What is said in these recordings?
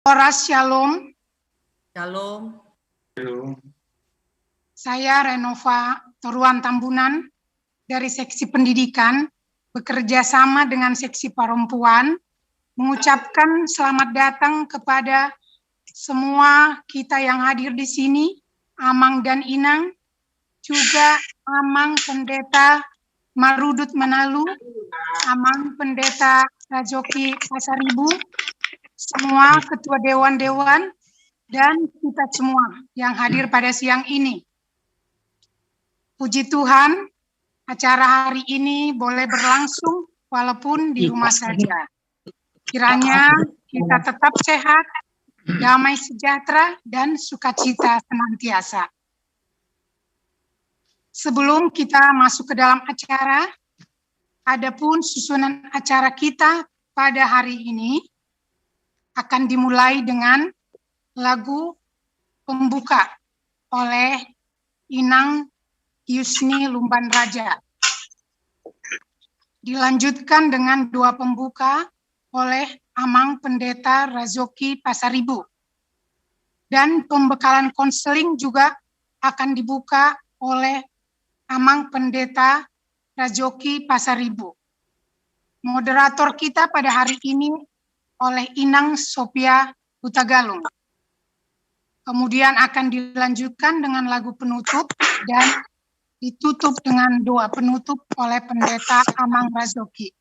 Horas Shalom. Shalom. Saya Renova Toruan Tambunan dari Seksi Pendidikan, bekerja sama dengan Seksi Perempuan, mengucapkan selamat datang kepada semua kita yang hadir di sini, Amang dan Inang, juga Amang Pendeta Marudut Manalu, Amang Pendeta Rajoki Pasaribu, semua ketua dewan-dewan, dan kita semua yang hadir pada siang ini. Puji Tuhan, acara hari ini boleh berlangsung walaupun di rumah saja. Kiranya kita tetap sehat, damai sejahtera, dan sukacita senantiasa. Sebelum kita masuk ke dalam acara, adapun susunan acara kita pada hari ini akan dimulai dengan lagu pembuka oleh Inang Yusni Lumban Raja. Dilanjutkan dengan doa pembuka oleh Amang Pendeta Rajoki Pasaribu. Dan pembekalan konseling juga akan dibuka oleh Amang Pendeta Rajoki Pasaribu. Moderator kita pada hari ini oleh Inang Sophia Hutagalung. Kemudian akan dilanjutkan dengan lagu penutup dan ditutup dengan doa penutup oleh Pendeta Amang Rajoki.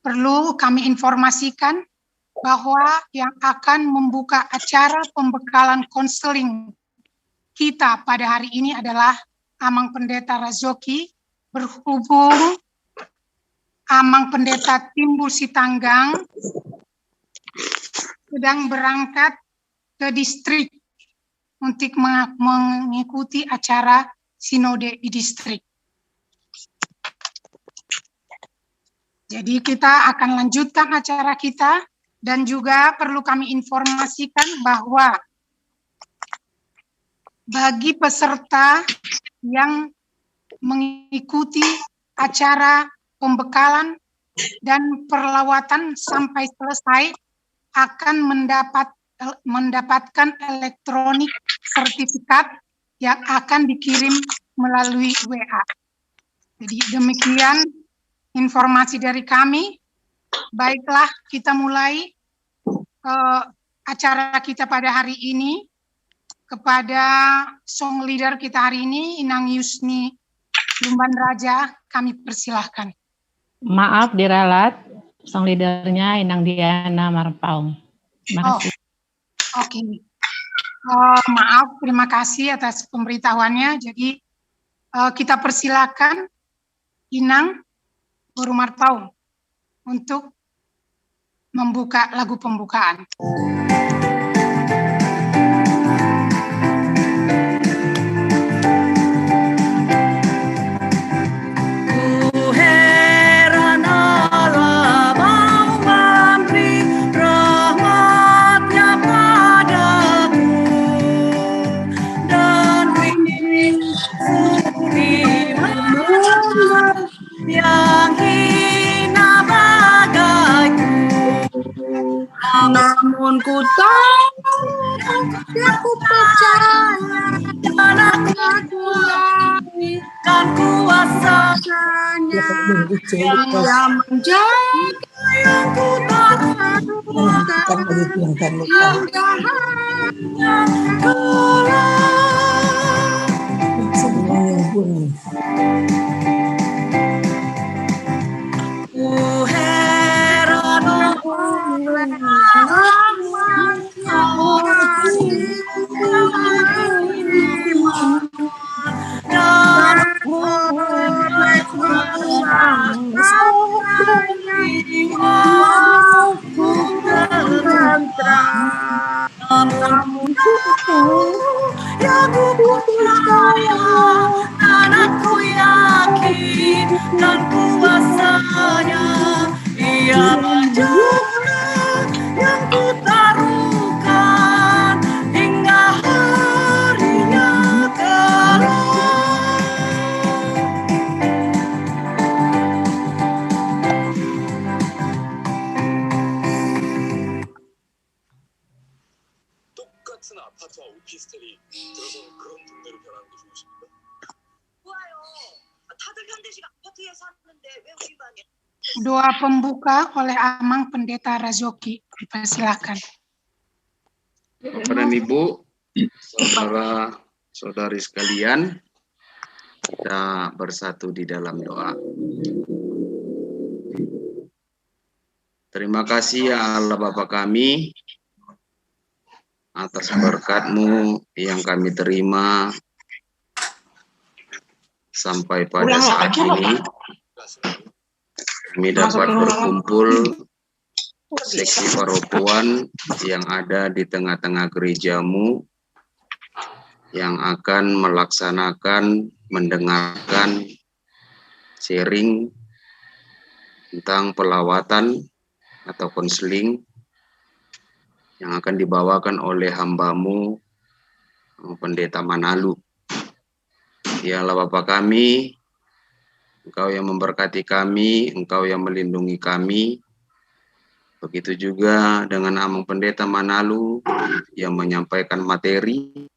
Perlu kami informasikan bahwa yang akan membuka acara pembekalan konseling kita pada hari ini adalah Amang Pendeta Rajoki, berhubung Amang Pendeta Timbul Sitanggang sedang berangkat ke distrik untuk mengikuti acara sinode di distrik. Jadi kita akan lanjutkan acara kita, dan juga perlu kami informasikan bahwa bagi peserta yang mengikuti acara pembekalan dan perlawatan sampai selesai akan mendapatkan elektronik sertifikat yang akan dikirim melalui WA. Jadi demikian informasi dari kami. Baiklah, kita mulai acara kita pada hari ini. Kepada song leader kita hari ini, Inang Yusni Lumban Raja, kami persilahkan. Maaf diralat, song leadernya Inang Diana Marpaung. Terima kasih. Oke. Maaf, terima kasih atas pemberitahuannya. Jadi kita persilakan Inang Guru Marpaung untuk membuka lagu pembukaan. Namun ku tahu, aku percaya, anakku lagi dan kuasanya yang menjaga yang ku takutkan, yang jahat yang namun ya ku percaya dan aku yakin dan kuasanya ia menjaga yang ku taruhkan hingga harinya kelak. 같은 아파트와 오피스텔이 들어서는 그런 동네로 변하는 게 좋으십니까? 좋아요. 다들 현대식 아파트에 사는데 왜 우리 방에? Doa pembuka oleh Amang Pendeta Razoki. Dipersilakan. Bapak dan Ibu, saudara-saudari sekalian, kita bersatu di dalam doa. Terima kasih ya Allah Bapa kami atas berkat-Mu yang kami terima sampai pada saat ini. Kami dapat berkumpul seksi parokuan yang ada di tengah-tengah gerejamu yang akan melaksanakan, mendengarkan, sharing tentang pelawatan atau konseling yang akan dibawakan oleh hamba-Mu, Pendeta Manalu. Ya Allah Bapa kami, Engkau yang memberkati kami, Engkau yang melindungi kami. Begitu juga dengan Amang Pendeta Manalu yang menyampaikan materi.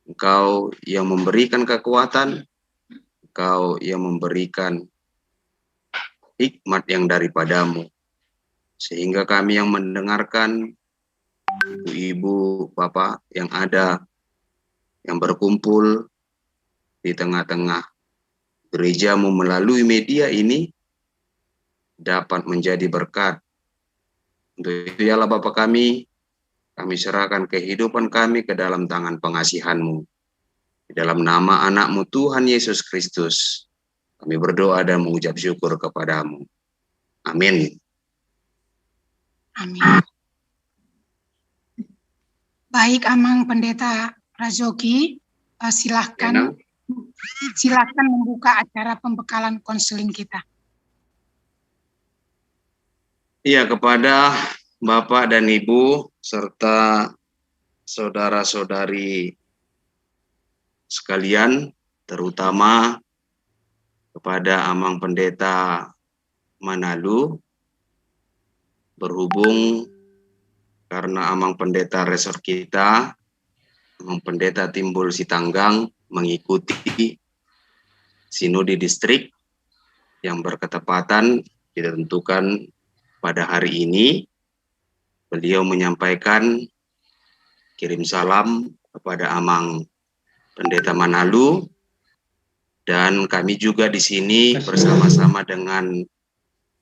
Engkau yang memberikan kekuatan, Engkau yang memberikan hikmat yang daripada-Mu. Sehingga kami yang mendengarkan, ibu-ibu, bapak yang ada, yang berkumpul di tengah-tengah gerejamu melalui media ini, dapat menjadi berkat. Untuk itu ya Allah Bapa kami serahkan kehidupan kami ke dalam tangan pengasihan-Mu. Di dalam nama anak-Mu Tuhan Yesus Kristus, kami berdoa dan mengucap syukur kepada-Mu. Amin. Amin. Baik, Amang Pendeta Razoki, silakan membuka acara pembekalan konseling kita. Iya, kepada Bapak dan Ibu serta saudara-saudari sekalian, terutama kepada Amang Pendeta Manalu, berhubung karena Amang Pendeta Resort kita, Amang Pendeta Timbul Sitanggang, mengikuti sinode distrik yang berketepatan ditentukan pada hari ini. Beliau menyampaikan kirim salam kepada Amang Pendeta Manalu, dan kami juga di sini bersama-sama dengan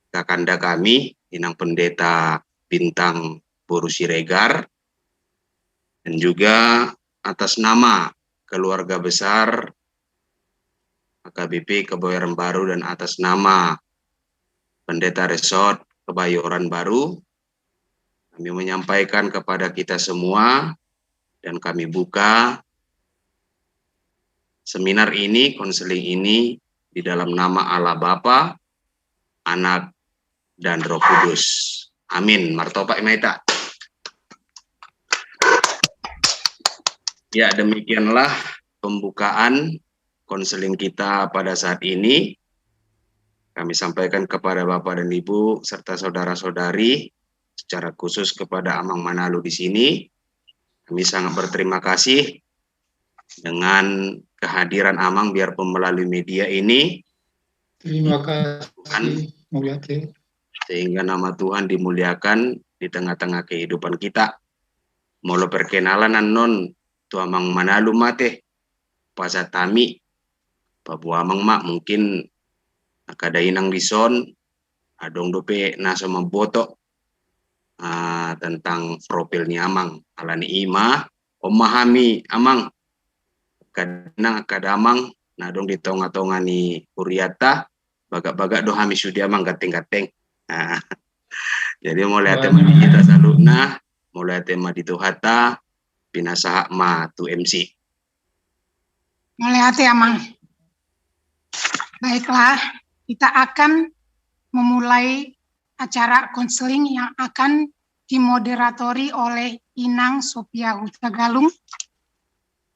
kakanda kami, Inang Pendeta Bintang Boru Siregar, dan juga atas nama keluarga besar AKBP Kebayoran Baru dan atas nama Pendeta Resort Kebayoran Baru, kami menyampaikan kepada kita semua dan kami buka seminar ini, konseling ini di dalam nama Allah Bapa, Anak, dan Roh Kudus. Amin. Martoba Imaita. Ya, demikianlah pembukaan konseling kita pada saat ini. Kami sampaikan kepada Bapak dan Ibu serta saudara-saudari, secara khusus kepada Amang Manalu di sini. Kami sangat berterima kasih dengan kehadiran Amang biarpun melalui media ini. Terima kasih, Mulyati. Sehingga nama Tuhan dimuliakan di tengah-tengah kehidupan kita. Molo perkenalan non tu Amang Manalu mate pasatami Babu Amang mak mungkin akada inang lison adong dope nasa memboto tentang profilnya Amang alani ima memahami Amang kadang Amang nadong di tonga-tonga ni Uriata bagak-bagak do hami sudi Amang gateng-gateng. Jadi mulai tema kita saluna mulai tema di Tuhata pinasaha ma tu MC. Mulai hati, Amang. Baiklah, kita akan memulai acara konseling yang akan dimoderatori oleh Inang Sophia Huta Galung.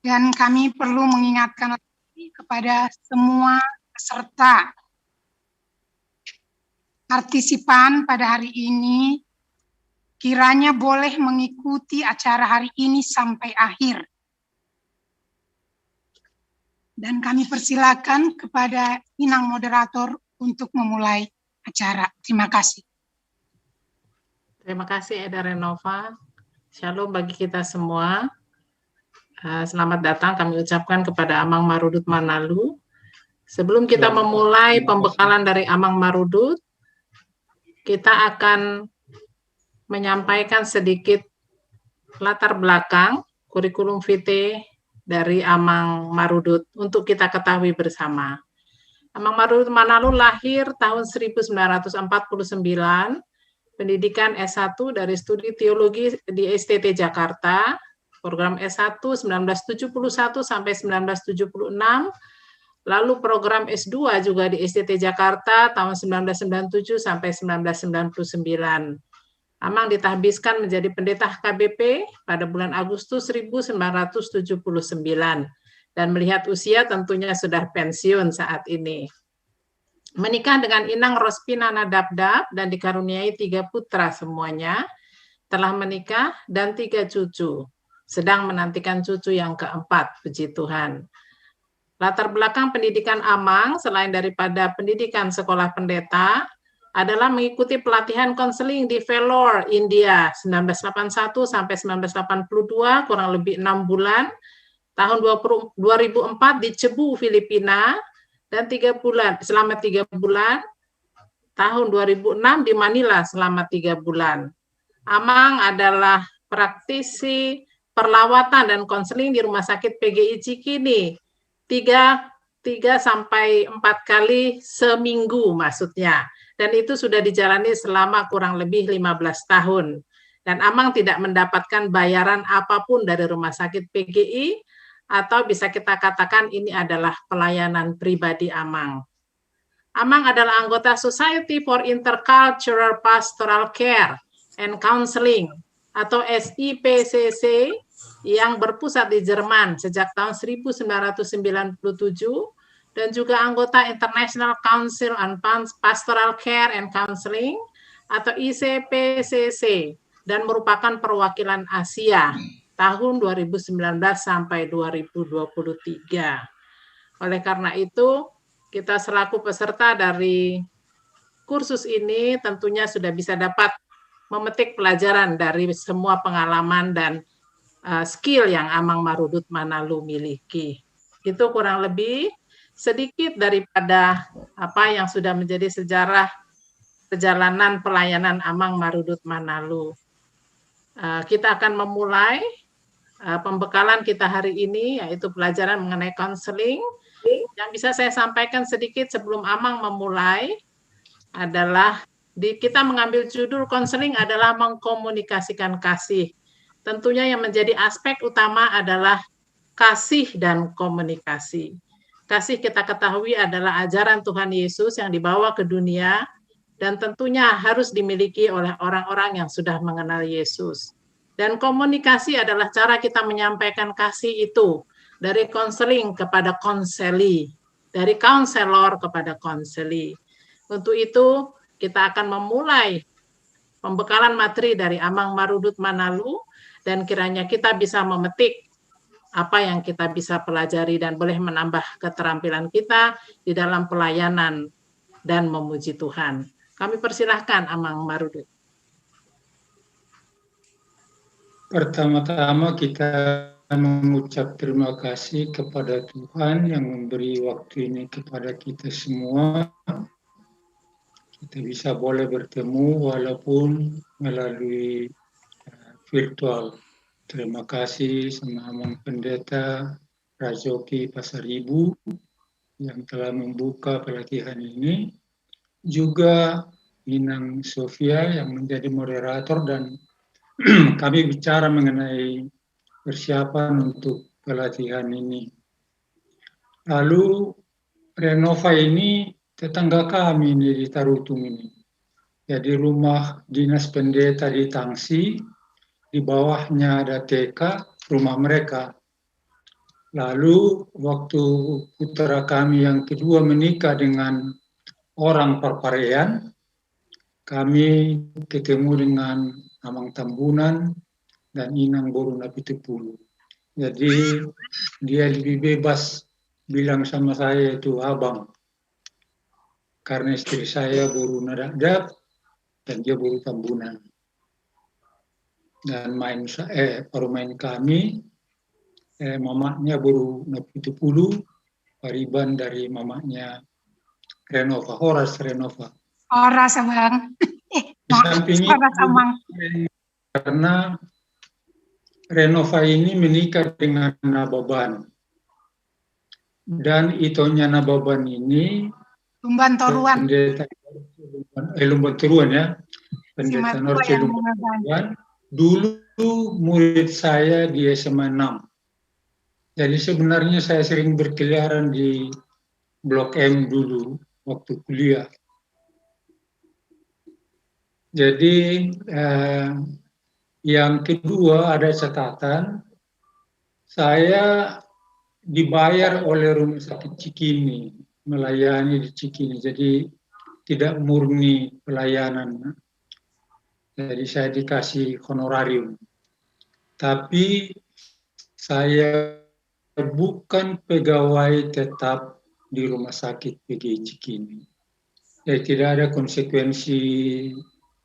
Dan kami perlu mengingatkan lagi kepada semua peserta partisipan pada hari ini, kiranya boleh mengikuti acara hari ini sampai akhir. Dan kami persilakan kepada Inang moderator untuk memulai acara. Terima kasih. Terima kasih Eda Renova. Shalom bagi kita semua. Selamat datang kami ucapkan kepada Amang Marudut Manalu. Sebelum kita memulai pembekalan dari Amang Marudut, kita akan menyampaikan sedikit latar belakang kurikulum vitae dari Amang Marudut untuk kita ketahui bersama. Amang Marudut Manalu lahir tahun 1949, pendidikan S1 dari studi teologi di STT Jakarta, program S1 1971 sampai 1976, lalu program S2 juga di STT Jakarta tahun 1997 sampai 1999. Amang ditahbiskan menjadi pendeta HKBP pada bulan Agustus 1979 dan melihat usia tentunya sudah pensiun saat ini. Menikah dengan Inang Rospina Nadabdab dan dikaruniai 3 putra semuanya, telah menikah dan 3 cucu, sedang menantikan cucu yang keempat, puji Tuhan. Latar belakang pendidikan Amang selain daripada pendidikan sekolah pendeta adalah mengikuti pelatihan konseling di Vellore, India 1981 sampai 1982, kurang lebih 6 bulan. Tahun 2004 di Cebu, Filipina, dan 3 bulan selama 3 bulan. Tahun 2006 di Manila selama 3 bulan. Amang adalah praktisi perlawatan dan konseling di Rumah Sakit PGI Cikini. 3 sampai 4 kali seminggu maksudnya. Dan itu sudah dijalani selama kurang lebih 15 tahun. Dan Amang tidak mendapatkan bayaran apapun dari Rumah Sakit PGI, atau bisa kita katakan ini adalah pelayanan pribadi Amang. Amang adalah anggota Society for Intercultural Pastoral Care and Counseling, atau SIPCC, yang berpusat di Jerman sejak tahun 1997, dan juga anggota International Council on Pastoral Care and Counseling, atau ICPCC, dan merupakan perwakilan Asia tahun 2019 sampai 2023. Oleh karena itu, kita selaku peserta dari kursus ini tentunya sudah bisa dapat memetik pelajaran dari semua pengalaman dan skill yang Amang Marudut Manalu miliki. Itu kurang lebih sedikit daripada apa yang sudah menjadi sejarah perjalanan pelayanan Amang Marudut Manalu. Kita akan memulai pembekalan kita hari ini, yaitu pelajaran mengenai konseling. Yang bisa saya sampaikan sedikit sebelum Amang memulai adalah kita mengambil judul konseling adalah mengkomunikasikan kasih. Tentunya yang menjadi aspek utama adalah kasih dan komunikasi. Kasih kita ketahui adalah ajaran Tuhan Yesus yang dibawa ke dunia dan tentunya harus dimiliki oleh orang-orang yang sudah mengenal Yesus. Dan komunikasi adalah cara kita menyampaikan kasih itu dari konseling kepada konseli, dari counselor kepada konseli. Untuk itu kita akan memulai pembekalan materi dari Amang Marudut Manalu, dan kiranya kita bisa memetik apa yang kita bisa pelajari dan boleh menambah keterampilan kita di dalam pelayanan dan memuji Tuhan. Kami persilahkan Amang Marudut. Pertama-tama kita mengucap terima kasih kepada Tuhan yang memberi waktu ini kepada kita semua. Kita bisa boleh bertemu walaupun melalui virtual. Terima kasih sama Amang Pendeta Rajoki Pasaribu yang telah membuka pelatihan ini. Juga Inang Sofia yang menjadi moderator, dan kami bicara mengenai persiapan untuk pelatihan ini. Lalu Renova ini tetangga kami di Tarutung ini. Jadi rumah dinas pendeta di Tangsi, di bawahnya ada TK, rumah mereka. Lalu waktu putra kami yang kedua menikah dengan orang Parparean, kami ketemu dengan Amang Tambunan, dan Inang Boruna Pitupulu. Jadi dia lebih bebas bilang sama saya itu abang, karena istri saya Boruna Dadap dan dia Boru Tambunan. Dan permain kami, mamaknya Boruna Pitupulu, Pariban dari mamaknya Renova, Horas Renova. Horas abang. Di samping Horas itu, amang. karena Renova ini menikah dengan Nababan. Dan itonya Nababan ini Lumban Toruan. pendeta Lumban Toruan ya. Pendeta Norce Lumban Toruan. Dulu murid saya di SMA 6. Jadi sebenarnya saya sering berkeliaran di Blok M dulu waktu kuliah. Jadi yang kedua ada catatan, saya dibayar oleh Rumah Sakit Cikini, melayani di Cikini, jadi tidak murni pelayanan. Jadi saya dikasih honorarium. Tapi saya bukan pegawai tetap di Rumah Sakit PGI Cikini. Jadi tidak ada konsekuensi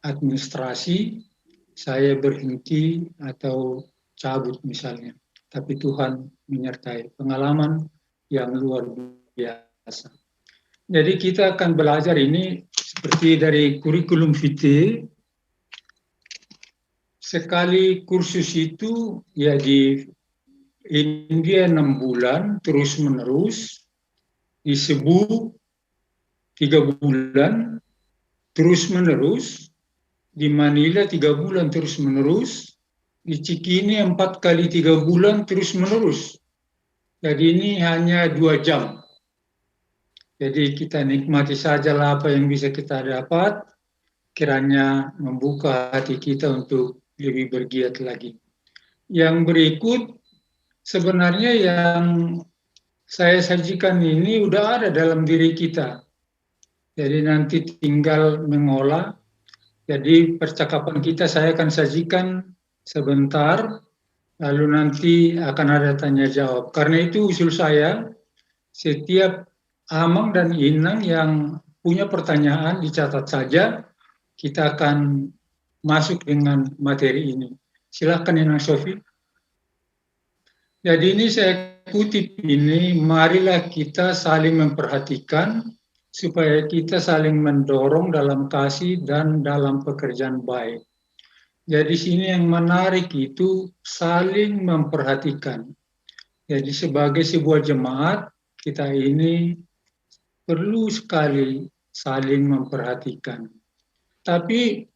administrasi, saya berhenti atau cabut misalnya. Tapi Tuhan menyertai, pengalaman yang luar biasa. Jadi kita akan belajar ini seperti dari kurikulum vitae. Sekali kursus itu ya di India 6 bulan terus menerus, di Cebu 3 bulan terus menerus, di Manila 3 bulan terus menerus, di Cikini 4 kali 3 bulan terus menerus. Jadi ini hanya 2 jam. Jadi kita nikmati sajalah apa yang bisa kita dapat, kiranya membuka hati kita untuk lebih bergiat lagi. Yang berikut sebenarnya yang saya sajikan ini udah ada dalam diri kita. Jadi nanti tinggal mengolah. Jadi percakapan kita saya akan sajikan sebentar, lalu nanti akan ada tanya jawab. Karena itu usul saya, setiap Amang dan Inang yang punya pertanyaan dicatat saja, kita akan masuk dengan materi ini. Silakan Inang Sofi. Jadi ini saya kutip ini, marilah kita saling memperhatikan supaya kita saling mendorong dalam kasih dan dalam pekerjaan baik. Jadi sini yang menarik itu saling memperhatikan. Jadi sebagai sebuah jemaat, kita ini perlu sekali saling memperhatikan. Tapi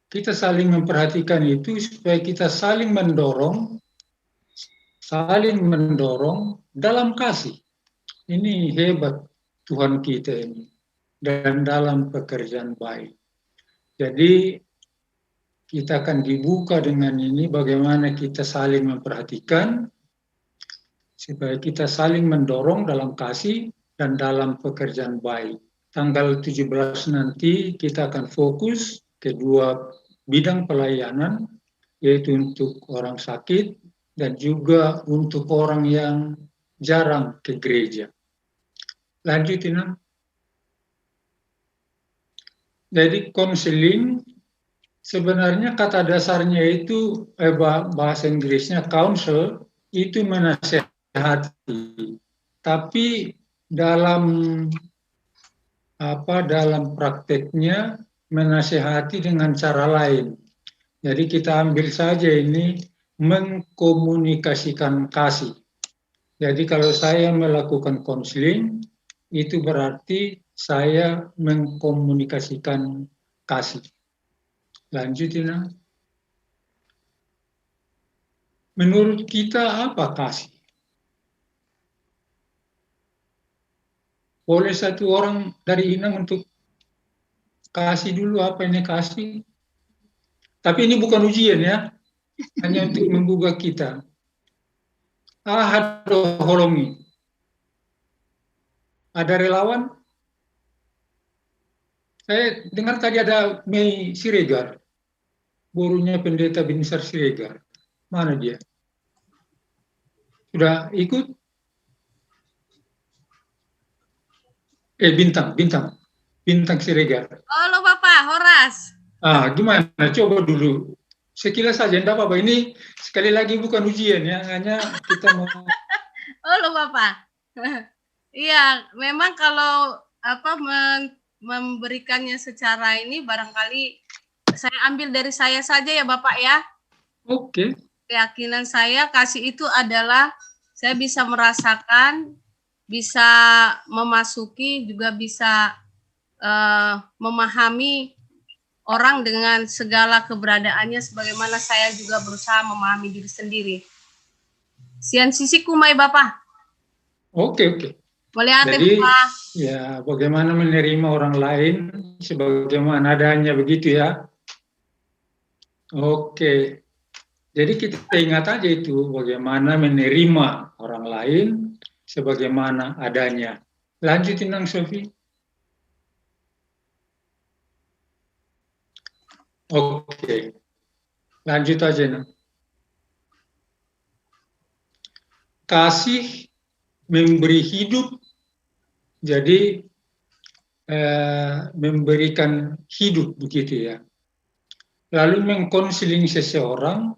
kita saling memperhatikan itu supaya kita saling mendorong dalam kasih. Ini hebat Tuhan kita ini. Dan dalam pekerjaan baik. Jadi kita akan dibuka dengan ini bagaimana kita saling memperhatikan supaya kita saling mendorong dalam kasih dan dalam pekerjaan baik. Tanggal 17 nanti kita akan fokus kedua bidang pelayanan, yaitu untuk orang sakit dan juga untuk orang yang jarang ke gereja. Lanjut, Inang. Jadi konseling sebenarnya kata dasarnya itu bahasa Inggrisnya counsel, itu menasehati. Tapi dalam prakteknya menasehati dengan cara lain. Jadi kita ambil saja ini mengkomunikasikan kasih. Jadi kalau saya melakukan konseling, itu berarti saya mengkomunikasikan kasih. Lanjut, Ina. Menurut kita apa kasih? Boleh satu orang dari Inang untuk kasih dulu apa ini kasih? Tapi ini bukan ujian ya, hanya untuk menggugah kita. Ada holongi. Ada relawan? Saya dengar tadi ada Mei Siregar. gurunya Pendeta Binsar Siregar. Mana dia? Sudah ikut? Bintang Siregar. Halo Bapak, Horas. Gimana? Coba dulu. Sekilas saja, enggak apa-apa. Ini sekali lagi bukan ujian ya, hanya kita mau... Halo Bapak. Iya, memang kalau memberikannya secara ini barangkali saya ambil dari saya saja ya Bapak ya. Oke. Keyakinan saya kasih itu adalah saya bisa merasakan, bisa memasuki, juga bisa memahami orang dengan segala keberadaannya sebagaimana saya juga berusaha memahami diri sendiri. Sian sisi kumai Bapak. Oke. Melihat Jadi, Bapak. ya bagaimana menerima orang lain sebagaimana adanya begitu ya. Oke. Jadi kita ingat aja itu bagaimana menerima orang lain sebagaimana adanya. Lanjutin Nang Sofi. Oke, lanjut aja Nang. Kasih memberi hidup, jadi memberikan hidup begitu ya. Lalu mengkonseling seseorang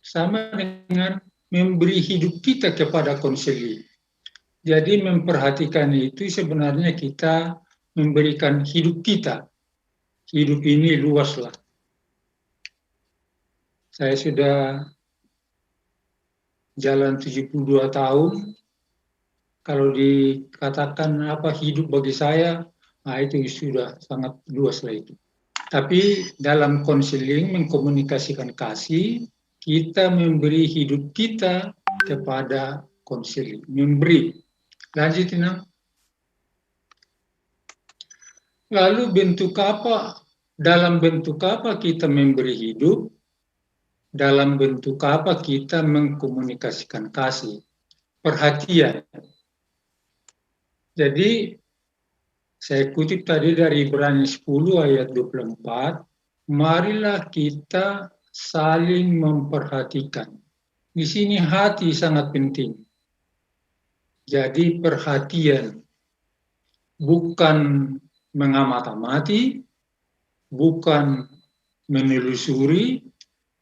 sama dengan memberi hidup kita kepada konseling. Jadi memperhatikan itu sebenarnya kita memberikan hidup kita. Hidup ini luas lah. Saya sudah jalan 72 tahun. Kalau dikatakan apa hidup bagi saya, itu sudah sangat luas lah itu. Tapi dalam konseling mengkomunikasikan kasih, kita memberi hidup kita kepada konseling. Memberi. Lanjutin. Lalu bentuk apa? Dalam bentuk apa kita memberi hidup? Dalam bentuk apa kita mengkomunikasikan kasih? Perhatian. Jadi, saya kutip tadi dari Ibrani 10 ayat 24, marilah kita saling memperhatikan. Di sini hati sangat penting. Jadi perhatian, bukan mengamati, bukan menelusuri,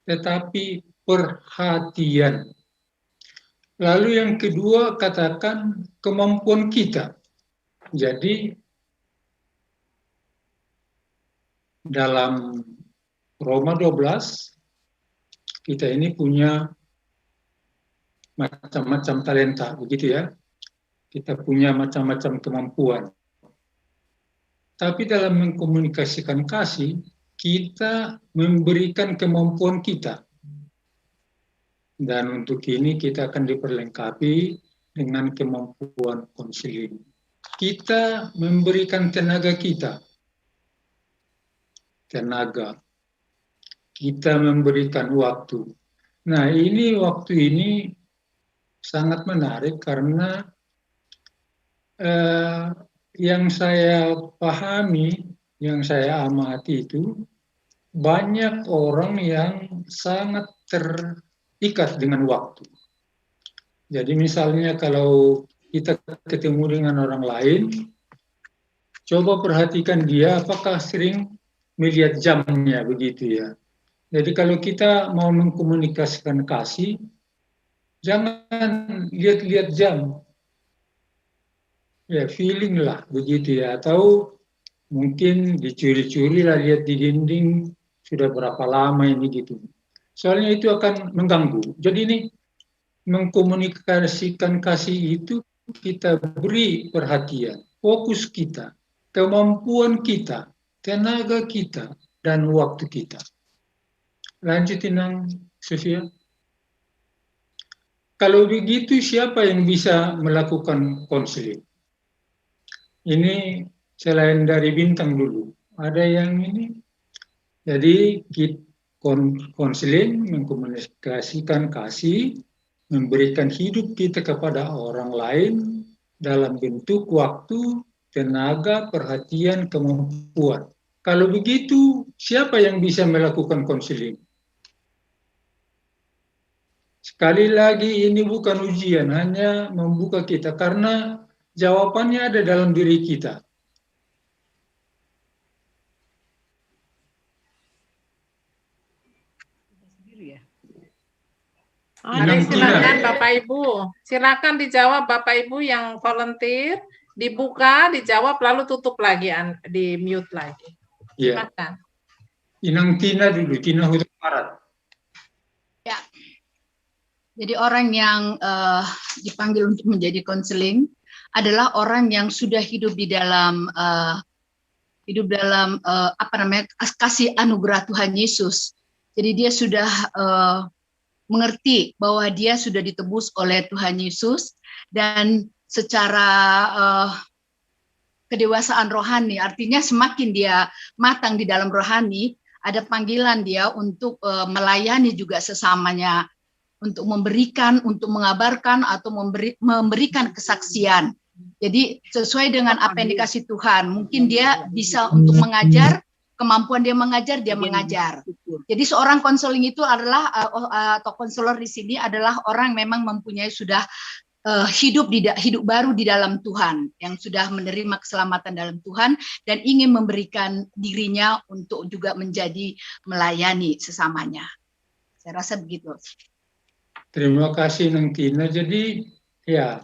tetapi perhatian. Lalu yang kedua katakan kemampuan kita. Jadi dalam Roma 12 kita ini punya macam-macam talenta, begitu ya. Kita punya macam-macam kemampuan. Tapi dalam mengkomunikasikan kasih, kita memberikan kemampuan kita. Dan untuk ini kita akan diperlengkapi dengan kemampuan konseling. Kita memberikan tenaga kita. Tenaga. Kita memberikan waktu. Nah, ini waktu ini sangat menarik karena yang saya pahami, yang saya amati itu banyak orang yang sangat terikat dengan waktu. Jadi misalnya kalau kita ketemu dengan orang lain, coba perhatikan dia apakah sering melihat jamnya begitu ya. Jadi kalau kita mau mengkomunikasikan kasih, jangan lihat-lihat jam. Ya, feeling lah begitu ya. Atau mungkin dicuri-curi lah lihat di dinding sudah berapa lama ini gitu. Soalnya itu akan mengganggu. Jadi ini mengkomunikasikan kasih itu kita beri perhatian, fokus kita, kemampuan kita, tenaga kita, dan waktu kita. Lanjutin Nang Sofia. Kalau begitu siapa yang bisa melakukan konseling? Ini selain dari bintang dulu, ada yang ini. Jadi konseling mengkomunikasikan kasih, memberikan hidup kita kepada orang lain dalam bentuk waktu, tenaga, perhatian, kemampuan. Kalau begitu, siapa yang bisa melakukan konseling? Sekali lagi ini bukan ujian, hanya membuka kita karena jawabannya ada dalam diri kita. Oke, silakan Bapak Ibu. Silakan dijawab Bapak Ibu yang volunteer, dibuka, dijawab lalu tutup lagi, di mute lagi. Iya. Silakan. Inang Tina dulu, Tina Huta Barat. Ya. Jadi orang yang dipanggil untuk menjadi konseling adalah orang yang sudah hidup di dalam kasih anugerah Tuhan Yesus. Jadi dia sudah mengerti bahwa dia sudah ditebus oleh Tuhan Yesus, dan secara kedewasaan rohani, artinya semakin dia matang di dalam rohani, ada panggilan dia untuk melayani juga sesamanya, untuk memberikan, untuk mengabarkan, atau memberikan kesaksian. Jadi sesuai dengan apa yang dikasih Tuhan, mungkin dia bisa untuk mengajar, kemampuan dia mengajar, dia mengajar. Jadi seorang konseling itu adalah atau konselor di sini adalah orang memang mempunyai sudah hidup baru di dalam Tuhan, yang sudah menerima keselamatan dalam Tuhan dan ingin memberikan dirinya untuk juga menjadi melayani sesamanya. Saya rasa begitu. Terima kasih Neng Tina. Jadi ya,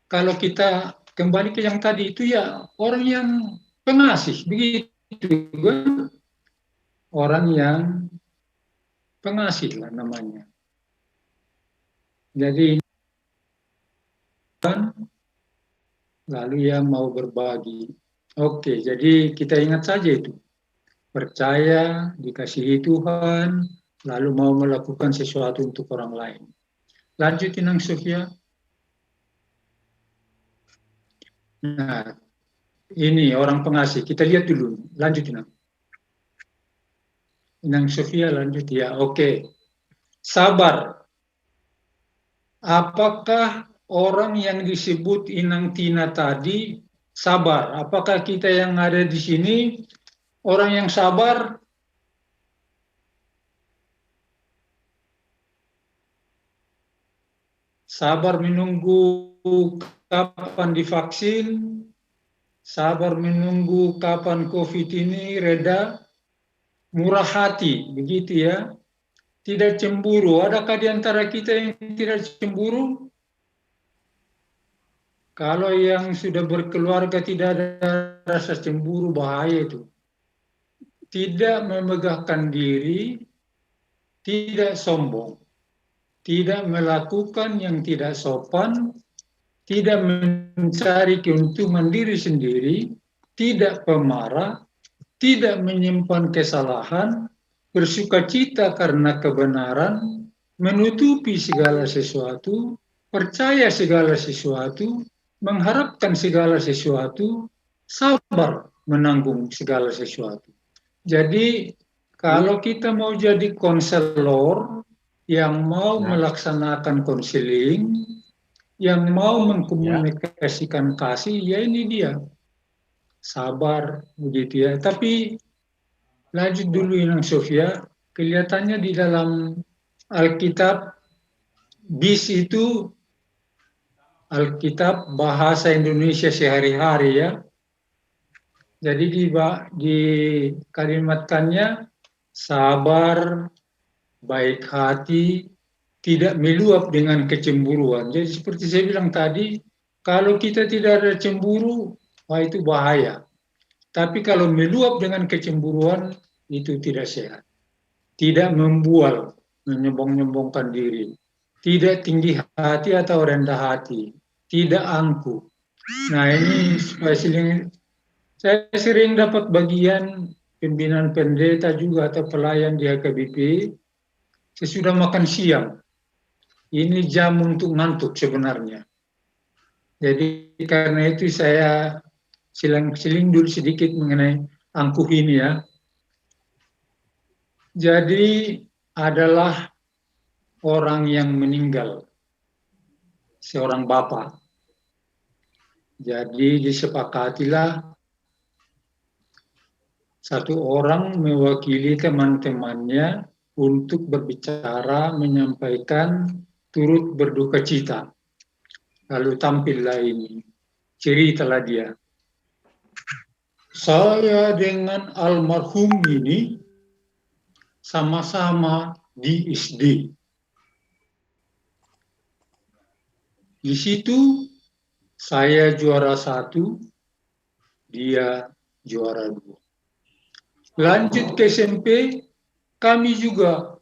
kalau kita kembali ke yang tadi itu ya, orang yang pengasih, begitu kan? Orang yang pengasih lah namanya. Jadi lalu yang mau berbagi. Oke, jadi kita ingat saja itu. Percaya, dikasihi Tuhan, lalu mau melakukan sesuatu untuk orang lain. Lanjutin Nang Sofia. Nah, ini orang pengasih. Kita lihat dulu. Lanjutin. Nang Sofia lanjut ya. Oke. Sabar. Apakah orang yang disebut Inang Tina tadi sabar? Apakah kita yang ada di sini orang yang sabar? Sabar menunggu kapan divaksin? Sabar menunggu kapan COVID ini reda? Murah hati, begitu ya. Tidak cemburu. Adakah di antara kita yang tidak cemburu? Kalau yang sudah berkeluarga tidak ada rasa cemburu, bahaya itu. Tidak memegahkan diri, tidak sombong, tidak melakukan yang tidak sopan, tidak mencari keuntungan diri sendiri, tidak pemarah, tidak menyimpan kesalahan, bersukacita karena kebenaran, menutupi segala sesuatu, percaya segala sesuatu, mengharapkan segala sesuatu, sabar menanggung segala sesuatu. Jadi kalau kita mau jadi konselor yang mau melaksanakan konseling, yang mau mengkomunikasikan kasih, ya ini dia. Sabar, begitu ya. Tapi lanjut dulu Inang Sofia, kelihatannya di dalam Alkitab, BIS itu Alkitab bahasa Indonesia sehari-hari ya. Jadi dikalimatkannya sabar, baik hati, tidak meluap dengan kecemburuan. Jadi seperti saya bilang tadi, kalau kita tidak ada cemburu, wah itu bahaya. Tapi kalau meluap dengan kecemburuan, itu tidak sehat. Tidak membual, menyombong-nyombongkan diri. Tidak tinggi hati atau rendah hati. Tidak angkuh. Nah ini supaya saya sering dapat bagian pimpinan pendeta juga atau pelayan di HKBP. Sesudah makan siang. Ini jam untuk ngantuk sebenarnya. Jadi karena itu saya silang dulu sedikit mengenai angkuh ini ya. Jadi adalah orang yang meninggal, seorang bapak. Jadi disepakatilah satu orang mewakili teman-temannya untuk berbicara, menyampaikan turut berduka cita. Lalu tampillah ini, ceritalah dia. Saya dengan almarhum ini sama-sama di SD. Di situ saya juara 1, dia juara 2. Lanjut ke SMP, kami juga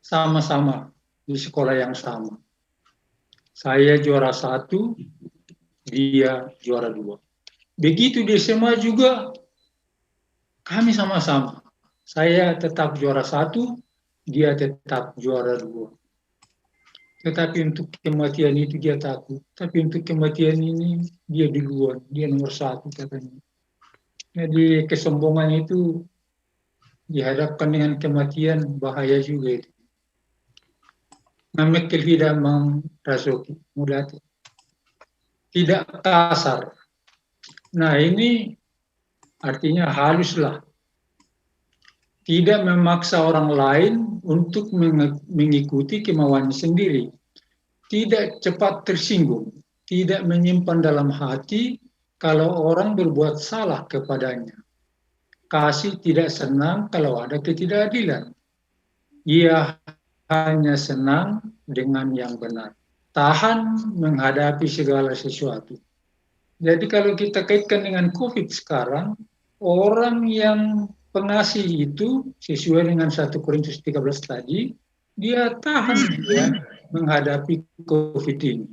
sama-sama di sekolah yang sama. Saya juara 1, dia juara 2. Begitu di SMA juga, kami sama-sama. Saya tetap juara 1, dia tetap juara 2. Tetapi untuk kematian itu dia takut. Tapi untuk kematian ini dia duluan, dia nomor 1 katanya. Jadi kesombongan itu dihadapkan dengan kematian bahaya juga itu. Namanya tidak merasuki, mudah tidak kasar. Nah ini artinya haluslah. Tidak memaksa orang lain untuk mengikuti kemauannya sendiri. Tidak cepat tersinggung. Tidak menyimpan dalam hati kalau orang berbuat salah kepadanya. Kasih tidak senang kalau ada ketidakadilan. Ia hanya senang dengan yang benar. Tahan menghadapi segala sesuatu. Jadi kalau kita kaitkan dengan COVID sekarang, orang yang pengasih itu sesuai dengan 1 Korintus 13 tadi, dia tahan ya, menghadapi COVID ini.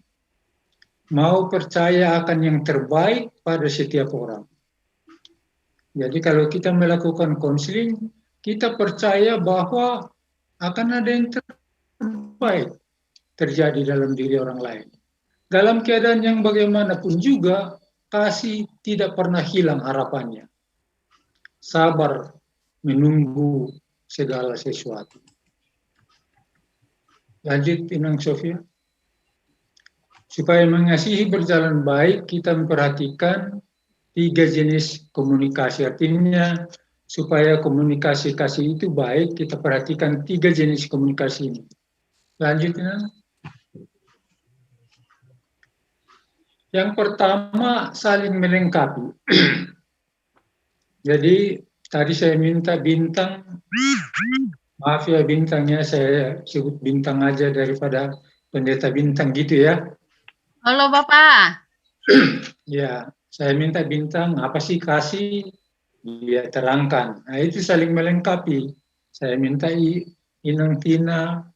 Mau percaya akan yang terbaik pada setiap orang. Jadi kalau kita melakukan konseling, kita percaya bahwa akan ada yang terbaik terjadi dalam diri orang lain. Dalam keadaan yang bagaimanapun juga, kasih tidak pernah hilang harapannya. Sabar menunggu segala sesuatu. Lanjut, Inang Sofia. Supaya mengasihi berjalan baik, kita memperhatikan 3 jenis komunikasi. Artinya, supaya komunikasi kasih itu baik, kita perhatikan 3 jenis komunikasi ini. Lanjut, Inang. Yang pertama, saling melengkapi. Jadi, tadi saya minta Bintang, maaf ya Bintangnya, saya sebut Bintang aja daripada Pendeta Bintang gitu ya. Halo Bapak. Ya, saya minta Bintang, apa sih kasih? Dia terangkan. Nah, itu saling melengkapi. Saya minta Inang Tina,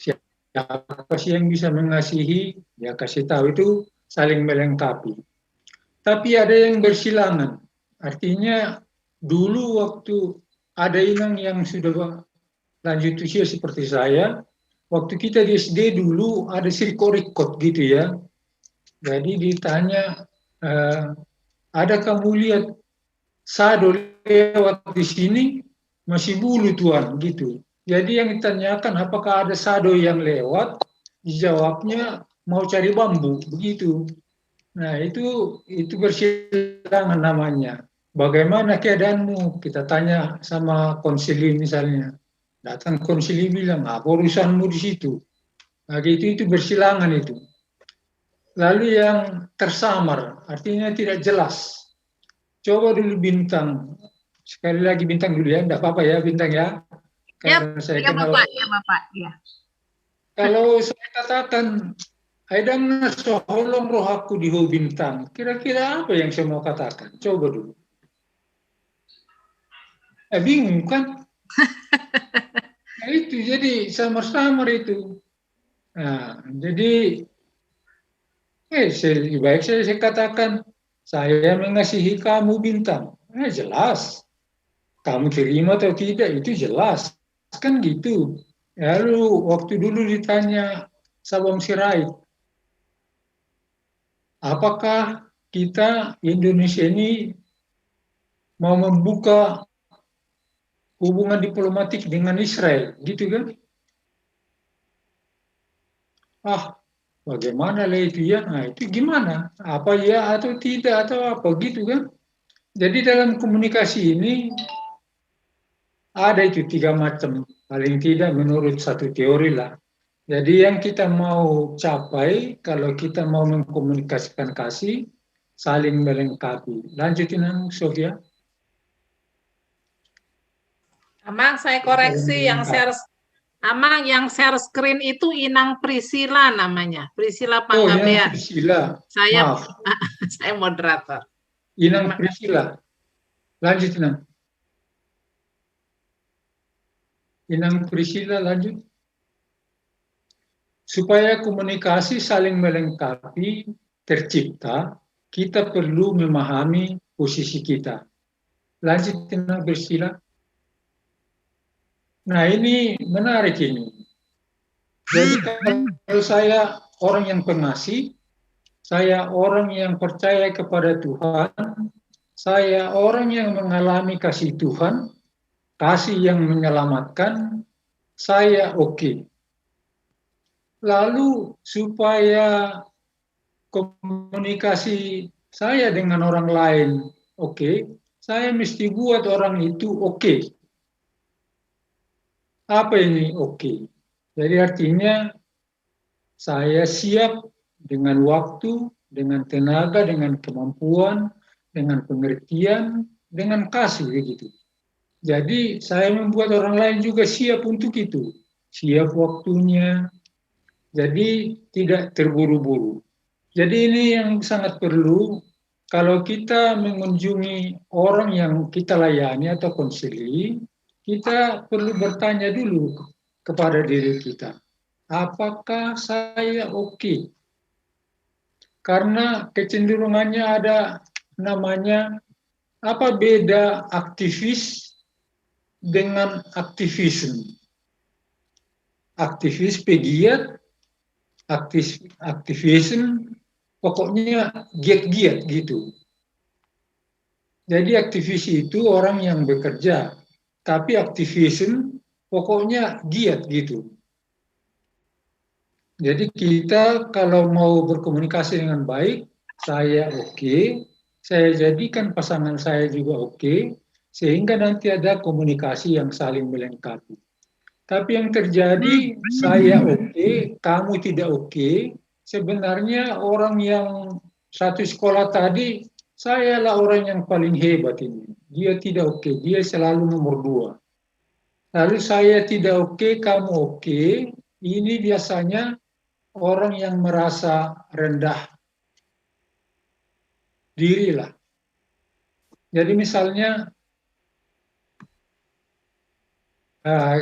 siapa sih yang bisa mengasihi? Ya kasih tahu, itu saling melengkapi. Tapi ada yang bersilangan. Artinya dulu waktu ada Inang yang sudah lanjut usia seperti saya, waktu kita di SD dulu ada sirko-rikot gitu ya. Jadi ditanya, ada kamu lihat sado lewat di sini? Masih bulu Tuan, gitu. Jadi yang ditanyakan apakah ada sado yang lewat, dijawabnya mau cari bambu, begitu. Nah itu bersilangan namanya. Bagaimana keadaanmu? Kita tanya sama konsili misalnya. Datang konsili bilang, apa urusanmu di situ? Nah itu bersilangan itu. Lalu yang tersamar, artinya tidak jelas. Coba dulu Bintang. Sekali lagi Bintang dulu ya, enggak apa-apa ya Bintang ya. Ya, ya Bapak, ya Bapak. Ya. Kalau saya katakan, Aidang soholong roh aku di Bintang. Kira-kira apa yang saya mau katakan? Coba dulu. Bingung kan? Nah, itu jadi samar-samar itu. Nah, jadi lebih baik saya katakan, saya mengasihi kamu Bintang. Jelas. Kamu terima atau tidak itu jelas. Kan gitu. Lalu waktu dulu ditanya Sabam Sirait, apakah kita Indonesia ini mau membuka hubungan diplomatik dengan Israel, gitu kan? Bagaimana lah itu ya? Nah itu gimana? Apa ya atau tidak atau apa gitu kan? Jadi dalam komunikasi ini Ada itu 3 macam, paling tidak menurut satu teori lah. Jadi yang kita mau capai, kalau kita mau mengkomunikasikan kasih, saling melengkapi. Lanjutin, Sofia. Amang, saya koreksi yang share. Amang, yang share screen itu Inang Priscila namanya. Priscila Panggabean. Oh, Priscila. Saya Maaf. saya moderator. Inang Priscila. Lanjut, Inang. Inang Priscila, lanjut. Supaya komunikasi saling melengkapi tercipta, kita perlu memahami posisi kita. Lanjut, Inang Priscila. Nah, ini menarik ini. Jadi kalau saya orang yang pengasih, saya orang yang percaya kepada Tuhan, saya orang yang mengalami kasih Tuhan, kasih yang menyelamatkan, saya oke. Lalu supaya komunikasi saya dengan orang lain oke, saya mesti buat orang itu oke. Apa ini oke? Jadi artinya saya siap dengan waktu, dengan tenaga, dengan kemampuan, dengan pengertian, dengan kasih begitu. Jadi saya membuat orang lain juga siap untuk itu, siap waktunya. Jadi tidak terburu-buru. Jadi ini yang sangat perlu kalau kita mengunjungi orang yang kita layani atau konseling, kita perlu bertanya dulu kepada diri kita, apakah saya oke? Karena kecenderungannya ada namanya apa beda aktivis dengan aktivisme. Aktivis pegiat, aktivisme pokoknya giat-giat gitu. Jadi aktivis itu orang yang bekerja, tapi aktivisme pokoknya giat gitu. Jadi kita kalau mau berkomunikasi dengan baik, saya oke, saya jadikan pasangan saya juga oke, sehingga nanti ada komunikasi yang saling melengkapi. Tapi yang terjadi, saya oke, kamu tidak oke, sebenarnya orang yang satu sekolah tadi, saya lah orang yang paling hebat ini. Dia tidak oke, dia selalu nomor 2. Lalu saya tidak oke, kamu oke, ini biasanya orang yang merasa rendah diri lah. Jadi misalnya,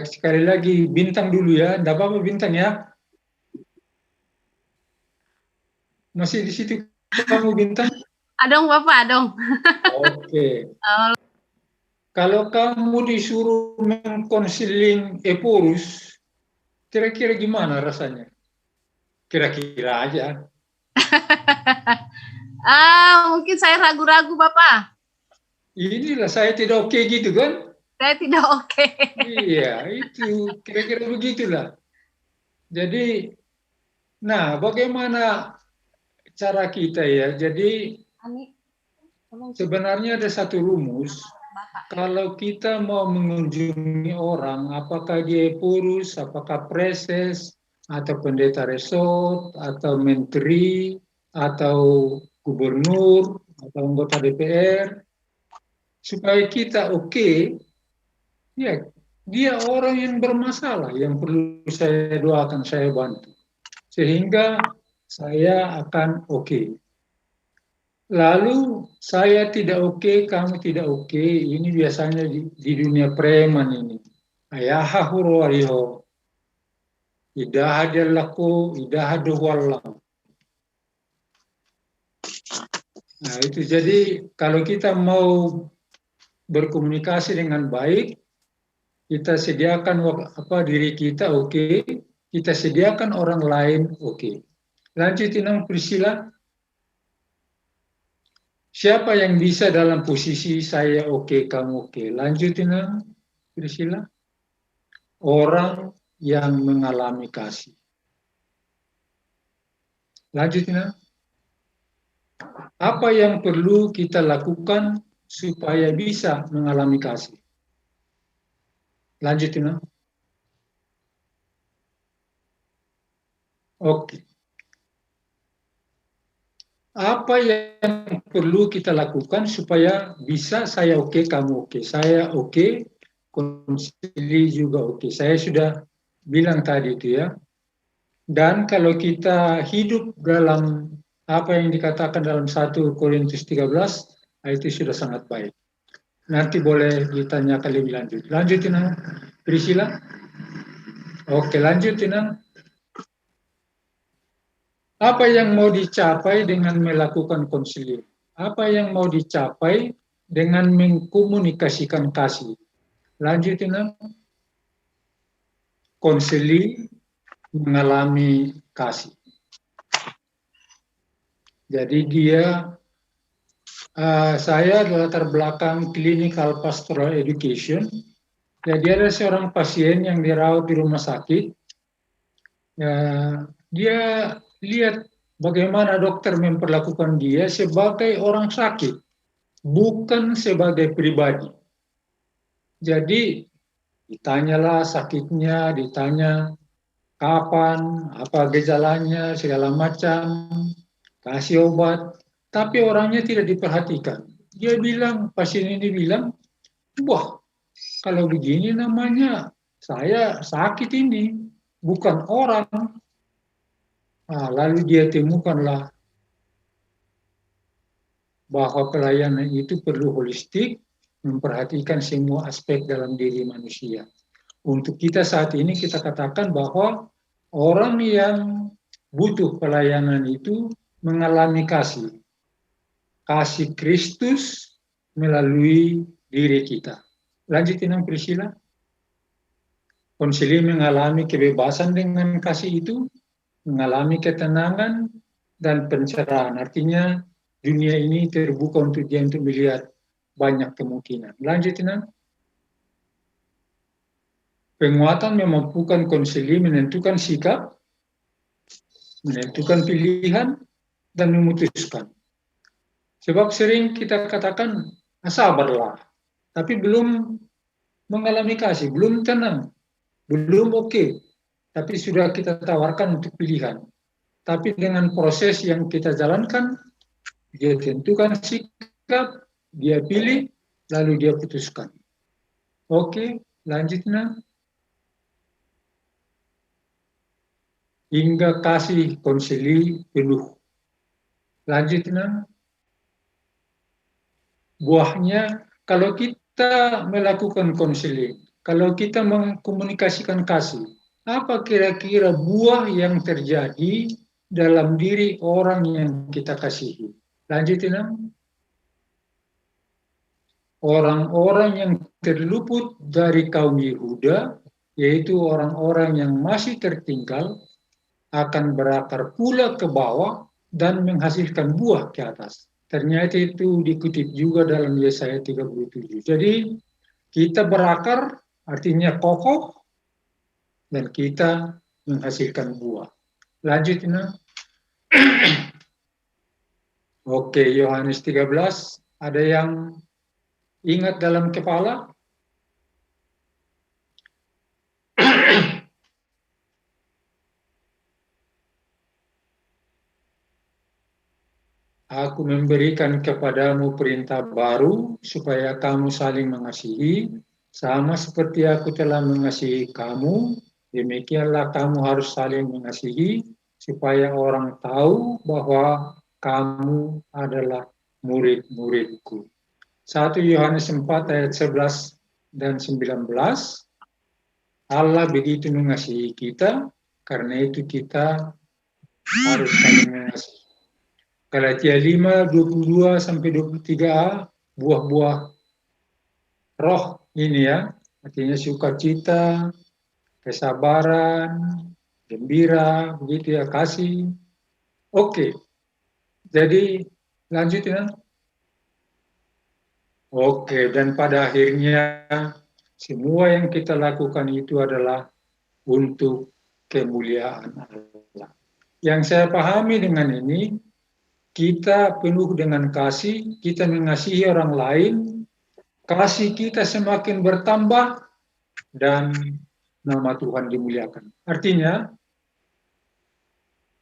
sekali lagi Bintang dulu ya, enggak apa-apa Bintang ya. Masih di situ kamu Bintang? Adong Bapak, adong. Oke. Kalau kamu disuruh mengkonseling Eporus, kira-kira gimana rasanya? Kira-kira aja. Mungkin saya ragu-ragu Bapak. Inilah saya tidak oke gitu kan? Saya tidak oke. Iya, itu kira-kira begitulah. Jadi, nah bagaimana cara kita ya? Jadi sebenarnya ada satu rumus. Kalau kita mau mengunjungi orang, apakah dia Eporus, apakah preses, atau pendeta resort, atau menteri, atau gubernur, atau anggota DPR, supaya kita oke, ya dia orang yang bermasalah, yang perlu saya doakan, saya bantu. Sehingga saya akan oke. Lalu saya tidak oke, kamu tidak oke, ini biasanya di dunia preman ini. Ayaha huru wariho. Idah hadallako, idah haduhwallah. Nah itu jadi kalau kita mau berkomunikasi dengan baik, kita sediakan diri kita oke, kita sediakan orang lain oke. Lanjutin Priscila. Siapa yang bisa dalam posisi saya oke, kamu oke? Lanjutin Priscila. Orang yang mengalami kasih. Lanjutin. Apa yang perlu kita lakukan supaya bisa mengalami kasih? Lanjut, Ina. Oke. Apa yang perlu kita lakukan supaya bisa saya oke, kamu oke, saya oke, konsili juga oke. Saya sudah bilang tadi itu ya. Dan kalau kita hidup dalam apa yang dikatakan dalam 1 Korintus 13, itu sudah sangat baik. Nanti boleh ditanyakan lebih lanjut. Lanjut, Ina. Priscilla. Oke, lanjut, Ina. Apa yang mau dicapai dengan melakukan konseling? Apa yang mau dicapai dengan mengkomunikasikan kasih? Lanjut, Ina. Konseling mengalami kasih. Jadi dia, saya latar belakang clinical pastoral education. Jadi ada seorang pasien yang dirawat di rumah sakit. Dia lihat bagaimana dokter memperlakukan dia sebagai orang sakit, bukan sebagai pribadi. Jadi ditanyalah sakitnya, ditanya kapan, apa gejalanya, segala macam, kasih obat, tapi orangnya tidak diperhatikan. Dia bilang, pasien ini bilang, wah, kalau begini namanya saya sakit ini, bukan orang. Nah, lalu dia temukanlah bahwa pelayanan itu perlu holistik, memperhatikan semua aspek dalam diri manusia. Untuk kita saat ini kita katakan bahwa orang yang butuh pelayanan itu mengalami kasih. Kasih Kristus melalui diri kita. Lanjutin, Priscilla. Konseling mengalami kebebasan dengan kasih itu, mengalami ketenangan dan pencerahan. Artinya dunia ini terbuka untuk dia untuk melihat banyak kemungkinan. Lanjutin. Penguatan memampukan konseling menentukan sikap, menentukan pilihan, dan memutuskan. Sebab sering kita katakan, sabarlah, tapi belum mengalami kasih, belum tenang, belum oke. Tapi sudah kita tawarkan untuk pilihan. Tapi dengan proses yang kita jalankan, dia tentukan sikap, dia pilih, lalu dia putuskan. Oke, lanjutnya. Hingga kasih konseli penuh. Lanjutnya. Buahnya, kalau kita melakukan konseling, kalau kita mengkomunikasikan kasih, apa kira-kira buah yang terjadi dalam diri orang yang kita kasihi? Lanjutin. Orang-orang yang terluput dari kaum Yehuda, yaitu orang-orang yang masih tertinggal, akan berakar pula ke bawah dan menghasilkan buah ke atas. Ternyata itu dikutip juga dalam Yesaya 37. Jadi kita berakar artinya kokoh dan kita menghasilkan buah. Lanjut, Ina. Oke, Yohanes 13. Ada yang ingat dalam kepala? Aku memberikan kepadamu perintah baru supaya kamu saling mengasihi, sama seperti aku telah mengasihi kamu, demikianlah kamu harus saling mengasihi, supaya orang tahu bahwa kamu adalah murid-muridku. 1 Yohanes 4 ayat 11 dan 19, Allah begitu mengasihi kita, karena itu kita harus saling mengasihi. Galatia 5, 22-23a, buah-buah roh ini ya, artinya sukacita, kesabaran, gembira, begitu ya, kasih. Oke, jadi lanjut ya. Oke, dan pada akhirnya semua yang kita lakukan itu adalah untuk kemuliaan Allah. Yang saya pahami dengan ini, kita penuh dengan kasih, kita mengasihi orang lain, kasih kita semakin bertambah, dan nama Tuhan dimuliakan. Artinya,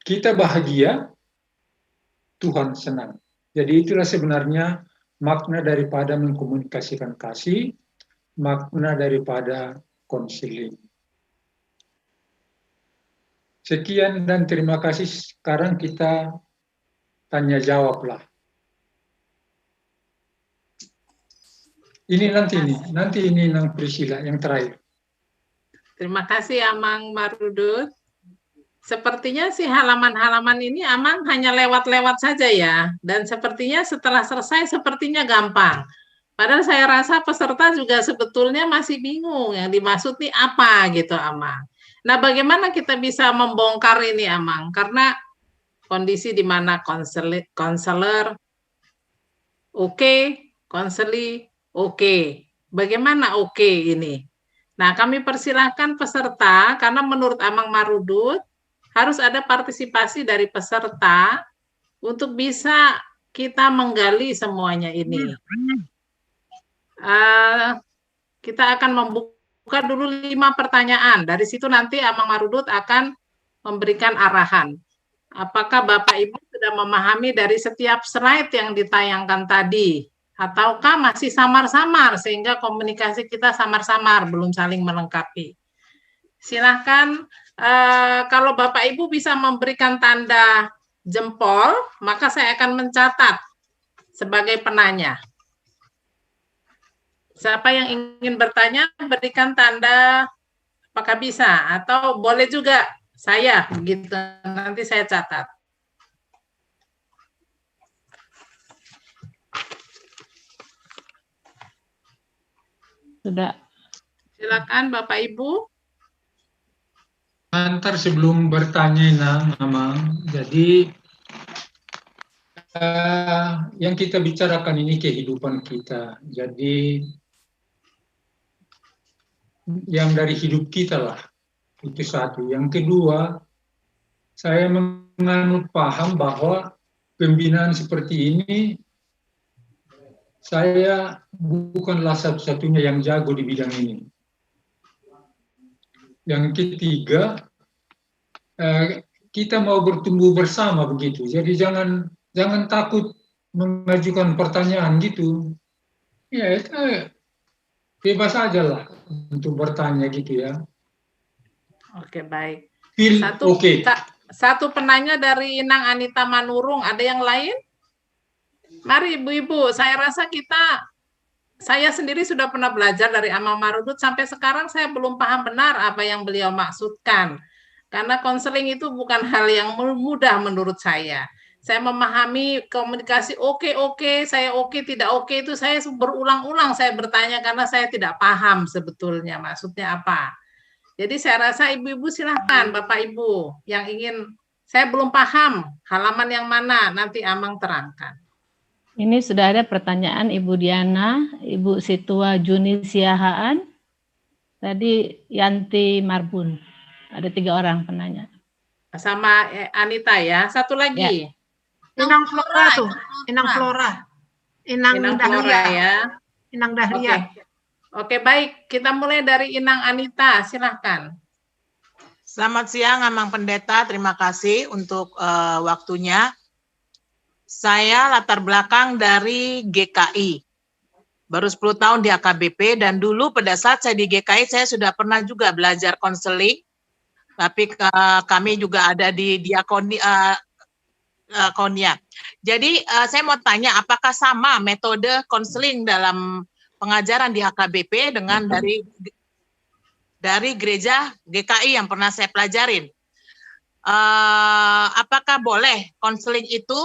kita bahagia, Tuhan senang. Jadi itulah sebenarnya makna daripada mengkomunikasikan kasih, makna daripada konseling. Sekian dan terima kasih. Sekarang kita tanya jawablah. Ini nanti ini Nang Priscilla yang terakhir. Terima kasih Amang Marudut. Sepertinya sih halaman-halaman ini Amang hanya lewat-lewat saja ya. Dan sepertinya setelah selesai sepertinya gampang. Padahal saya rasa peserta juga sebetulnya masih bingung yang dimaksud nih apa gitu Amang. Nah bagaimana kita bisa membongkar ini Amang? Karena kondisi di mana konselor oke, konseli oke. Bagaimana oke ini? Nah, kami persilahkan peserta, karena menurut Amang Marudut, harus ada partisipasi dari peserta untuk bisa kita menggali semuanya ini. Kita akan membuka dulu 5 pertanyaan. Dari situ nanti Amang Marudut akan memberikan arahan. Apakah Bapak Ibu sudah memahami dari setiap slide yang ditayangkan tadi? Ataukah masih samar-samar sehingga komunikasi kita samar-samar, belum saling melengkapi? Silahkan, kalau Bapak Ibu bisa memberikan tanda jempol, maka saya akan mencatat sebagai penanya. Siapa yang ingin bertanya, berikan tanda apakah bisa, atau boleh juga saya, begitu, nanti saya catat. Sudah. Silakan Bapak Ibu. Antar sebelum bertanya Amang, jadi yang kita bicarakan ini kehidupan kita. Jadi yang dari hidup kita lah, itu satu. Yang kedua, saya menganut paham bahwa pembinaan seperti ini saya bukanlah satu-satunya yang jago di bidang ini. Yang ketiga, kita mau bertumbuh bersama begitu. Jadi jangan takut mengajukan pertanyaan gitu. Ya, itu bebas aja lah untuk bertanya gitu ya. Oke, baik. Oke. Satu penanya dari Inang Anita Manurung. Ada yang lain? Mari Ibu-Ibu, saya rasa saya sendiri sudah pernah belajar dari Amang Marudut, sampai sekarang saya belum paham benar apa yang beliau maksudkan. Karena konseling itu bukan hal yang mudah menurut saya. Saya memahami komunikasi oke, saya oke, tidak oke itu saya berulang-ulang saya bertanya karena saya tidak paham sebetulnya maksudnya apa. Jadi saya rasa Ibu-Ibu silahkan, Bapak Ibu yang ingin, saya belum paham halaman yang mana, nanti Amang terangkan. Ini sudah ada pertanyaan Ibu Diana, Ibu Situa Juni Siahaan, tadi Yanti Marbun. Ada 3 orang penanya. Sama Anita ya. Satu lagi. Ya. Inang Flora tuh. Inang Flora. Inang Dahlia ya. Inang Dahlia. Oke, baik. Kita mulai dari Inang Anita. Silahkan. Selamat siang, Amang Pendeta. Terima kasih untuk waktunya. Saya latar belakang dari GKI. Baru 10 tahun di AKBP, dan dulu pada saat saya di GKI, saya sudah pernah juga belajar konseling. Tapi kami juga ada di Diakonia. Jadi saya mau tanya, apakah sama metode konseling dalam pengajaran di AKBP dengan dari gereja GKI yang pernah saya pelajarin? Apakah boleh konseling itu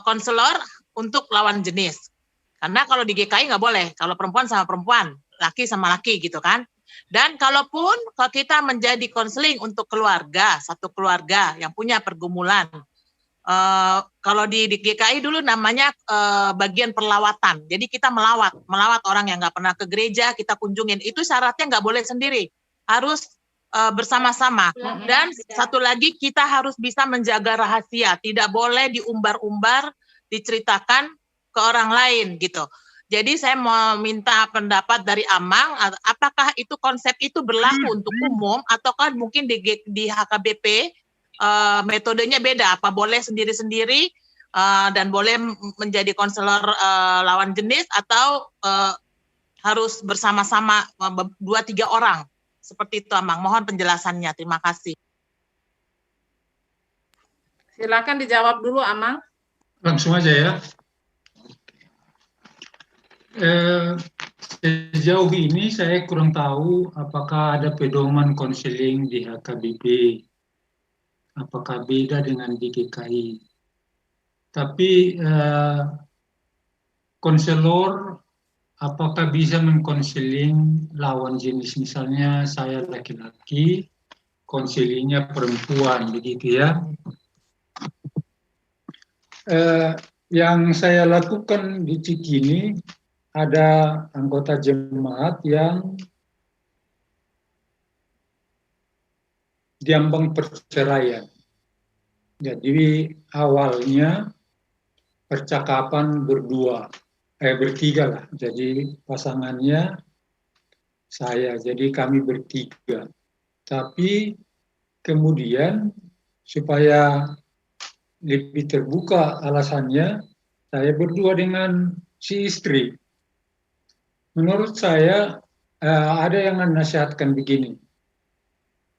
konselor untuk lawan jenis? Karena kalau di GKI nggak boleh, kalau perempuan sama perempuan, laki sama laki gitu kan. Dan kalau kita menjadi konseling untuk keluarga, satu keluarga yang punya pergumulan, kalau di GKI dulu namanya bagian perlawatan. Jadi kita melawat orang yang nggak pernah ke gereja, kita kunjungin. Itu syaratnya nggak boleh sendiri, harus bersama-sama. Dan satu lagi, kita harus bisa menjaga rahasia, tidak boleh diumbar-umbar, diceritakan ke orang lain gitu. Jadi saya mau minta pendapat dari Amang, apakah itu konsep itu berlaku untuk umum ataukah mungkin di HKBP metodenya beda? Apa boleh sendiri-sendiri dan boleh menjadi konselor lawan jenis atau harus bersama-sama 2-3 orang? Seperti itu Amang. Mohon penjelasannya. Terima kasih. Silakan dijawab dulu Amang. Langsung aja ya. Sejauh ini saya kurang tahu apakah ada pedoman konseling di HKBP, apakah beda dengan di GKI. Tapi konselor apakah bisa mengkonseling lawan jenis, misalnya saya laki-laki, konselingnya perempuan, begitu ya. Yang saya lakukan di Cikini, ada anggota jemaat yang diambang perceraian. Jadi awalnya percakapan bertiga lah. Jadi pasangannya saya, jadi kami bertiga. Tapi kemudian supaya lebih terbuka alasannya, saya berdua dengan si istri. Menurut saya ada yang menasihatkan begini,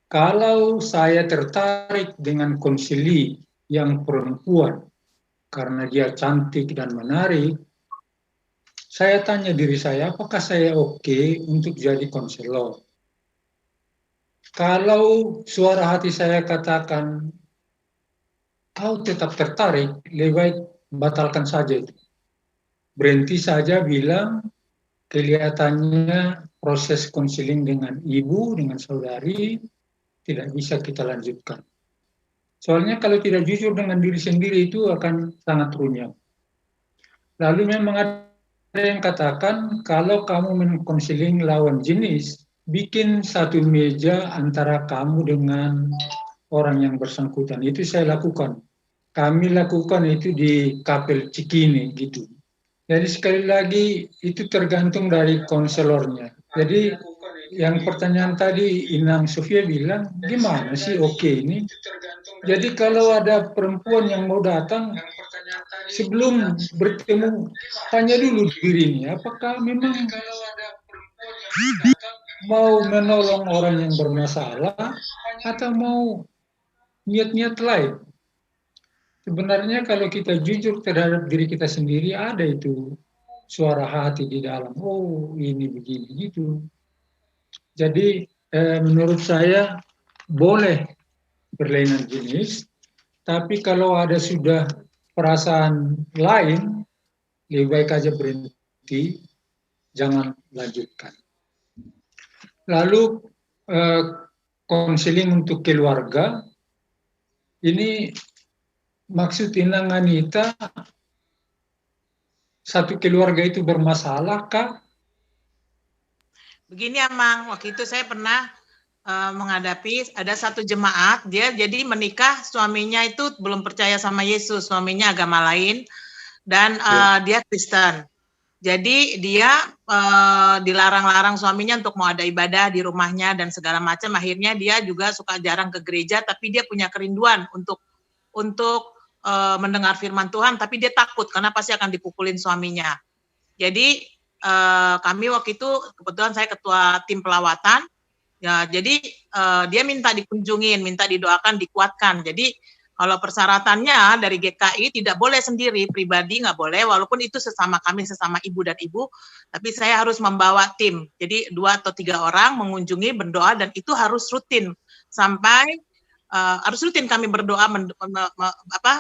kalau saya tertarik dengan konseli yang perempuan karena dia cantik dan menarik, saya tanya diri saya, apakah saya oke untuk jadi konselor? Kalau suara hati saya katakan, kau tetap tertarik, lebih baik batalkan saja itu. Berhenti saja bilang, kelihatannya proses konseling dengan ibu, dengan saudari, tidak bisa kita lanjutkan. Soalnya kalau tidak jujur dengan diri sendiri itu akan sangat runyam. Lalu memang ada yang katakan, kalau kamu mengkonseling lawan jenis, bikin satu meja antara kamu dengan orang yang bersangkutan. Itu saya lakukan. Kami lakukan itu di Kapel Cikini gitu. Jadi sekali lagi itu tergantung dari konselornya. Jadi yang pertanyaan tadi Inang Sofia bilang, gimana sih oke ini? Jadi kalau ada perempuan yang mau datang, sebelum bertemu, tanya dulu dirinya, apakah memang mau menolong orang yang bermasalah atau mau niat-niat lain. Sebenarnya kalau kita jujur terhadap diri kita sendiri, ada itu suara hati di dalam, oh ini begini gitu. Jadi menurut saya boleh berlainan jenis, tapi kalau ada sudah perasaan lain, lebih baik aja berhenti, jangan lanjutkan. Lalu konseling untuk keluarga, ini maksud Inang Anita, satu keluarga itu bermasalah kah? Begini Amang, waktu itu saya pernah menghadapi ada satu jemaat, dia jadi menikah, suaminya itu belum percaya sama Yesus, suaminya agama lain, dan dia Kristen. Jadi dia dilarang-larang suaminya untuk mau ada ibadah di rumahnya dan segala macam. Akhirnya dia juga suka jarang ke gereja, tapi dia punya kerinduan untuk mendengar firman Tuhan, tapi dia takut karena pasti akan dipukulin suaminya. Jadi kami waktu itu kebetulan saya ketua tim pelawatan, ya jadi dia minta dikunjungin, minta didoakan, dikuatkan. Jadi kalau persyaratannya dari GKI tidak boleh sendiri, pribadi nggak boleh, walaupun itu sesama kami, sesama ibu dan ibu, tapi saya harus membawa tim. Jadi 2 atau 3 orang mengunjungi, berdoa, dan itu harus rutin sampai harus rutin kami berdoa,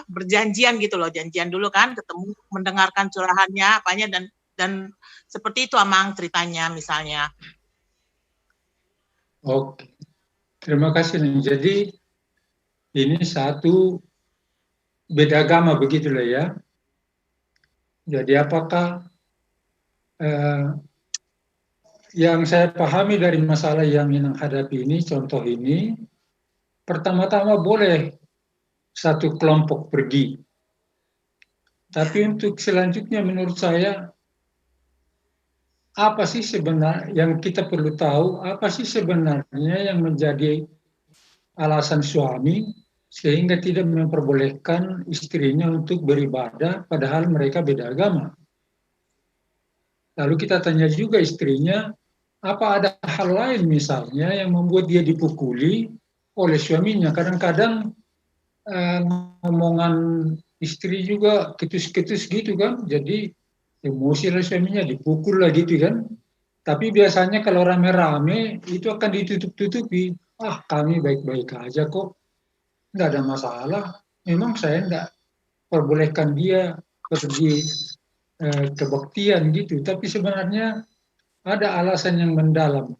berjanjian gitu loh, janjian dulu kan, ketemu, mendengarkan curahannya, apanya, dan seperti itu Amang ceritanya misalnya. Oke, terima kasih. Jadi ini satu beda agama begitulah ya. Jadi apakah yang saya pahami dari masalah yang Inang hadapi ini, contoh ini, pertama-tama boleh satu kelompok pergi. Tapi untuk selanjutnya menurut saya apa sih sebenarnya yang kita perlu tahu, apa sih sebenarnya yang menjadi alasan suami sehingga tidak memperbolehkan istrinya untuk beribadah padahal mereka beda agama. Lalu kita tanya juga istrinya, apa ada hal lain misalnya yang membuat dia dipukuli oleh suaminya. Kadang-kadang ngomongan istri juga ketus-ketus gitu kan, jadi emosi lah suaminya, dipukul lah gitu kan. Tapi biasanya kalau rame-rame itu akan ditutup-tutupi. Ah, kami baik-baik aja kok, nggak ada masalah. Memang saya nggak perbolehkan dia pergi kebaktian gitu, tapi sebenarnya ada alasan yang mendalam.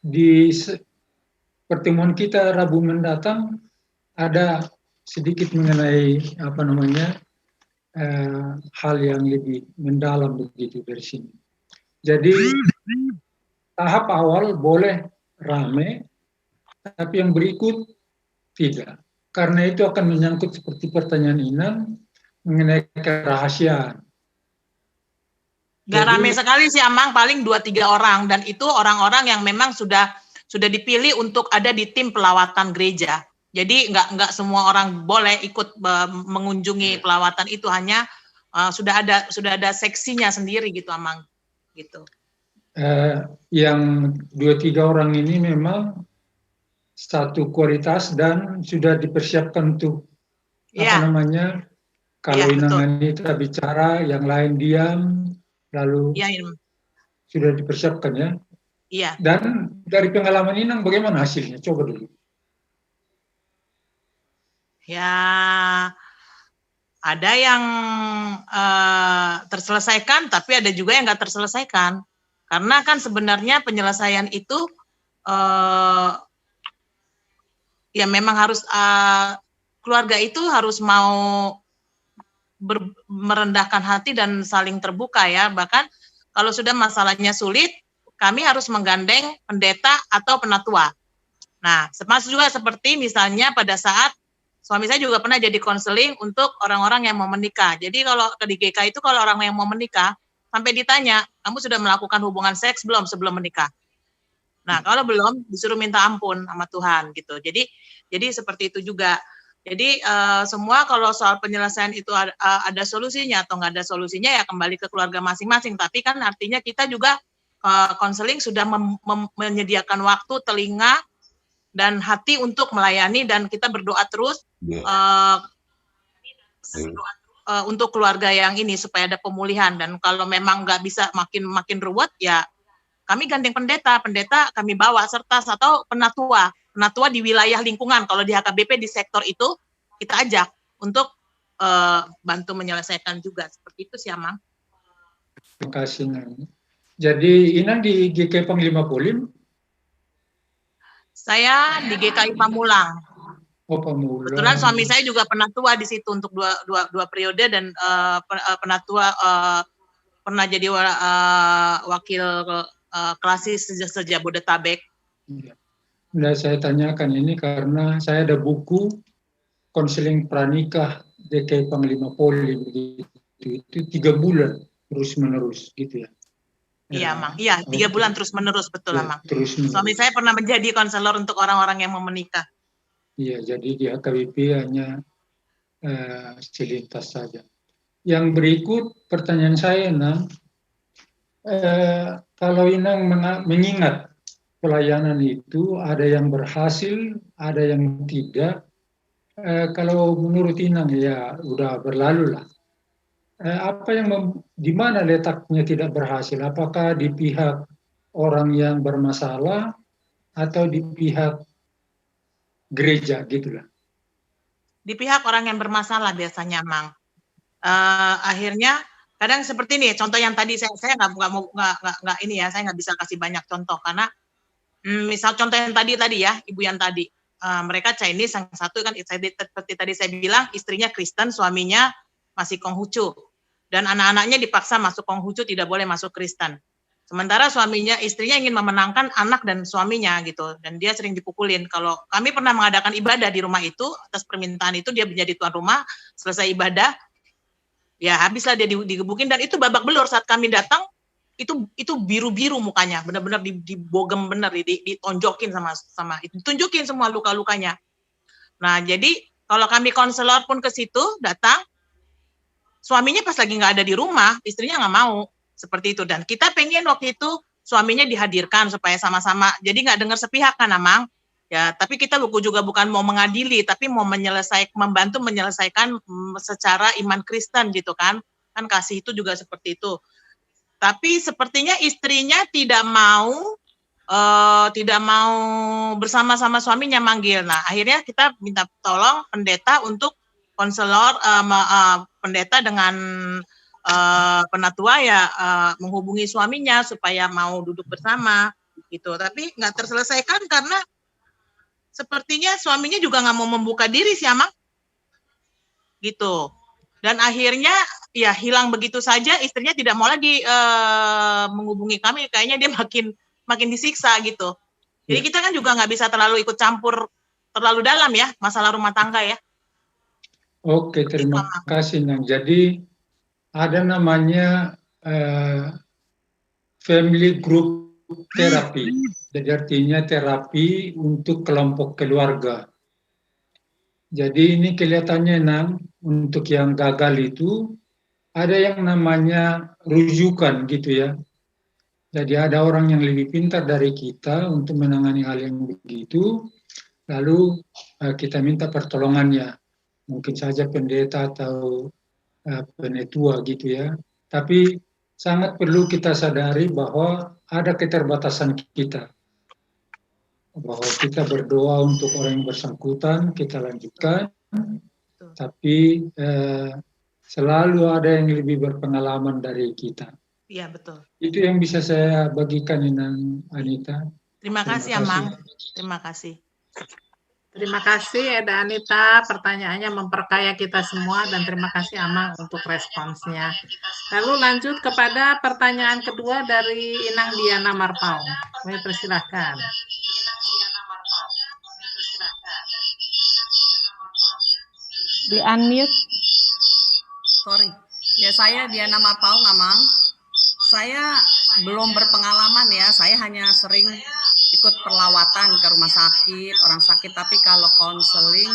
Di pertemuan kita Rabu mendatang ada sedikit mengenai hal yang lebih mendalam begitu dari sini. Jadi tahap awal boleh rame, tapi yang berikut tidak. Karena itu akan menyangkut seperti pertanyaan Inang mengenai kerahasiaan. Gak rame sekali sih Amang, paling 2-3 orang, dan itu orang-orang yang memang sudah dipilih untuk ada di tim pelawatan gereja. Jadi nggak semua orang boleh ikut mengunjungi pelawatan itu, hanya sudah ada seksinya sendiri gitu Amang. Gitu. Yang 2-3 orang ini memang satu kualitas dan sudah dipersiapkan untuk kalau Inang kita bicara, yang lain diam, lalu sudah dipersiapkan ya. Iya. Dan dari pengalaman Inang bagaimana hasilnya? Coba dulu. Ya, ada yang terselesaikan, tapi ada juga yang nggak terselesaikan. Karena kan sebenarnya penyelesaian itu ya memang harus keluarga itu harus mau merendahkan hati dan saling terbuka ya. Bahkan kalau sudah masalahnya sulit, kami harus menggandeng pendeta atau penatua. Nah, termasuk juga seperti misalnya pada saat suami saya juga pernah jadi konseling untuk orang-orang yang mau menikah. Jadi kalau di GK itu kalau orang yang mau menikah, sampai ditanya, kamu sudah melakukan hubungan seks belum sebelum menikah? Nah, kalau belum, disuruh minta ampun sama Tuhan gitu. Jadi seperti itu juga. Jadi semua kalau soal penyelesaian itu ada solusinya atau nggak ada solusinya ya kembali ke keluarga masing-masing. Tapi kan artinya kita juga konseling sudah menyediakan waktu, telinga, dan hati untuk melayani, dan kita berdoa terus untuk keluarga yang ini supaya ada pemulihan. Dan kalau memang nggak bisa makin ruwet ya kami gandeng pendeta kami bawa serta atau penatua di wilayah lingkungan. Kalau di HKBP di sektor itu kita ajak untuk bantu menyelesaikan juga. Seperti itu sih Amang. Terima kasih Nang. Jadi Inang di GKI Panglima Polim? Saya di GKI Pamulang. Oh, Pamulang. Kebetulan suami saya juga penatua di situ untuk dua periode, dan penatua pernah jadi wakil klasis sejak Bodetabek. Nah, saya tanyakan ini karena saya ada buku konseling pranikah GKI Panglima Polim itu 3 bulan terus menerus gitu ya. Iya, Mang. Iya, 3 bulan terus menerus, betul lah, Mang. Terus-menerus. Suami saya pernah menjadi konselor untuk orang-orang yang mau menikah. Iya, jadi di HKBP hanya selintas saja. Yang berikut pertanyaan saya, Nang. Kalau Inang mengingat pelayanan itu ada yang berhasil, ada yang tidak. Kalau menurut Inang ya udah berlalu lah. Apa yang di mana letaknya tidak berhasil? Apakah di pihak orang yang bermasalah atau di pihak gereja gitulah? Di pihak orang yang bermasalah biasanya, Mang. Akhirnya kadang seperti ini. Contoh yang tadi saya nggak ini ya, saya nggak bisa kasih banyak contoh karena misal contoh yang tadi ya, ibu yang tadi. Mereka Chinese, yang satu kan seperti tadi saya bilang istrinya Kristen, suaminya masih Konghucu. Dan anak-anaknya dipaksa masuk Konghucu, tidak boleh masuk Kristen. Sementara istrinya ingin memenangkan anak dan suaminya gitu, dan dia sering dipukulin. Kalau kami pernah mengadakan ibadah di rumah itu, atas permintaan itu dia menjadi tuan rumah, selesai ibadah, ya habislah dia digebukin, dan itu babak belur saat kami datang, itu biru-biru mukanya, benar-benar dibogem bener, ditonjokin sama ditunjukin semua luka-lukanya. Nah, jadi kalau kami konselor pun ke situ datang, suaminya pas lagi nggak ada di rumah, istrinya nggak mau seperti itu. Dan kita pengen waktu itu suaminya dihadirkan supaya sama-sama, jadi nggak dengar sepihak kan, Amang. Ya, tapi kita juga bukan mau mengadili, tapi mau membantu menyelesaikan secara iman Kristen gitu kan. Kan kasih itu juga seperti itu. Tapi sepertinya istrinya tidak mau bersama-sama suaminya manggil. Nah, akhirnya kita minta tolong pendeta untuk konselor, pendeta dengan penatua ya menghubungi suaminya supaya mau duduk bersama gitu. Tapi nggak terselesaikan karena sepertinya suaminya juga nggak mau membuka diri sih, Amang. Gitu. Dan akhirnya ya hilang begitu saja, istrinya tidak mau lagi menghubungi kami, kayaknya dia makin disiksa gitu. Jadi kita kan juga nggak bisa terlalu ikut campur terlalu dalam ya masalah rumah tangga ya. Oke, terima kasih Nang. Jadi ada namanya family group terapi. Jadi artinya terapi untuk kelompok keluarga. Jadi ini kelihatannya Nang, untuk yang gagal itu ada yang namanya rujukan gitu ya. Jadi ada orang yang lebih pintar dari kita untuk menangani hal yang begitu, lalu kita minta pertolongannya. Mungkin saja pendeta atau penetua gitu ya. Tapi sangat perlu kita sadari bahwa ada keterbatasan kita. Bahwa kita berdoa untuk orang yang bersangkutan, kita lanjutkan, tapi selalu ada yang lebih berpengalaman dari kita. Iya, betul. Itu yang bisa saya bagikan, Inang Anita. Terima kasih, Amang. Terima kasih. Terima kasih, Eda Anita. Pertanyaannya memperkaya kita semua, dan terima kasih, Amang, untuk responsnya. Lalu lanjut kepada pertanyaan kedua dari Inang Diana Marpau. Kami persilahkan. Di unmute. Sorry. Ya, saya Diana Marpau, Amang. Saya belum berpengalaman ya, saya hanya sering ikut perlawatan ke rumah sakit, orang sakit, tapi kalau konseling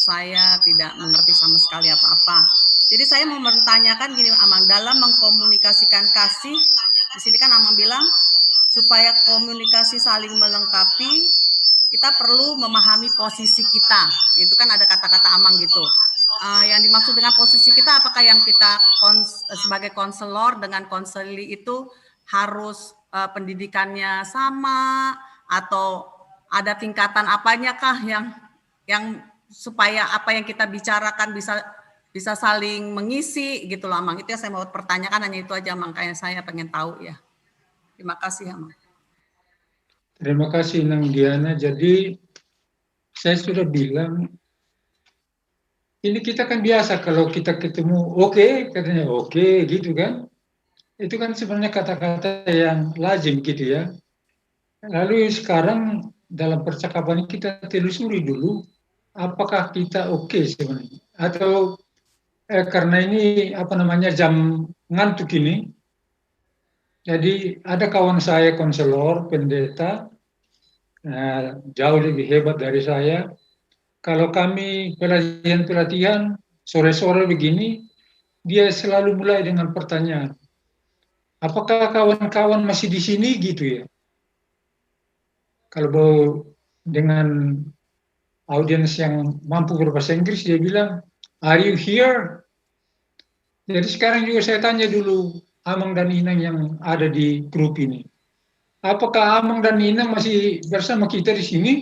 saya tidak mengerti sama sekali apa-apa. Jadi saya mau bertanyakan gini, Amang, dalam mengkomunikasikan kasih, di sini kan Amang bilang supaya komunikasi saling melengkapi, kita perlu memahami posisi kita. Itu kan ada kata-kata Amang gitu. Yang dimaksud dengan posisi kita, apakah yang kita sebagai konselor dengan konseli itu harus pendidikannya sama, atau ada tingkatan apanya kah yang supaya apa yang kita bicarakan bisa saling mengisi gitu loh, Amang. Itu yang saya mau pertanyakan, hanya itu aja, Amang, kayak saya pengen tahu ya. Terima kasih, Amang. Terima kasih, Nang Diana. Jadi saya sudah bilang, ini kita kan biasa kalau kita ketemu, oke, katanya oke, gitu kan. Itu kan sebenarnya kata-kata yang lazim gitu ya. Lalu sekarang dalam percakapan kita telusuri dulu, apakah kita oke sebenarnya. Atau karena ini jam ngantuk ini, jadi ada kawan saya konselor, pendeta, jauh lebih hebat dari saya. Kalau kami pelatihan sore-sore begini, dia selalu mulai dengan pertanyaan, apakah kawan-kawan masih di sini gitu ya? Kalau dengan audiens yang mampu berbahasa Inggris, dia bilang, are you here? Jadi sekarang juga saya tanya dulu Amang dan Inang yang ada di grup ini, apakah Amang dan Inang masih bersama kita di sini?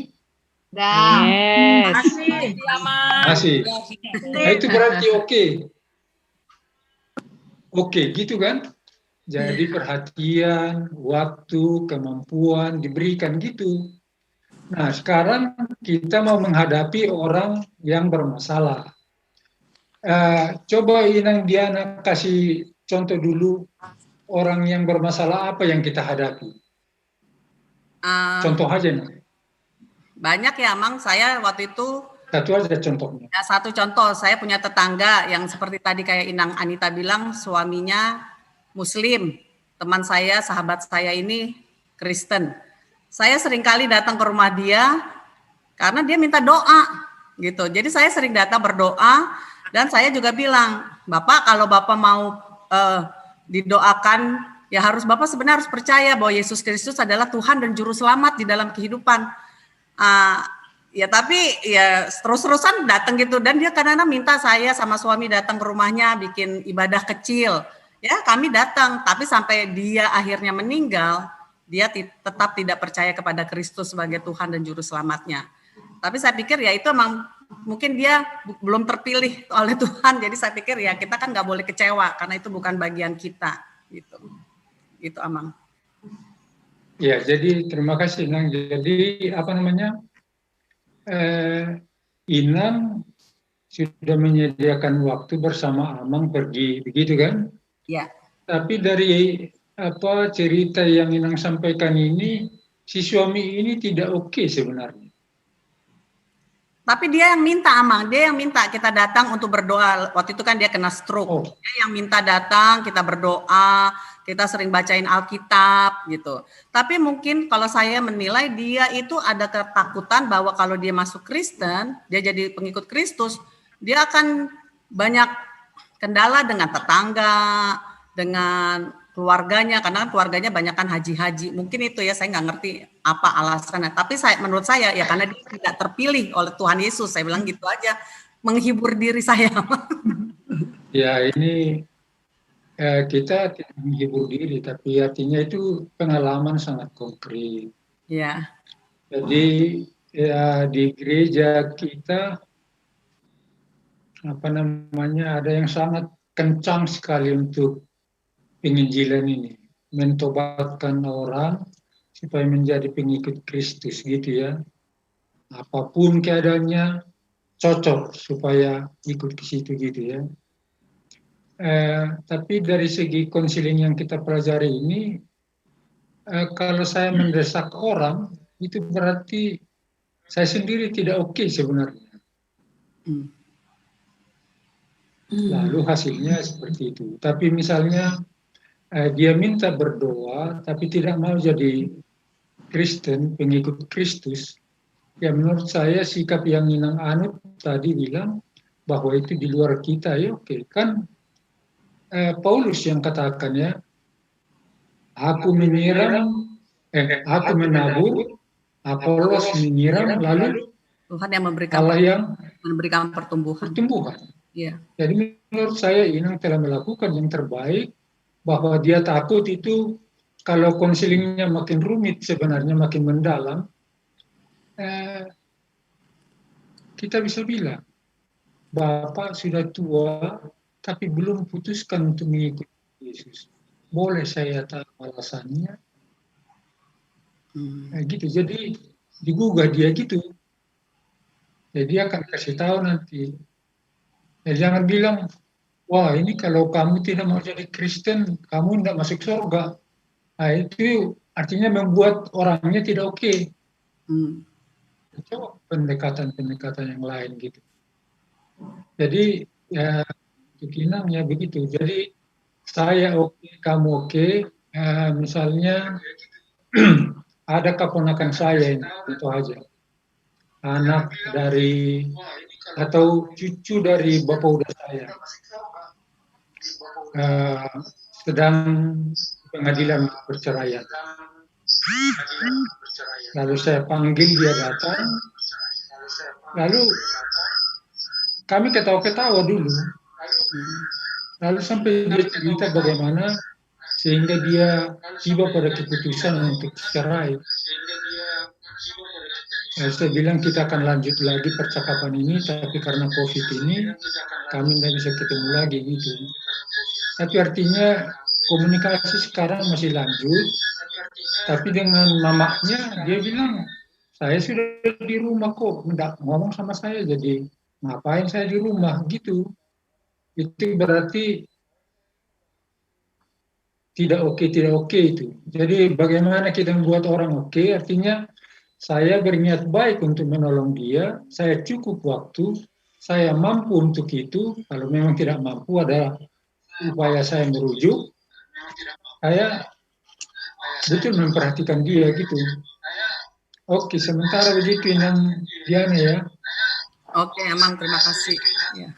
Yes. Masih. Nah, itu berarti oke. Oke, gitu kan? Jadi perhatian, waktu, kemampuan diberikan gitu. Nah, sekarang kita mau menghadapi orang yang bermasalah. Coba Inang Diana kasih contoh dulu orang yang bermasalah apa yang kita hadapi. Contoh aja nih. Banyak ya, Amang. Saya waktu itu satu aja contohnya. Ya, satu contoh, saya punya tetangga yang seperti tadi kayak Inang Anita bilang, suaminya Muslim. teman saya, sahabat saya ini Kristen. Saya seringkali datang ke rumah dia karena dia minta doa gitu. Jadi saya sering datang berdoa dan saya juga bilang, Bapak kalau Bapak mau didoakan, ya Bapak sebenarnya harus percaya bahwa Yesus Kristus adalah Tuhan dan Juru Selamat di dalam kehidupan. Ya tapi ya terus-terusan datang gitu, dan dia kadang-kadang minta saya sama suami datang ke rumahnya bikin ibadah kecil. Ya kami datang, tapi sampai dia akhirnya meninggal, dia tetap tidak percaya kepada Kristus sebagai Tuhan dan Juru Selamatnya. Tapi saya pikir ya itu emang mungkin dia belum terpilih oleh Tuhan, jadi saya pikir ya kita kan nggak boleh kecewa karena itu bukan bagian kita gitu. Gitu Amang. Ya, jadi terima kasih Inang. Jadi apa namanya, Inang sudah menyediakan waktu bersama Amang pergi, begitu kan? Ya. Tapi dari cerita yang Inang sampaikan ini, si suami ini tidak oke sebenarnya. Tapi dia yang minta Amang, dia yang minta kita datang untuk berdoa. Waktu itu kan dia kena stroke. Dia yang minta datang, kita berdoa, kita sering bacain Alkitab gitu. Tapi mungkin kalau saya menilai dia itu ada ketakutan bahwa kalau dia masuk Kristen, dia jadi pengikut Kristus, dia akan banyak kendala dengan tetangga, dengan keluarganya, karena kan keluarganya banyakkan haji-haji. Mungkin itu ya, saya nggak ngerti apa alasannya. Tapi menurut saya ya karena dia tidak terpilih oleh Tuhan Yesus, saya bilang gitu aja, menghibur diri saya. Ya ini kita tidak menghibur diri, tapi artinya itu pengalaman sangat konkret. Ya. Jadi ya di gereja kita ada yang sangat kencang sekali untuk penginjilan ini, mentobatkan orang supaya menjadi pengikut Kristus gitu ya. Apapun keadaannya cocok supaya ikut ke situ gitu ya. Tapi dari segi konseling yang kita pelajari ini, kalau saya mendesak orang, itu berarti saya sendiri tidak oke sebenarnya. Lalu hasilnya seperti itu. Tapi misalnya dia minta berdoa, tapi tidak mau jadi Kristen, pengikut Kristus, ya menurut saya sikap yang Inang Anut tadi bilang bahwa itu di luar kita, ya oke. Kan Paulus yang katakan ya, aku menabur, Apolos menyiram, lalu Tuhan yang memberikan Allah yang memberikan pertumbuhan. Ya. Jadi menurut saya Inang telah melakukan yang terbaik, bahwa dia takut itu kalau konselingnya makin rumit sebenarnya makin mendalam, kita bisa bilang Bapak sudah tua tapi belum putuskan untuk mengikuti Yesus. Boleh saya tahu alasannya? Gitu. Jadi digugah dia gitu. Jadi dia akan kasih tahu nanti. Jangan bilang, wah ini kalau kamu tidak mau jadi Kristen, kamu tidak masuk surga. Nah itu artinya membuat orangnya tidak oke. Coba pendekatan-pendekatan yang lain gitu. Jadi ya Inang ya begitu. Jadi saya oke, kamu oke. Misalnya ada keponakan saya ini, itu aja. Anak dari atau cucu dari bapak udah saya. Sedang pengadilan perceraian. Lalu saya panggil dia datang. Lalu kami ketawa-ketawa dulu. Lalu sampai dia cerita bagaimana sehingga dia tiba pada keputusan untuk cerai. Saya bilang kita akan lanjut lagi percakapan ini, tapi karena COVID ini kami tidak bisa ketemu lagi gitu. Tapi artinya komunikasi sekarang masih lanjut, tapi dengan mamanya dia bilang, saya sudah di rumah kok, tidak ngomong sama saya, jadi ngapain saya di rumah gitu. Itu berarti tidak oke itu. Jadi bagaimana kita membuat orang oke, artinya saya berniat baik untuk menolong dia, saya cukup waktu, saya mampu untuk itu, kalau memang tidak mampu ada upaya saya merujuk, saya betul memperhatikan dia gitu. Oke, sementara begitu Inang Diana ya. Oke, Amang, terima kasih. Ya.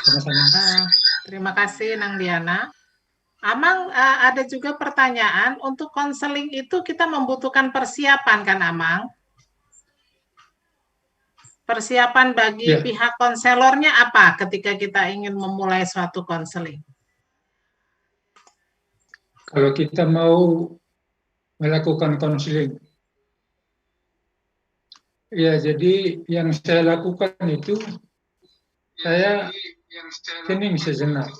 Sama-sama. Terima kasih Nang Diana. Amang, ada juga pertanyaan, untuk konseling itu kita membutuhkan persiapan kan Amang? Persiapan bagi pihak konselornya apa ketika kita ingin memulai suatu konseling? Kalau kita mau melakukan konseling, ya jadi yang saya lakukan itu, saya hening sejenak,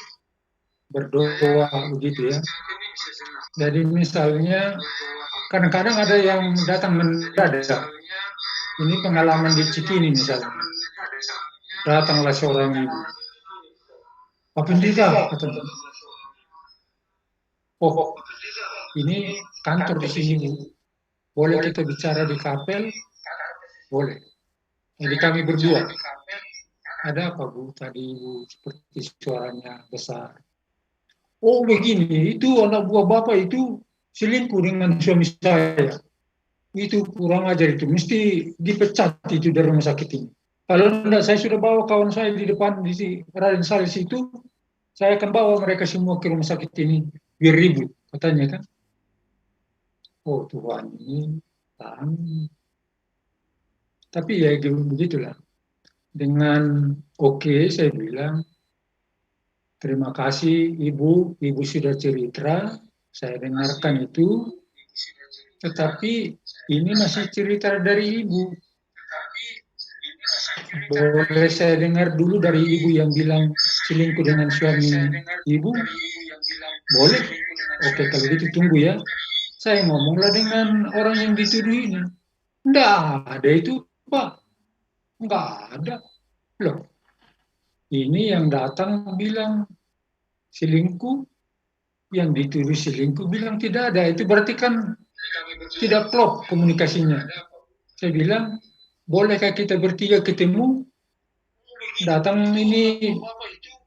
berdoa begitu ya. Jadi misalnya, kadang-kadang ada yang datang mendadak. Ini pengalaman di Cikini misalnya. Datanglah seorang ibu. Pak Pendeta, katanya. Oh, ini kantor di sini, Bu. Boleh kita bicara di kapel? Boleh. Jadi kami berdua. Ada apa, Bu? Tadi Ibu seperti suaranya besar. Oh, begini, itu anak buah Bapak itu selingkuh dengan suami saya. Itu kurang ajar itu, mesti dipecat itu dari rumah sakit ini. Kalau tidak, saya sudah bawa kawan saya di depan di Raden Salis itu, saya akan bawa mereka semua ke rumah sakit ini biar ribut, katanya kan. Oh Tuhan, ini tahan. Tapi ya begitulah. Dengan oke, saya bilang terima kasih Ibu sudah cerita, saya dengarkan itu. Tetapi ini masih cerita dari Ibu. Boleh saya dengar dulu dari Ibu yang bilang selingkuh dengan suami Ibu? Boleh? Oke, kalau gitu tunggu ya. Saya ngomonglah dengan orang yang dituduh ini. Nggak ada itu, Pak. Nggak ada. Loh, ini yang datang bilang selingkuh, yang dituduh selingkuh bilang tidak ada. Itu berarti kan tidak klop komunikasinya. Saya bilang, bolehkah kita bertiga ketemu? Datang ini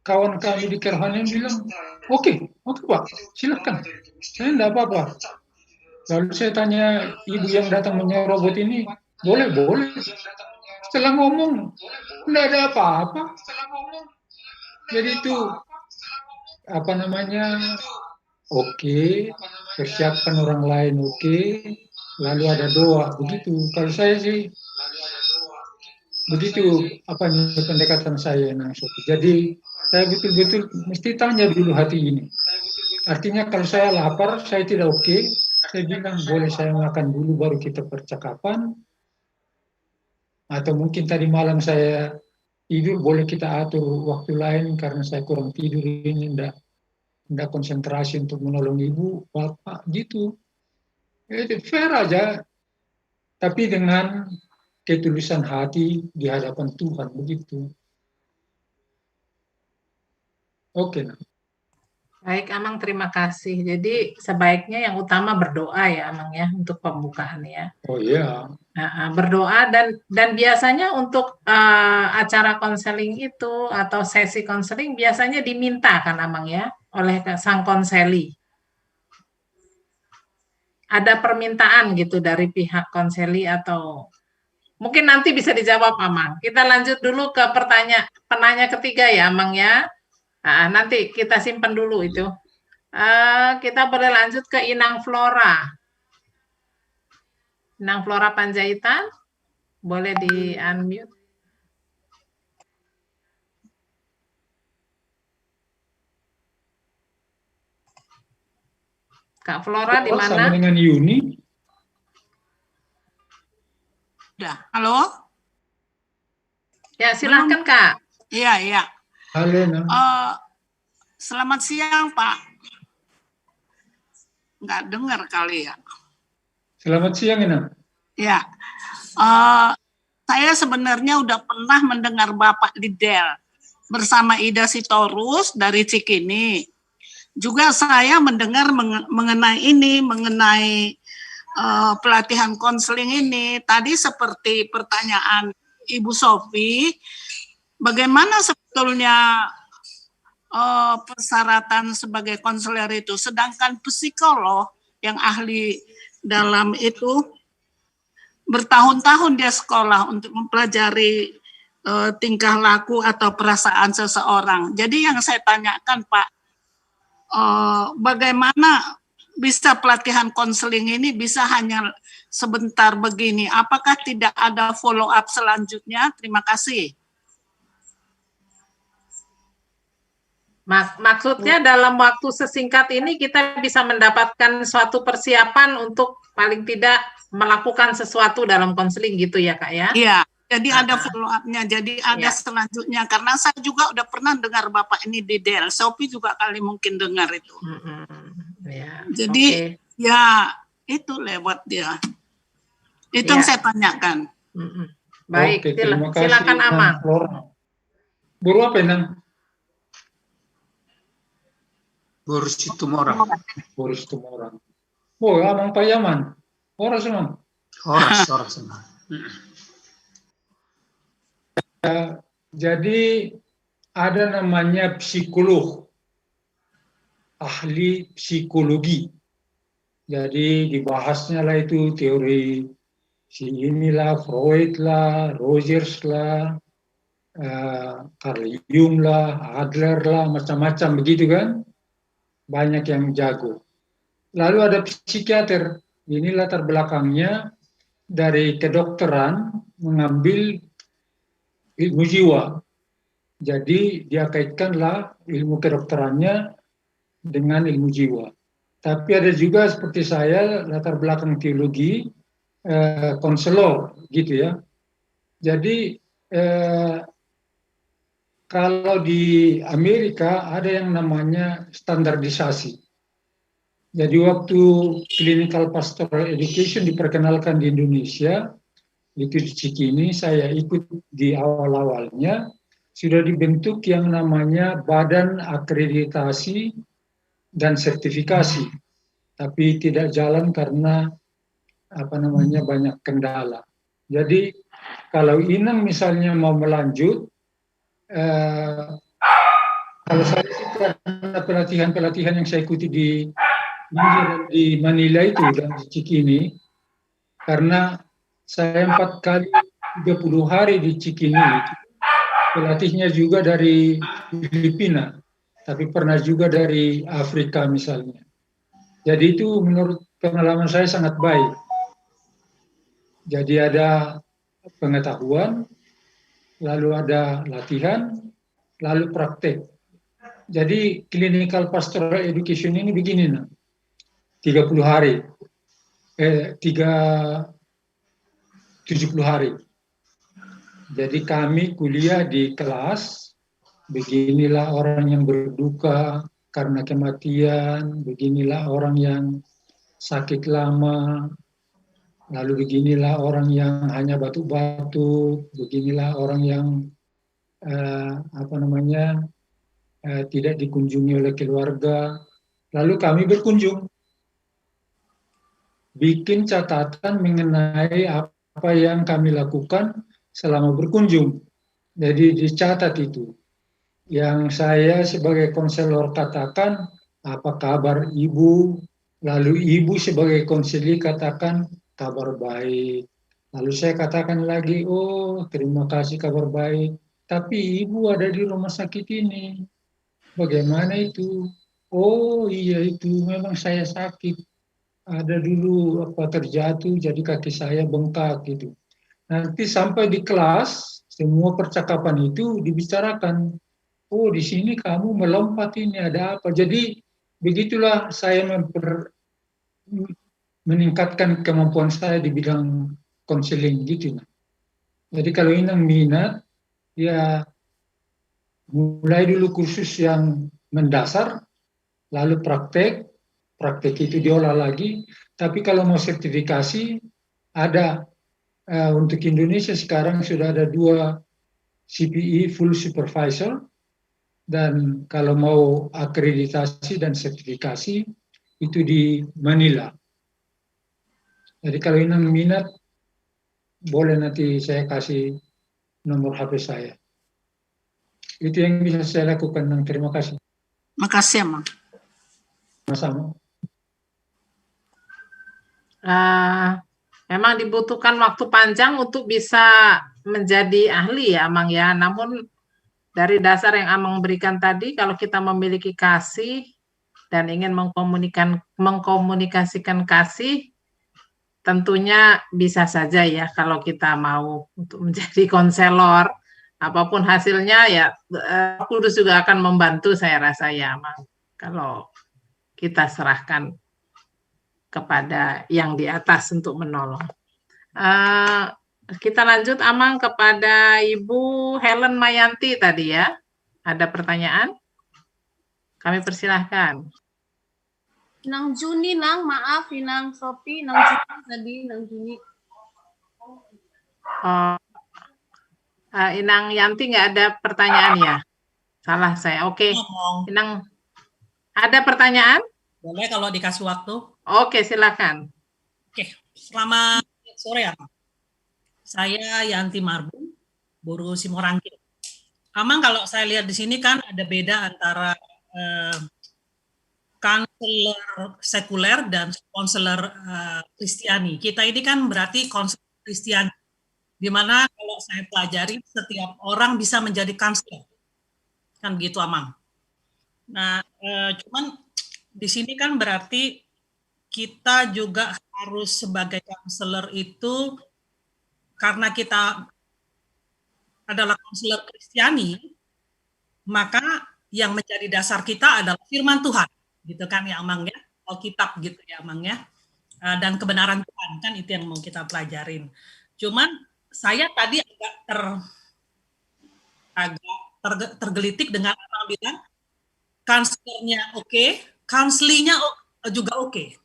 kawan kami di Kerhanan bilang, oke Pak, silakan. Saya tidak apa-apa. Lalu saya tanya ibu yang datang menyerobot ini, boleh. Setelah ngomong, tidak ada apa-apa. Jadi itu, apa namanya, oke, persiapkan orang lain oke, lalu ada doa, begitu. Kalau saya sih, begitu pendekatan saya, Nang Sophie. Jadi saya betul-betul mesti tanya dulu hati ini. Artinya kalau saya lapar, saya tidak oke, saya bilang boleh saya makan dulu baru kita percakapan. Atau mungkin tadi malam saya tidur, boleh kita atur waktu lain karena saya kurang tidur ini, tidak konsentrasi untuk menolong ibu, bapak, gitu. Itu fair aja, tapi dengan ketulusan hati di hadapan Tuhan, begitu. Oke. Baik, Amang, terima kasih. Jadi sebaiknya yang utama berdoa ya, Amang ya, untuk pembukaan ya. Oh iya. Berdoa dan biasanya untuk acara konseling itu atau sesi konseling biasanya diminta kan Amang ya oleh sang konseli. Ada permintaan gitu dari pihak konseli atau mungkin nanti bisa dijawab Amang. Kita lanjut dulu ke penanya ketiga ya Amang ya. Nanti kita simpan dulu itu. Kita boleh lanjut ke Inang Flora. Inang Flora Panjaitan, boleh di-unmute. Kak Flora di mana? Sama dengan Yuni. Udah, halo? Ya, silakan Kak. Iya. Halo, selamat siang, Pak. Nggak dengar kali ya. Selamat siang, Ina. Ya, saya sebenarnya udah pernah mendengar Bapak di Del bersama Ida Sitorus dari Cikini. Juga saya mendengar mengenai pelatihan konseling ini. Tadi seperti pertanyaan Ibu Sophie, bagaimana sebetulnya persyaratan sebagai konselor itu, sedangkan psikolog yang ahli dalam itu bertahun-tahun dia sekolah untuk mempelajari tingkah laku atau perasaan seseorang. Jadi yang saya tanyakan Pak, bagaimana bisa pelatihan konseling ini bisa hanya sebentar begini? Apakah tidak ada follow up selanjutnya? Terima kasih. Maksudnya dalam waktu sesingkat ini kita bisa mendapatkan suatu persiapan untuk paling tidak melakukan sesuatu dalam konseling gitu ya Kak ya? Iya. Jadi ada follow up-nya, jadi ada selanjutnya. Karena saya juga udah pernah dengar Bapak ini di Del, Sophie juga kali mungkin dengar itu. Jadi ya itu lewat dia. Itu yang saya tanyakan. Baik, silakan Amang. Guru apa ini? Boris Situmorang. Boris Situmorang. Oh, Amang Payaman. Orang semua. Orang semua. Jadi ada namanya psikolog, ahli psikologi. Jadi dibahasnya lah itu teori si inilah, Freud lah, Rogers lah, Carl Jung lah, Adler lah, macam-macam begitu kan. Banyak yang jago. Lalu ada psikiater, ini latar belakangnya dari kedokteran mengambil ilmu jiwa. Jadi dia kaitkanlah ilmu kedokterannya dengan ilmu jiwa. Tapi ada juga seperti saya latar belakang teologi, konselor gitu ya. Jadi kalau di Amerika ada yang namanya standarisasi. Jadi waktu clinical pastoral education diperkenalkan di Indonesia, itu di Cikini, saya ikut di awal-awalnya, sudah dibentuk yang namanya Badan Akreditasi dan Sertifikasi, tapi tidak jalan karena banyak kendala. Jadi kalau Inang misalnya mau melanjut, kalau saya sih karena pelatihan-pelatihan yang saya ikuti di Manila itu dan di Cikini, karena saya 4 kali 30 hari di Cikini, pelatihnya juga dari Filipina, tapi pernah juga dari Afrika misalnya. Jadi itu menurut pengalaman saya sangat baik. Jadi ada pengetahuan, lalu ada latihan, lalu praktek. Jadi clinical pastoral education ini begini, 30 hari, 70 hari. Jadi kami kuliah di kelas, beginilah orang yang berduka karena kematian, beginilah orang yang sakit lama, lalu beginilah orang yang hanya batuk-batuk, beginilah orang yang tidak dikunjungi oleh keluarga. Lalu kami berkunjung, bikin catatan mengenai apa yang kami lakukan selama berkunjung. Jadi dicatat itu. Yang saya sebagai konselor katakan, apa kabar ibu? Lalu ibu sebagai konselor katakan, kabar baik. Lalu saya katakan lagi, oh terima kasih kabar baik. Tapi ibu ada di rumah sakit ini. Bagaimana itu? Oh iya itu memang saya sakit. Ada dulu terjatuh jadi kaki saya bengkak gitu. Nanti sampai di kelas semua percakapan itu dibicarakan. Oh di sini kamu melompat ini ada apa? Jadi begitulah saya meningkatkan kemampuan saya di bidang konseling gitu. Jadi kalau Inang minat, ya mulai dulu kursus yang mendasar, lalu praktek itu diolah lagi. Tapi kalau mau sertifikasi, ada untuk Indonesia sekarang sudah ada 2 CPE full supervisor, dan kalau mau akreditasi dan sertifikasi itu di Manila. Jadi kalau Inang minat, boleh nanti saya kasih nomor HP saya. Itu yang bisa saya lakukan, Nang. Terima kasih. Makasih, Mang. Sama-sama. Memang dibutuhkan waktu panjang untuk bisa menjadi ahli ya, Amang ya. Namun dari dasar yang Amang berikan tadi, kalau kita memiliki kasih dan ingin mengkomunikasikan kasih, tentunya bisa saja ya kalau kita mau untuk menjadi konselor. Apapun hasilnya ya, Kudus juga akan membantu saya rasa ya, Amang. Kalau kita serahkan kepada yang di atas untuk menolong. Kita lanjut, Amang, kepada Ibu Helen Mayanti tadi ya. Ada pertanyaan? Kami persilahkan. Nang Juni, Nang, maaf, Nang Sophie, Nang Juni tadi, Nang Juni. Inang Yanti nggak ada pertanyaan ya? Salah saya. Oke. Inang, ada pertanyaan? Boleh kalau dikasih waktu. Oke, silakan. Oke, selamat sore ya. Saya Yanti Marbun, Boru Simorangkir. Amang, kalau saya lihat di sini kan ada beda antara konselor sekuler dan konselor Kristiani. Kita ini kan berarti konselor Kristiani, di mana kalau saya pelajari setiap orang bisa menjadi konselor, kan begitu, Amang. Nah, cuman di sini kan berarti kita juga harus sebagai konselor itu, karena kita adalah konselor Kristiani, maka yang menjadi dasar kita adalah firman Tuhan, gitu kan ya, Amang ya, Alkitab gitu ya, Amang ya, dan kebenaran Tuhan, kan itu yang mau kita pelajarin. Cuman saya tadi agak tergelitik dengan Amang bilang kanselernya oke, kanslinya juga oke.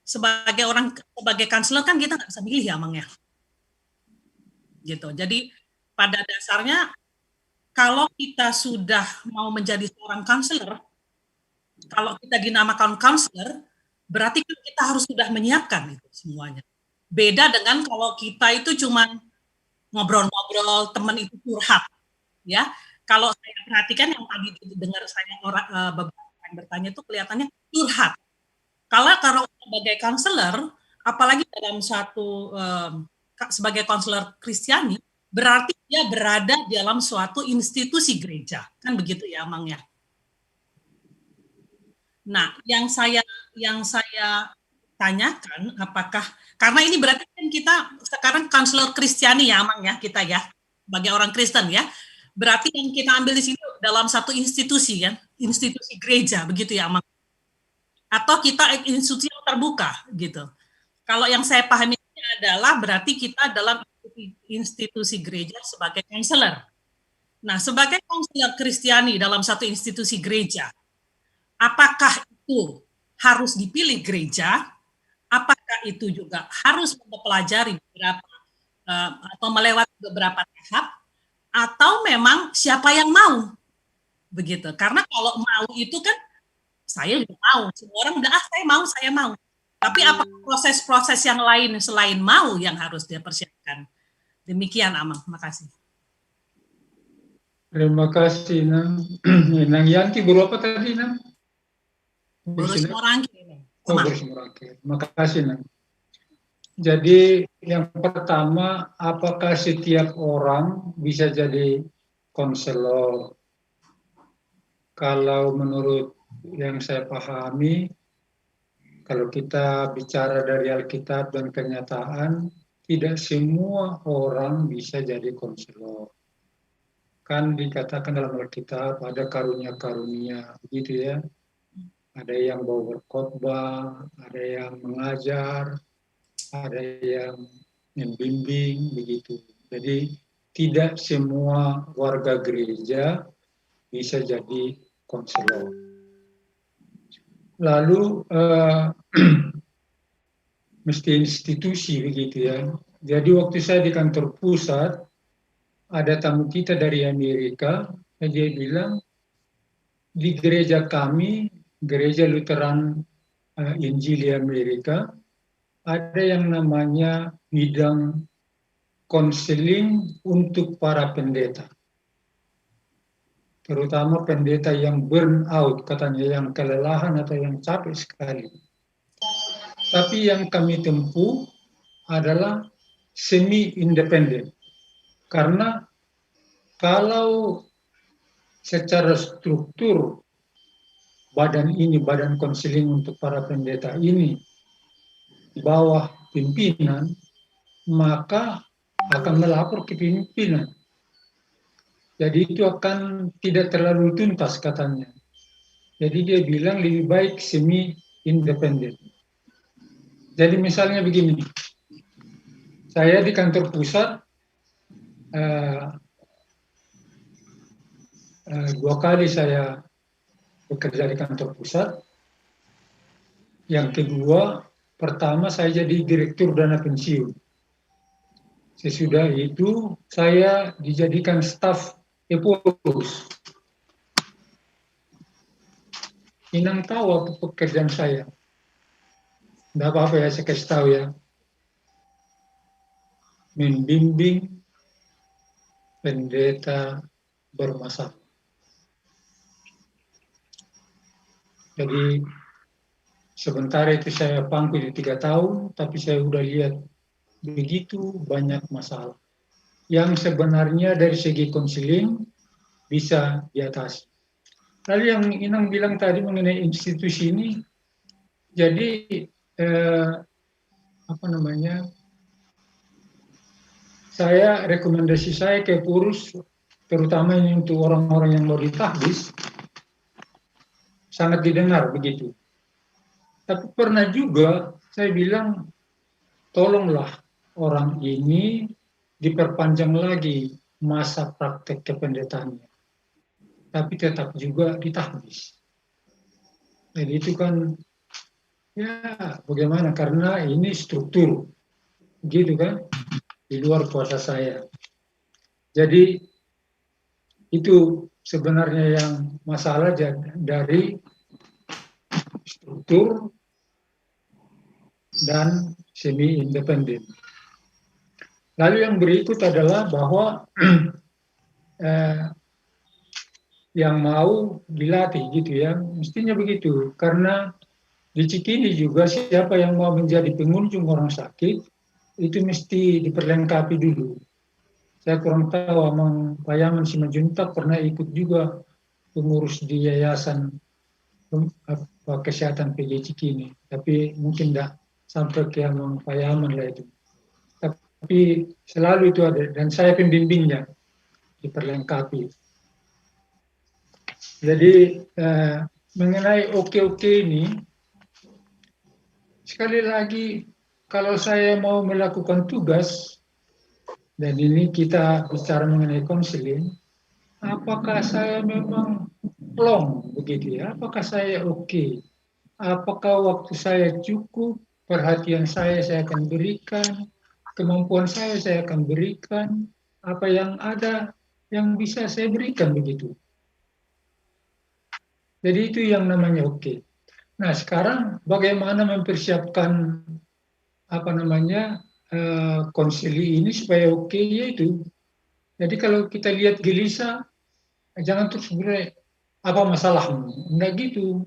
Sebagai kanseler kan kita nggak bisa milih ya, Amang ya, gitu. Jadi pada dasarnya kalau kita sudah mau menjadi seorang kanseler, kalau kita dinamakan kanseler, berarti kan kita harus sudah menyiapkan itu semuanya. Beda dengan kalau kita itu cuma ngobrol-ngobrol, teman itu curhat, ya. Kalau saya perhatikan yang tadi dengar saya beberapa yang bertanya itu kelihatannya curhat. Kalau sebagai konselor, apalagi dalam suatu sebagai konselor Kristiani, berarti dia berada dalam suatu institusi gereja, kan begitu ya, Amang ya. Nah, yang saya tanyakan, apakah karena ini berarti kan kita sekarang konselor Kristiani ya, Amang ya, kita ya, sebagai orang Kristen ya, berarti yang kita ambil di sini dalam satu institusi kan, institusi gereja, begitu ya, Amang. Atau kita institusi yang terbuka gitu. Kalau yang saya pahami adalah berarti kita dalam institusi gereja sebagai konselor. Nah, sebagai konselor Kristiani dalam satu institusi gereja, apakah itu harus dipilih gereja? Apakah itu juga harus mempelajari beberapa atau melewati beberapa tahap? Atau memang siapa yang mau? Begitu. Karena kalau mau itu kan saya juga mau. Semua orang udah saya mau. Tapi apa proses-proses yang lain selain mau yang harus dia persiapkan? Demikian, Amang. Makasih. Terima kasih, Nang. Nang Yanti, guru apa tadi, Nang? Guru Simorangkir. Oh, guru Simorangkir. Makasih, Nang. Jadi yang pertama, apakah setiap orang bisa jadi konselor? Kalau menurut yang saya pahami, kalau kita bicara dari Alkitab dan kenyataan, tidak semua orang bisa jadi konselor. Kan dikatakan dalam Alkitab ada karunia-karunia, begitu ya. Ada yang bawa berkhotbah, ada yang mengajar, ada yang membimbing, begitu. Jadi tidak semua warga gereja bisa jadi konselor. Lalu mesti institusi, begitu ya. Jadi waktu saya di kantor pusat, ada tamu kita dari Amerika, dan dia bilang, di gereja kami, gereja Lutheran Injili Amerika, ada yang namanya bidang konseling untuk para pendeta. terutama pendeta yang burn out, katanya yang kelelahan atau yang capek sekali. Tapi yang kami tempuh adalah semi-independen. Karena kalau secara struktur badan ini, badan konseling untuk para pendeta ini, di bawah pimpinan, maka akan melapor ke pimpinan. Jadi itu akan tidak terlalu tuntas katanya. Jadi dia bilang lebih baik semi-independen. Jadi misalnya begini, saya di kantor pusat 2 kali saya bekerja di kantor pusat. Yang kedua, pertama saya jadi direktur dana pensiun. Sesudah itu saya dijadikan staf Epolus. Inang tahu apa pekerjaan saya. Tidak apa-apa ya, saya kasih tahu ya. Membimbing pendeta bermasalah. Jadi sementara itu saya pangku di 3 tahun, tapi saya sudah lihat begitu banyak masalah yang sebenarnya dari segi konseling bisa diatasi. Lalu yang Inang bilang tadi mengenai institusi ini, jadi saya rekomendasi saya ke Purus, terutama ini untuk orang-orang yang mau ditahbis, sangat didengar begitu. Tapi pernah juga saya bilang, tolonglah orang ini diperpanjang lagi masa praktek kependetaannya, tapi tetap juga ditahbis. Jadi itu kan, ya bagaimana, karena ini struktur, gitu kan, di luar kuasa saya. Jadi itu sebenarnya yang masalah dari struktur dan semi-independen. Lalu yang berikut adalah bahwa yang mau dilatih gitu ya, mestinya begitu. Karena di Cikini juga siapa yang mau menjadi pengunjung orang sakit, itu mesti diperlengkapi dulu. Saya kurang tahu, Amang Payaman Simanjuntak pernah ikut juga pengurus di Yayasan Kesehatan PJ Cikini, tapi mungkin tidak sampai ke Amang Payaman lah itu. Tapi selalu itu ada, dan saya pembimbingnya, diperlengkapi. Jadi mengenai oke-oke ini, sekali lagi kalau saya mau melakukan tugas, dan ini kita bicara mengenai konseling, apakah saya memang plong begitu ya? Apakah saya oke? Apakah waktu saya cukup? Perhatian saya akan berikan, kemampuan saya akan berikan, apa yang ada yang bisa saya berikan begitu. Jadi itu yang namanya oke. Nah sekarang bagaimana mempersiapkan konseli ini supaya oke, yaitu. Jadi kalau kita lihat gelisah, jangan terus sebenarnya apa masalahmu, enggak gitu.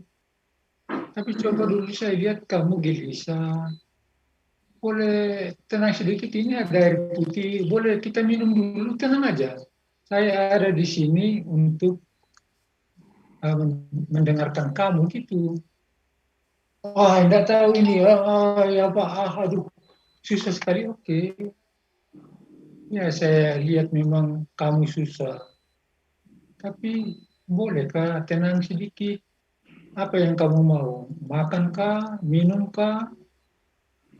Tapi coba dulu saya lihat kamu gelisah, boleh tenang sedikit, ini ada air putih, boleh kita minum dulu, tenang aja. Saya ada di sini untuk mendengarkan kamu gitu. Enggak tahu ini, ya Pak, aduh, susah sekali, oke. Ya saya lihat memang kamu susah. Tapi bolehkah tenang sedikit? Apa yang kamu mau? Makankah? Minumkah?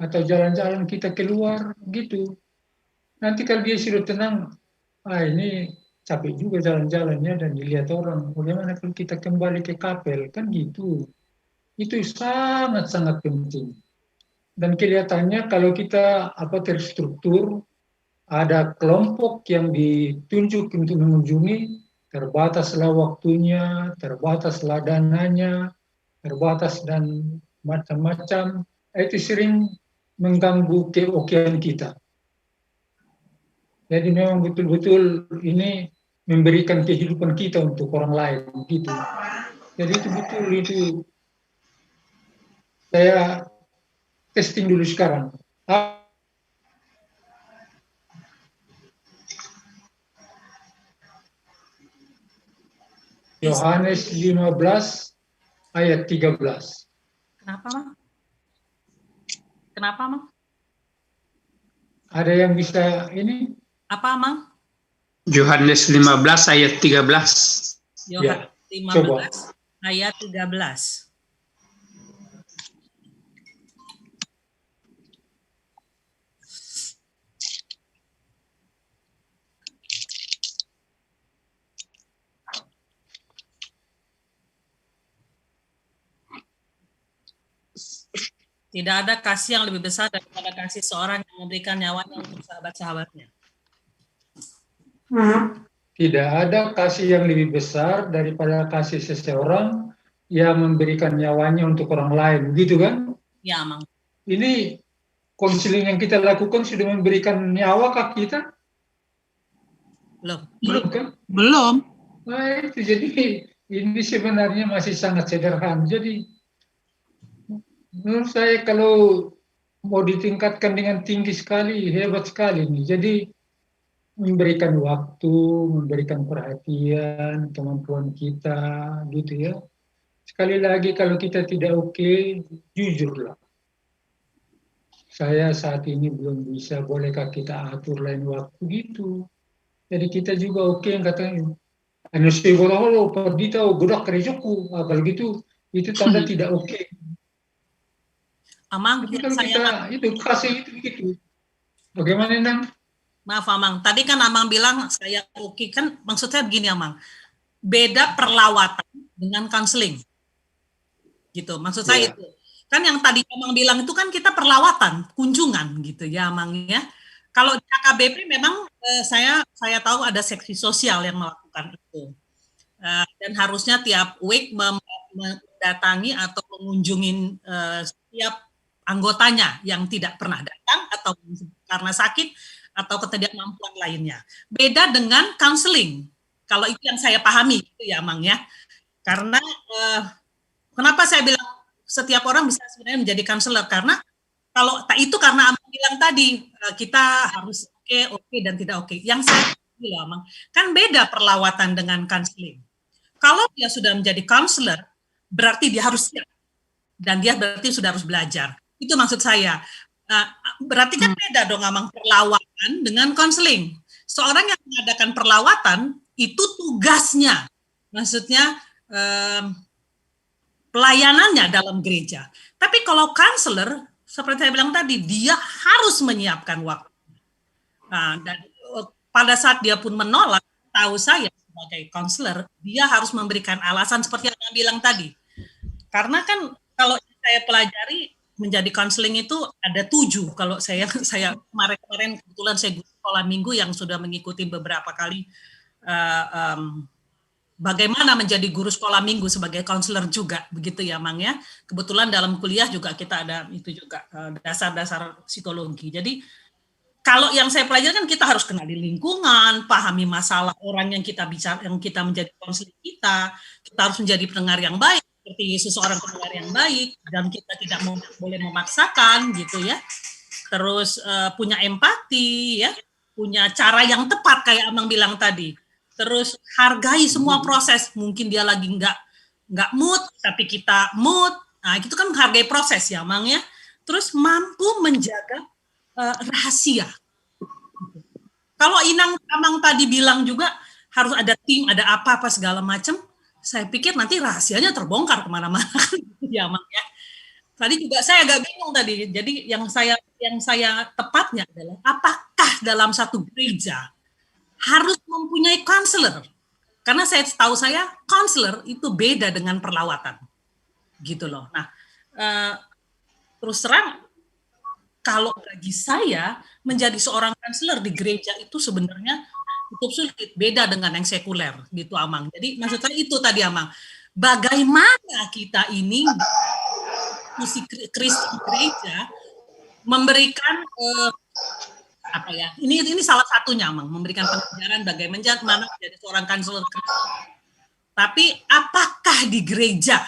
Atau jalan-jalan kita keluar? Gitu. Nanti kalau dia sudah tenang, ini capek juga jalan-jalannya dan dilihat orang. Bagaimana kalau kita kembali ke kapel? Kan gitu. Itu sangat-sangat penting. Dan kelihatannya kalau kita terstruktur, ada kelompok yang ditunjuk untuk mengunjungi, terbataslah waktunya, terbataslah dananya, terbatas dan macam-macam, itu sering mengganggu keokean kita. Jadi memang betul-betul ini memberikan kehidupan kita untuk orang lain gitu. Jadi itu betul itu. Saya testing dulu sekarang. Yohanes 15 ayat 13. Kenapa, Mang? Kenapa, Mang? Ada yang bisa ini? Apa, Mang? Yohanes 15 ayat 13. Yohanes 15 ayat 13. Tidak ada kasih yang lebih besar daripada kasih seorang yang memberikan nyawanya untuk sahabat-sahabatnya. Tidak ada kasih yang lebih besar daripada kasih seseorang yang memberikan nyawanya untuk orang lain, gitu kan? Ya, Mang. Ini konseling yang kita lakukan sudah memberikan nyawa ke kita? Belum kan? Belum. Nah, itu jadi ini sebenarnya masih sangat sederhana. Jadi menurut saya kalau mau ditingkatkan dengan tinggi sekali, hebat sekali nih. Jadi memberikan waktu, memberikan perhatian, kemampuan kita, gitu ya. Sekali lagi kalau kita tidak oke, jujurlah. Saya saat ini belum bisa, bolehkah kita atur lain waktu gitu. Jadi kita juga oke yang katanya, anu segoro perdita godak kerejoku, kalau gitu, itu tanda tidak oke. Amang, kalau kita itu kasih itu begitu. Bagaimana, Nang? Maaf, Amang. Tadi kan Amang bilang saya oke, kan maksudnya begini, Amang. Beda perlawatan dengan konseling. Gitu, maksud saya itu. Kan yang tadi Amang bilang itu kan kita perlawatan, kunjungan gitu ya, Amang ya. Kalau di AKBP memang saya tahu ada seksi sosial yang melakukan itu. Dan harusnya tiap week mendatangi atau mengunjungi setiap anggotanya yang tidak pernah datang atau karena sakit atau ketidakmampuan lainnya. Beda dengan counseling. Kalau itu yang saya pahami gitu ya, Mang ya. Karena kenapa saya bilang setiap orang bisa sebenarnya menjadi counselor, karena kalau itu karena Amang bilang tadi kita harus oke dan tidak oke. Yang saya bilang, Amang, kan beda perlawatan dengan counseling. Kalau dia sudah menjadi counselor, berarti dia harus siap dan dia berarti sudah harus belajar. Itu maksud saya. Berarti kan beda dong, Amang, perlawatan dengan konseling. Seorang yang mengadakan perlawatan itu tugasnya, maksudnya pelayanannya dalam gereja. Tapi kalau konselor, seperti saya bilang tadi, dia harus menyiapkan waktu. Nah, dan pada saat dia pun menolak, tahu saya sebagai konselor, dia harus memberikan alasan seperti yang saya bilang tadi. Karena kan kalau saya pelajari, menjadi konseling itu ada 7. Kalau saya kemarin kebetulan saya guru sekolah minggu yang sudah mengikuti beberapa kali bagaimana menjadi guru sekolah minggu sebagai konselor juga, begitu ya, Mang ya. Kebetulan dalam kuliah juga kita ada itu juga dasar-dasar psikologi. Jadi kalau yang saya pelajari kan kita harus kenal di lingkungan, pahami masalah orang yang kita bicara, yang kita menjadi konseling kita harus menjadi pendengar yang baik. Seperti seseorang pendengar yang baik, dan kita tidak boleh memaksakan gitu ya. Terus punya empati ya, punya cara yang tepat kayak Amang bilang tadi. Terus hargai semua proses. Mungkin dia lagi nggak mood, tapi kita mood. Nah itu kan menghargai proses ya, Amang ya. Terus mampu menjaga rahasia. Kalau Amang tadi bilang juga harus ada tim, ada apa-apa segala macam. Saya pikir nanti rahasianya terbongkar kemana-mana ya, Mang ya. Tadi juga saya agak bingung tadi. Jadi yang saya tepatnya adalah apakah dalam satu gereja harus mempunyai konselor? Karena tahu saya konselor itu beda dengan perlawatan, gitu loh. Nah, terus terang kalau bagi saya menjadi seorang konselor di gereja itu sebenarnya cukup sulit, beda dengan yang sekuler gitu, Amang. Jadi maksud saya itu tadi, Amang, bagaimana kita ini misi Kristen gereja memberikan apa ya? Ini salah satunya, Mang, memberikan pengajaran bagaimana menjadi seorang konselor Kristen. Tapi apakah di gereja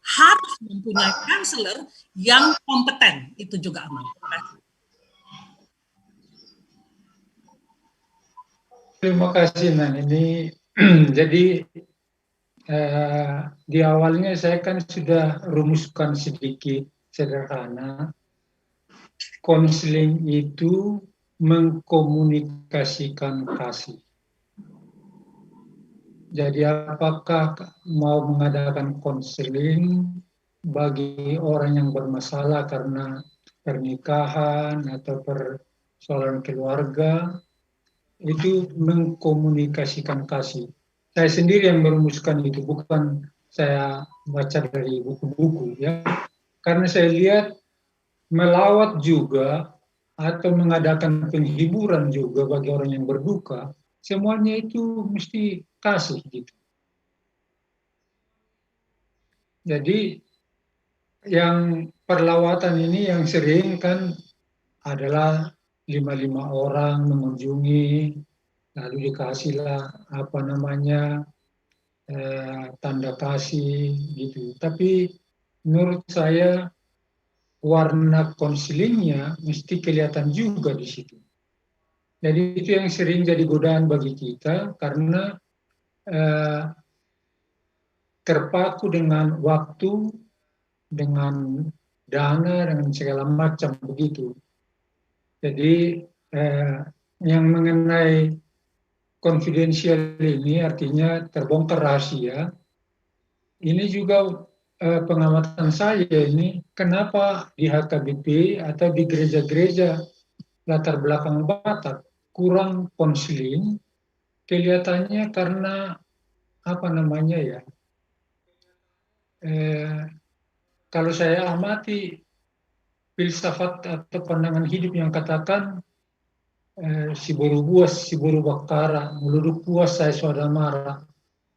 harus mempunyai konselor yang kompeten? Itu juga, Mang. Terima kasih, Nan. Ini jadi di awalnya saya kan sudah rumuskan sedikit sederhana. Konseling itu mengkomunikasikan kasih. Jadi apakah mau mengadakan konseling bagi orang yang bermasalah karena pernikahan atau persoalan keluarga, itu mengkomunikasikan kasih. Saya sendiri yang merumuskan itu, bukan saya baca dari buku-buku ya. Karena saya lihat melawat juga atau mengadakan penghiburan juga bagi orang yang berduka, semuanya itu mesti kasih gitu. Jadi yang perlawatan ini yang sering kan adalah 5 orang mengunjungi, lalu dikasihlah apa namanya tanda kasih gitu. Tapi menurut saya warna konselingnya mesti kelihatan juga di situ. Jadi itu yang sering jadi godaan bagi kita karena terpaku dengan waktu, dengan dana, dengan segala macam begitu. Jadi yang mengenai konfidensial ini artinya terbongkar rahasia. Ini juga pengamatan saya ini, kenapa di HKBP atau di gereja-gereja latar belakang Batak kurang konseling, kelihatannya karena apa namanya ya, kalau saya amati filsafat atau pandangan hidup yang katakan si buru buas, si buru bakara, meluduk puas saya sudah marah,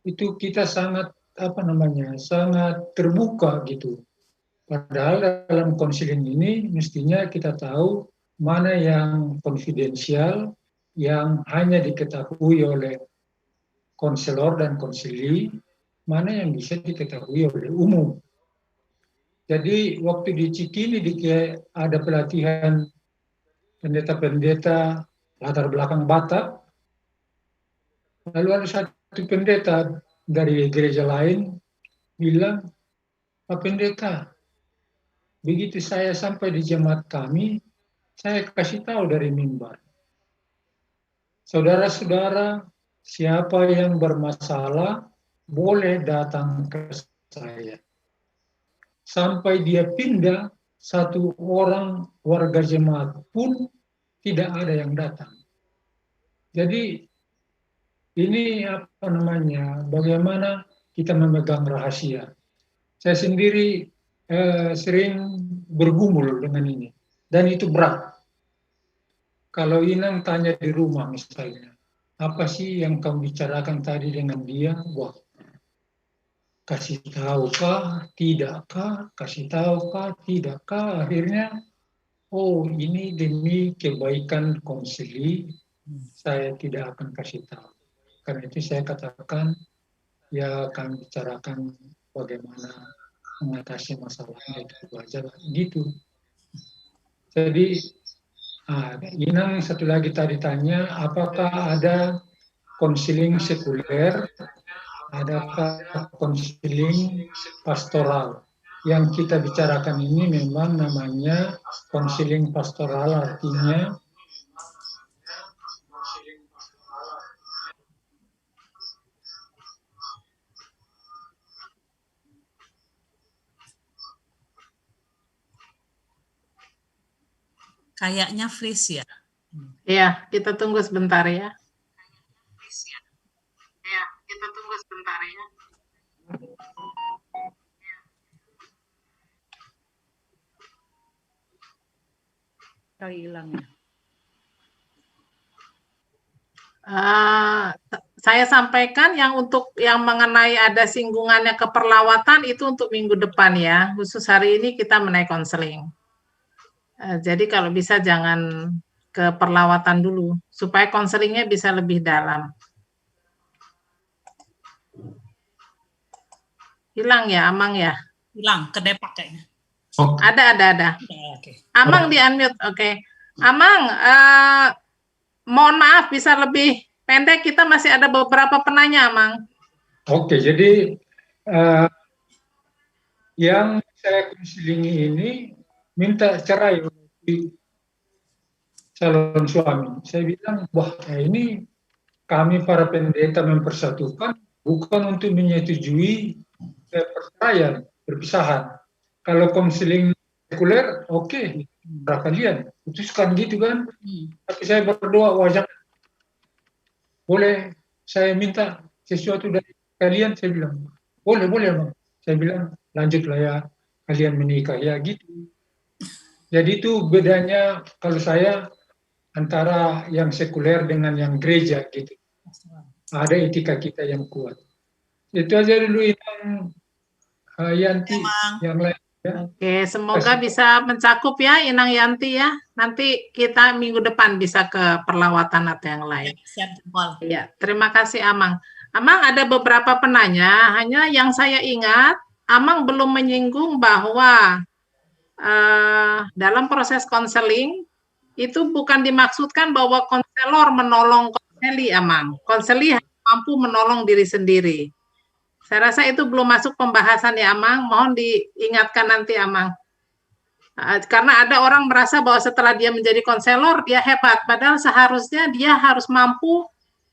itu kita sangat apa namanya, sangat terbuka gitu. Padahal dalam konseling ini mestinya kita tahu mana yang konfidensial, yang hanya diketahui oleh konselor dan konseli, mana yang bisa diketahui oleh umum. Jadi waktu di Cikini ada pelatihan pendeta-pendeta latar belakang Batak, lalu ada satu pendeta dari gereja lain bilang, Pak Pendeta, begitu saya sampai di jemaat kami, saya kasih tahu dari mimbar. Saudara-saudara, siapa yang bermasalah boleh datang ke saya. Sampai dia pindah, satu orang warga jemaat pun tidak ada yang datang. Jadi ini apa namanya, bagaimana kita memegang rahasia. Saya sendiri sering bergumul dengan ini, dan itu berat. Kalau Inang tanya di rumah misalnya, apa sih yang kamu bicarakan tadi dengan dia? Wah, kasih tahukah, tidakkah, kasih tahukah, tidakkah, akhirnya, oh ini demi kebaikan konseli, saya tidak akan kasih tahu. Karena itu saya katakan, ya akan bicarakan bagaimana mengatasi masalahnya itu aja gitu. Jadi, Inang satu lagi tadi tanya, apakah ada konseling sekuler, adakah konseling pastoral? Yang kita bicarakan ini memang namanya konseling pastoral, artinya kayaknya freeze ya. Ya, kita tunggu sebentar ya. Ya, kita tunggu sebentar ya. Hilang ya. Saya sampaikan yang untuk yang mengenai ada singgungannya keperlawatan itu untuk minggu depan ya. Khusus hari ini kita mengenai konseling. Jadi kalau bisa jangan ke perlawatan dulu supaya konselingnya bisa lebih dalam. Hilang ya Amang ya? Hilang, kedepak kayaknya. Ada. Oke. Amang di unmute, oke. Amang, mohon maaf bisa lebih pendek, kita masih ada beberapa penanya, Amang. Oke, jadi yang saya konselingi ini minta cerai oleh calon suami. Saya bilang, wah ini kami para pendeta mempersatukan bukan untuk menyetujui perceraian, perpisahan. Kalau konseling sekuler, oke, kalian putuskan gitu kan. Tapi saya berdoa, wajah boleh saya minta sesuatu dari kalian? Saya bilang, boleh Bang. Saya bilang, lanjutlah ya, kalian menikah ya gitu. Jadi itu bedanya kalau saya antara yang sekuler dengan yang gereja gitu. Ada etika kita yang kuat. Itu aja dulu yang Yanti, yang lain. Ya. Oke, semoga bisa mencakup ya Inang Yanti ya. Nanti kita minggu depan bisa ke perlawatan atau yang lain. Ya, terima kasih Amang. Amang ada beberapa penanya, hanya yang saya ingat, Amang belum menyinggung bahwa dalam proses konseling itu bukan dimaksudkan bahwa konselor menolong konseli, Amang. Konseli mampu menolong diri sendiri. Saya rasa itu belum masuk pembahasan ya, Amang. Mohon diingatkan nanti, Amang. Karena ada orang merasa bahwa setelah dia menjadi konselor, dia hebat. Padahal seharusnya dia harus mampu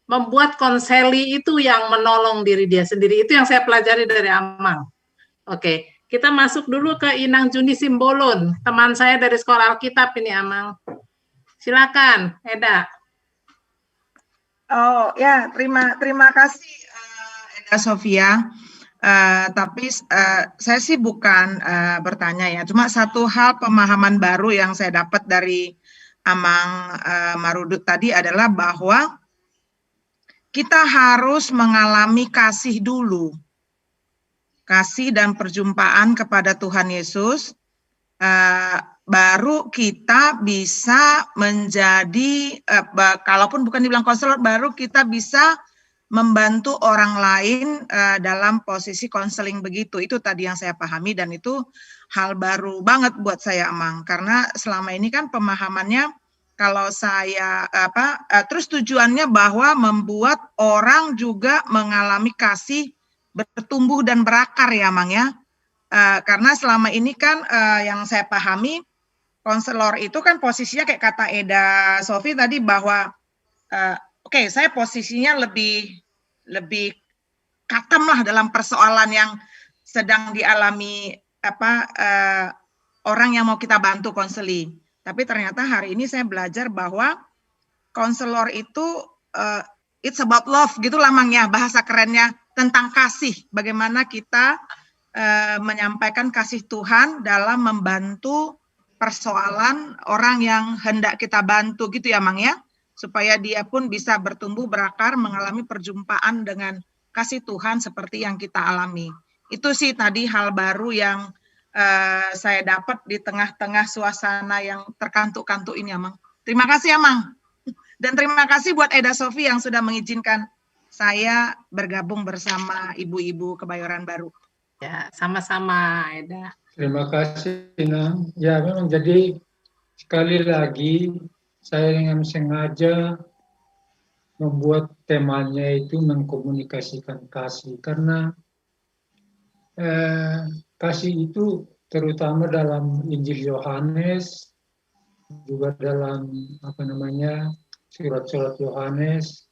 membuat konseli itu yang menolong diri dia sendiri. Itu yang saya pelajari dari Amang. Oke, kita masuk dulu ke Inang Juni Simbolon. Teman saya dari Sekolah Alkitab ini, Amang. Silakan, Eda. Oh ya, terima kasih Eda Sofia. Tapi saya sih bukan bertanya ya, cuma satu hal pemahaman baru yang saya dapat dari Amang Marudut tadi adalah bahwa kita harus mengalami kasih dulu, kasih dan perjumpaan kepada Tuhan Yesus. Baru kita bisa menjadi, kalaupun bukan dibilang konselor, baru kita bisa membantu orang lain dalam posisi konseling begitu. Itu tadi yang saya pahami dan itu hal baru banget buat saya, Amang. Karena selama ini kan pemahamannya kalau saya terus tujuannya bahwa membuat orang juga mengalami kasih bertumbuh dan berakar ya, Amang ya. Karena selama ini kan yang saya pahami konselor itu kan posisinya kayak kata Eda Sofi tadi bahwa oke, saya posisinya lebih katem lah dalam persoalan yang sedang dialami orang yang mau kita bantu konseling. Tapi ternyata hari ini saya belajar bahwa konselor itu it's about love gitu lah, Mang ya, bahasa kerennya tentang kasih. Bagaimana kita menyampaikan kasih Tuhan dalam membantu persoalan orang yang hendak kita bantu gitu ya, Mang ya, supaya dia pun bisa bertumbuh berakar, mengalami perjumpaan dengan kasih Tuhan seperti yang kita alami. Itu sih tadi hal baru yang saya dapat di tengah-tengah suasana yang terkantuk-kantuk ini, Amang. Terima kasih, Amang. Dan terima kasih buat Eda Sofi yang sudah mengizinkan saya bergabung bersama ibu-ibu Kebayoran Baru. Ya, sama-sama, Eda. Terima kasih, Inang. Ya, memang jadi sekali lagi saya dengan sengaja membuat temanya itu mengkomunikasikan kasih, karena kasih itu terutama dalam Injil Yohanes, juga dalam surat-surat Yohanes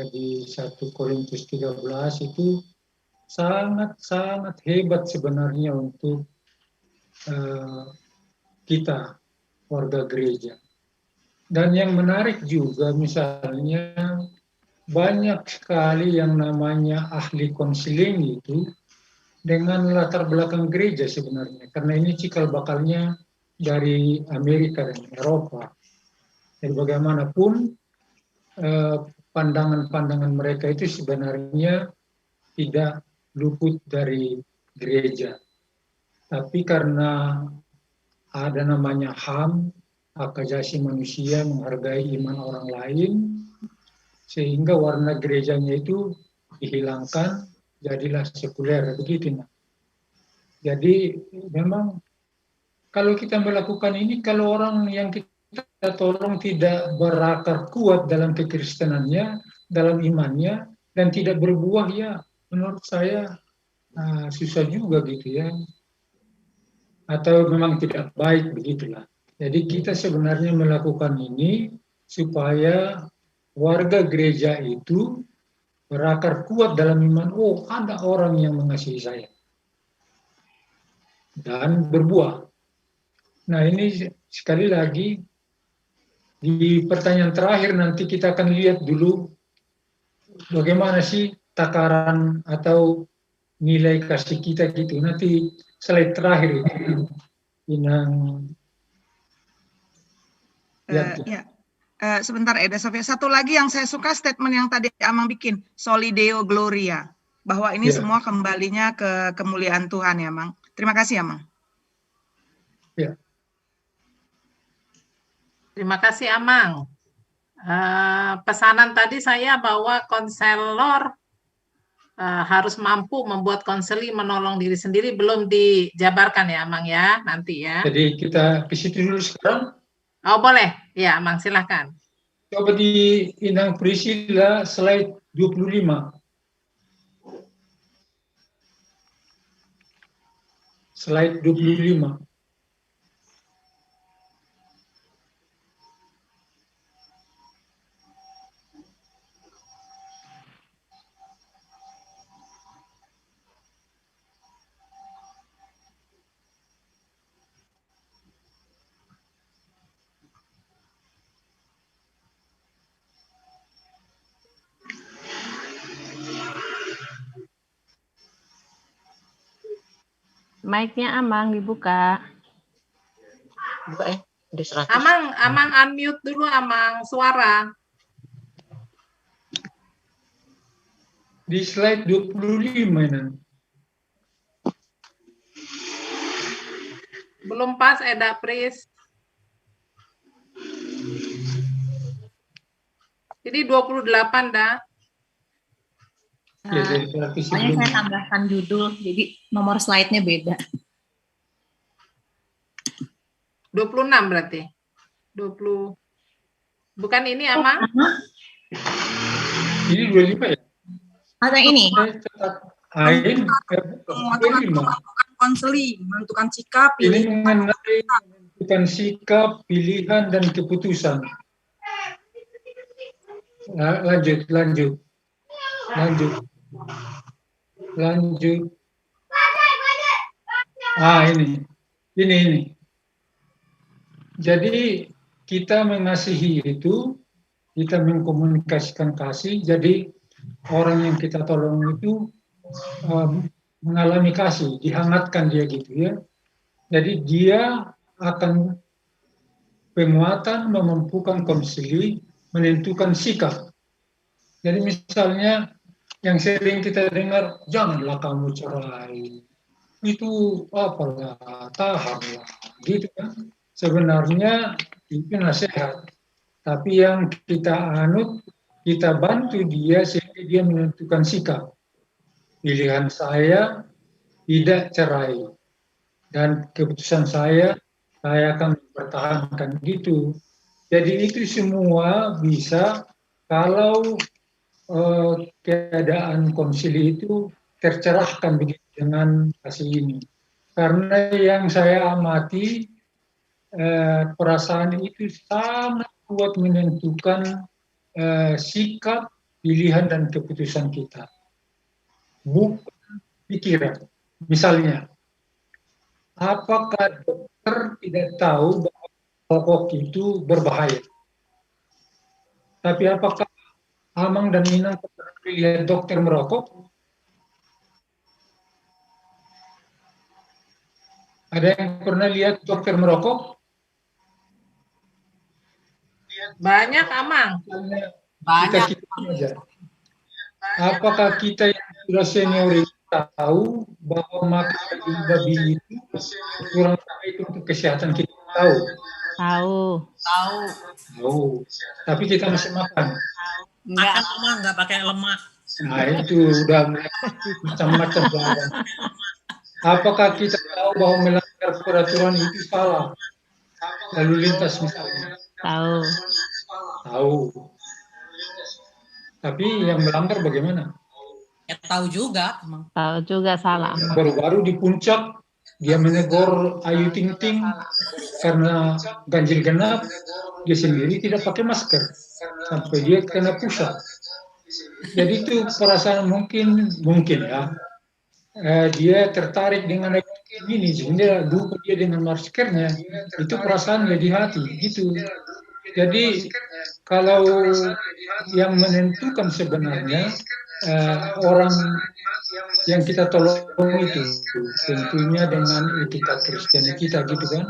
di 1 Korintus 13 itu sangat hebat sebenarnya untuk kita warga gereja. Dan yang menarik juga misalnya banyak sekali yang namanya ahli konseling itu dengan latar belakang gereja sebenarnya, karena ini cikal bakalnya dari Amerika dan Eropa. Jadi bagaimanapun pandangan-pandangan mereka itu sebenarnya tidak luput dari gereja. Tapi karena ada namanya HAM, hak asasi manusia, menghargai iman orang lain, sehingga warna gerejanya itu dihilangkan, jadilah sekuler, begitu. Jadi memang kalau kita melakukan ini, kalau orang yang kita tolong tidak berakar kuat dalam kekristenannya, dalam imannya, dan tidak berbuah, ya menurut saya susah juga gitu ya. Atau memang tidak baik, begitulah. Jadi kita sebenarnya melakukan ini supaya warga gereja itu berakar kuat dalam iman, oh ada orang yang mengasihi saya. Dan berbuah. Nah ini sekali lagi, di pertanyaan terakhir nanti kita akan lihat dulu bagaimana sih takaran atau nilai kasih kita gitu. Nanti slide terakhir itu. Inang. Sebentar Eda Sofia. Satu lagi yang saya suka statement yang tadi Amang bikin, Solideo Gloria. Bahwa ini semua kembalinya ke kemuliaan Tuhan ya Amang. Terima kasih Amang. Ya. Terima kasih Amang. Pesanan tadi saya bahwa konselor harus mampu membuat konseling menolong diri sendiri belum dijabarkan ya Amang ya nanti ya. Jadi kita ke situ dulu sekarang. Oh boleh, ya Amang silahkan. Coba di Inang Priscilla slide 25. Slide 25. Mic-nya Amang dibuka. Buka ya, di 100. Amang unmute dulu Amang suara. Di slide 25 ini. Belum pas Eda Pris. Jadi 28 dah. Makanya saya tambahkan judul, jadi nomor slide-nya beda. 26 berarti. 20. Bukan ini Amang? Ini 25 ya? Atau ini? Konseling, menentukan sikap, ini mengenai menentukan sikap, pilihan, dan keputusan. Lanjut. Ini. Jadi kita mengasihi itu, kita mengkomunikasikan kasih. Jadi orang yang kita tolong itu mengalami kasih, dihangatkan dia gitu ya. Jadi dia akan penguatan, memampukan konsili, menentukan sikap. Jadi misalnya yang sering kita dengar, janganlah kamu cerai, itu apalah, tahanlah, gitu kan. Sebenarnya itu nasihat, tapi yang kita anut, kita bantu dia sehingga dia menentukan sikap. Pilihan saya tidak cerai, dan keputusan saya akan mempertahankan gitu. Jadi itu semua bisa kalau keadaan konsili itu tercerahkan begitu dengan kasih ini. Karena yang saya amati perasaan itu sangat kuat menentukan sikap, pilihan dan keputusan kita. Bukan pikiran. Misalnya, apakah dokter tidak tahu bahwa rokok itu berbahaya? Tapi apakah Amang dan Inang pernah lihat dokter merokok? Ada yang pernah lihat dokter merokok? Banyak Amang. Banyak. Kita apakah kita yang sudah senior tahu bahwa makan babi itu kurang baik untuk kesehatan kita? Tahu. Tahu. Oh, tapi kita masih makan. Makan lemak, nggak pakai lemak. Nah, itu udah macam-macam jawaban. Apakah kita tahu bahwa melanggar peraturan itu salah? Lalu lintas misalnya. Tahu. Tahu. Tapi yang melanggar bagaimana? Ya tahu juga, emang. Tahu juga salah. Baru-baru di puncak dia menegur Ayu Ting Ting karena ganjil genap, dia sendiri tidak pakai masker sampai dia kena pusat. Jadi itu perasaan mungkin ya, dia tertarik dengan ini sehingga lupa dia dengan maskernya, itu perasaan di hati gitu. Jadi kalau yang menentukan sebenarnya orang yang kita tolong itu tentunya dengan etika Kristiani kita gitu kan.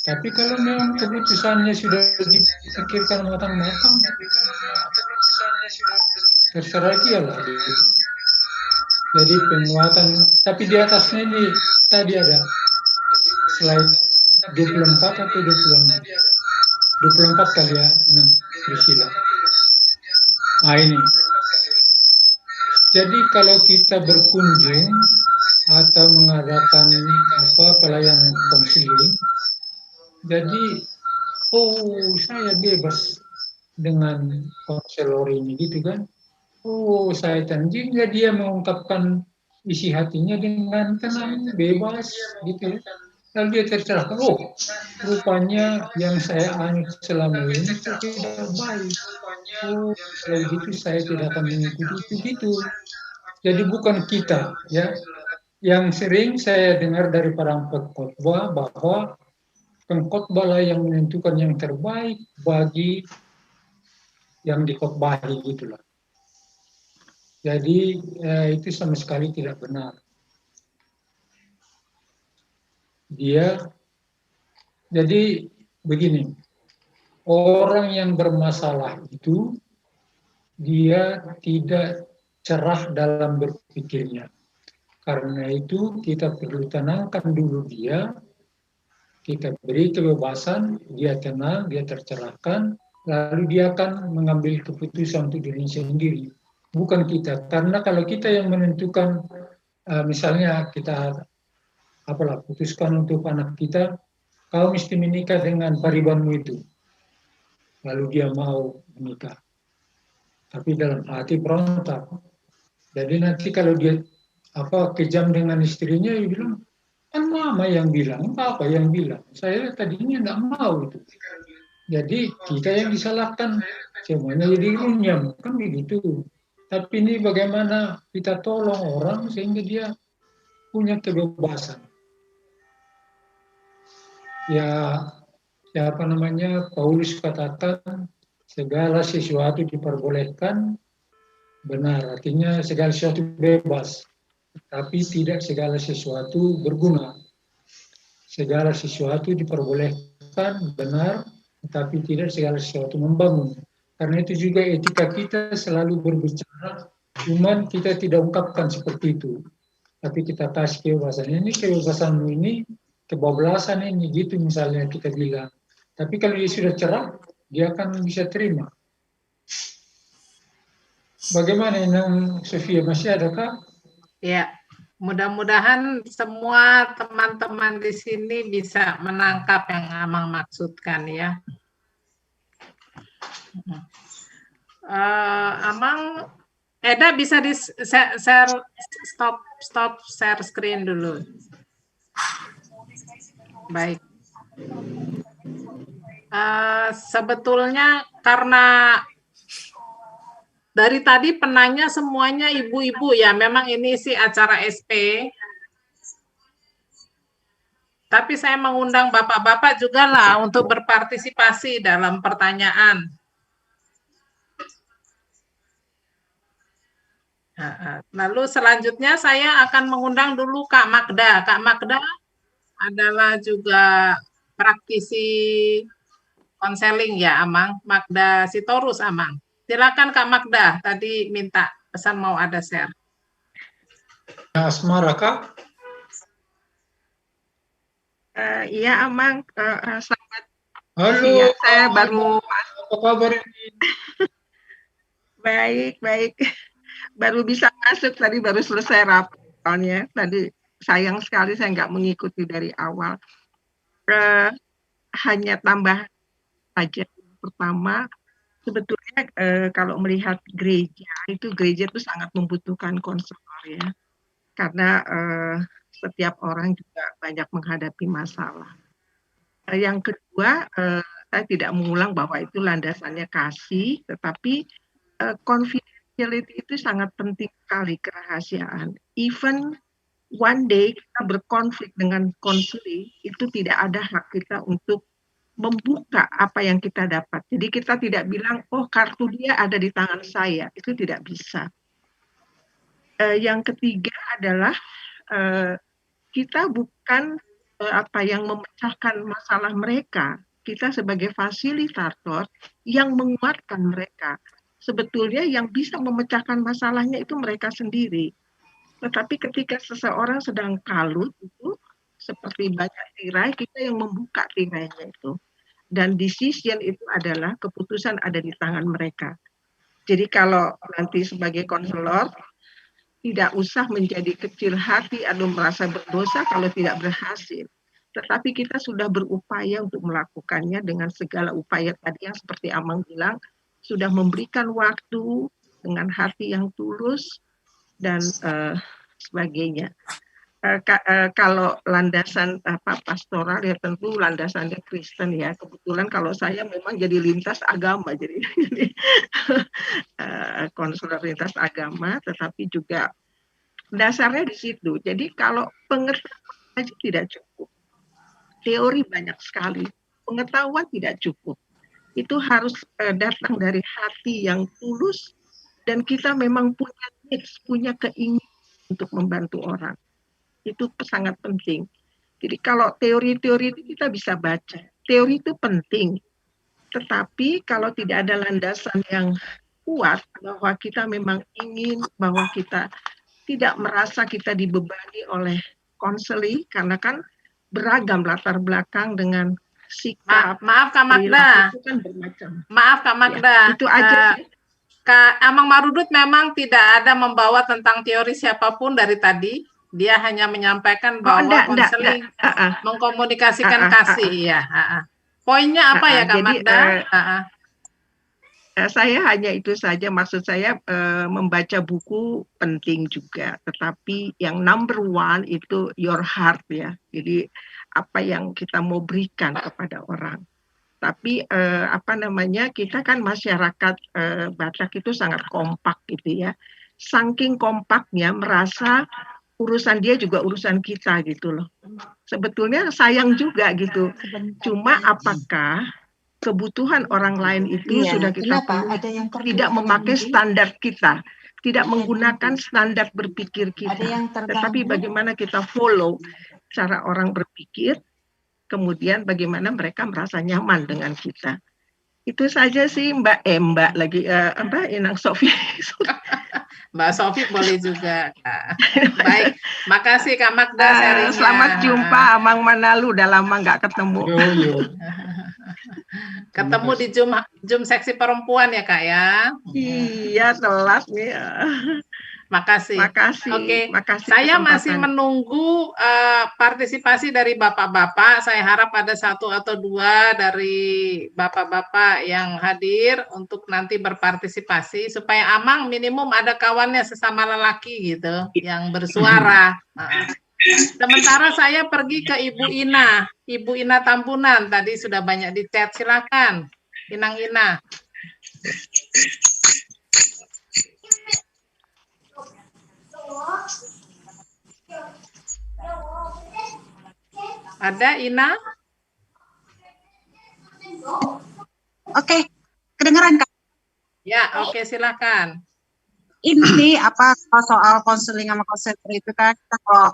Tapi kalau memang keputusannya sudah dipikirkan matang-matang, terserah dia lah gitu. Jadi penguatan, tapi di atasnya ini tadi ada slide 24 atau 26. 24 kali ya, 6 Priscilla. Nah ini. Jadi kalau kita berkunjung atau mengadakan pelayanan konseling, jadi saya bebas dengan konselor ini gitu kan. Saya tanjing, dia mengungkapkan isi hatinya dengan tenang, bebas gitu. Lalu dia tercerahkan, rupanya yang saya anut selama ini tidak baik. Kalau gitu saya tidak akan mengikuti itu gitu. Jadi bukan kita ya. Yang sering saya dengar dari para pengkhotbah bahwa pengkhotbah lah yang menentukan yang terbaik bagi yang dikhotbahi gitulah. Jadi itu sama sekali tidak benar. Jadi begini, orang yang bermasalah itu dia tidak cerah dalam berpikirnya. Karena itu kita perlu tenangkan dulu dia, kita beri kebebasan, dia tenang, dia tercerahkan, lalu dia akan mengambil keputusan untuk dirinya sendiri. Bukan kita, karena kalau kita yang menentukan, misalnya kita putuskan untuk anak kita, kau mesti menikah dengan paribanmu itu. Lalu dia mau menikah. Tapi dalam hati berontak. Jadi nanti kalau dia kejam dengan istrinya, dia bilang, kan mama yang bilang, papa yang bilang. Saya tadinya tidak mau itu. Jadi kita yang disalahkan, semuanya jadi runyam, kan begitu. Tapi ini bagaimana kita tolong orang sehingga dia punya kebebasan. Paulus katakan segala sesuatu diperbolehkan, benar, artinya segala sesuatu bebas, tapi tidak segala sesuatu berguna. Segala sesuatu diperbolehkan, benar, tapi tidak segala sesuatu membangun. Karena itu juga etika kita selalu berbicara, cuman kita tidak ungkapkan seperti itu. Tapi kita kasih kebebasan, ini kebebasanmu ini, kebablasan ini, gitu misalnya kita bilang. Tapi kalau dia sudah cerah, dia akan bisa terima. Bagaimana Nang Sofia, masih adakah? Ya, mudah-mudahan semua teman-teman di sini bisa menangkap yang Amang maksudkan ya. Amang, Eda bisa di stop share screen dulu. Baik. Sebetulnya karena dari tadi penanya semuanya ibu-ibu ya, memang ini sih acara SP. Tapi saya mengundang bapak-bapak juga lah untuk berpartisipasi dalam pertanyaan. Lalu selanjutnya saya akan mengundang dulu Kak Magda. Kak Magda adalah juga praktisi konseling ya, Amang. Magda Sitorus, Amang. Silakan Kak Magda, tadi minta pesan mau ada share. Asmara, Kak? Iya, Amang. Selamat Halo. Iya, saya baru Apa kabar ini? baik. Baru bisa masuk tadi, baru selesai rapatnya. Tadi sayang sekali saya nggak mengikuti dari awal. Hanya tambah saja. Pertama, sebetulnya kalau melihat gereja itu sangat membutuhkan konselor ya, karena setiap orang juga banyak menghadapi masalah. Yang kedua, saya tidak mengulang bahwa itu landasannya kasih, tetapi confidentiality itu sangat penting sekali, kerahasiaan. Even one day kita berkonflik dengan konseling, itu tidak ada hak kita untuk membuka apa yang kita dapat. Jadi kita tidak bilang, oh kartu dia ada di tangan saya, itu tidak bisa. Yang ketiga adalah kita bukan yang memecahkan masalah mereka. Kita sebagai fasilitator yang menguatkan mereka. Sebetulnya yang bisa memecahkan masalahnya itu mereka sendiri. Tetapi ketika seseorang sedang kalut itu seperti banyak tirai, kita yang membuka tirainya itu. Dan decision itu adalah keputusan ada di tangan mereka. Jadi kalau nanti sebagai konselor tidak usah menjadi kecil hati atau merasa berdosa kalau tidak berhasil. Tetapi kita sudah berupaya untuk melakukannya dengan segala upaya tadi yang seperti Amang bilang, sudah memberikan waktu dengan hati yang tulus dan sebagainya. Kalau landasan pastoral ya tentu landasannya Kristen ya. Kebetulan kalau saya memang jadi lintas agama, jadi konselor lintas agama, tetapi juga dasarnya di situ. Jadi kalau pengetahuan saja tidak cukup, teori banyak sekali, pengetahuan tidak cukup. Itu harus datang dari hati yang tulus dan kita memang punya needs, punya keinginan untuk membantu orang. Itu sangat penting. Jadi kalau teori-teori itu kita bisa baca. Teori itu penting. Tetapi kalau tidak ada landasan yang kuat bahwa kita memang ingin, bahwa kita tidak merasa kita dibebani oleh konseling, karena kan beragam latar belakang dengan sikap. Maaf Kak Magda. Itu kan bermacam. Maaf Kak Magda. Ya, itu aja sih. Kak Amang Marudut memang tidak ada membawa tentang teori siapapun dari tadi. Dia hanya menyampaikan bahwa konseling mengkomunikasikan kasih. Ya. Poinnya apa ya Kak Magda? Saya hanya itu saja, maksud saya membaca buku penting juga, tetapi yang number one itu your heart ya. Jadi apa yang kita mau berikan kepada orang. Tapi kita kan masyarakat Batak itu sangat kompak gitu ya. Saking kompaknya merasa urusan dia juga urusan kita gitu loh. Sebetulnya sayang juga gitu. Cuma apakah kebutuhan orang lain itu sudah kita tidak memakai standar kita, tidak menggunakan standar berpikir kita, tetapi bagaimana kita follow cara orang berpikir, kemudian bagaimana mereka merasa nyaman dengan kita. Itu saja sih Mbak Inang Sofi. Mbak Sofi boleh juga. Baik, makasih Kak Magda sharingnya. Selamat jumpa Amang Manalu, udah lama nggak ketemu. Ketemu di Zoom seksi perempuan ya Kak ya. Iya, telat nih. Makasih. Oke. Makasih saya masih menunggu partisipasi dari bapak-bapak. Saya harap ada 1 atau 2 dari bapak-bapak yang hadir untuk nanti berpartisipasi supaya Amang minimum ada kawannya sesama lelaki gitu yang bersuara. Sementara saya pergi ke Ibu Ina. Ibu Ina Tambunan tadi sudah banyak di chat. Silakan, Inang Ina. Ada Ina? Oke, kedengeran Kak? Ya, oke, silakan. Ini soal konseling sama konselor itu kan kita kalau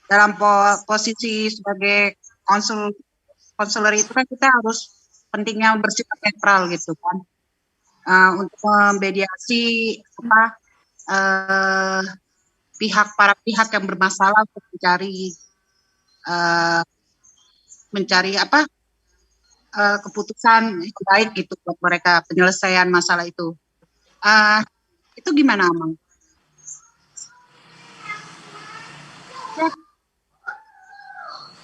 dalam posisi sebagai konselor itu kan kita harus pentingnya bersifat netral gitu kan, untuk memediasi para pihak yang bermasalah untuk mencari keputusan yang baik gitu buat mereka, penyelesaian masalah itu. Itu gimana, Amang?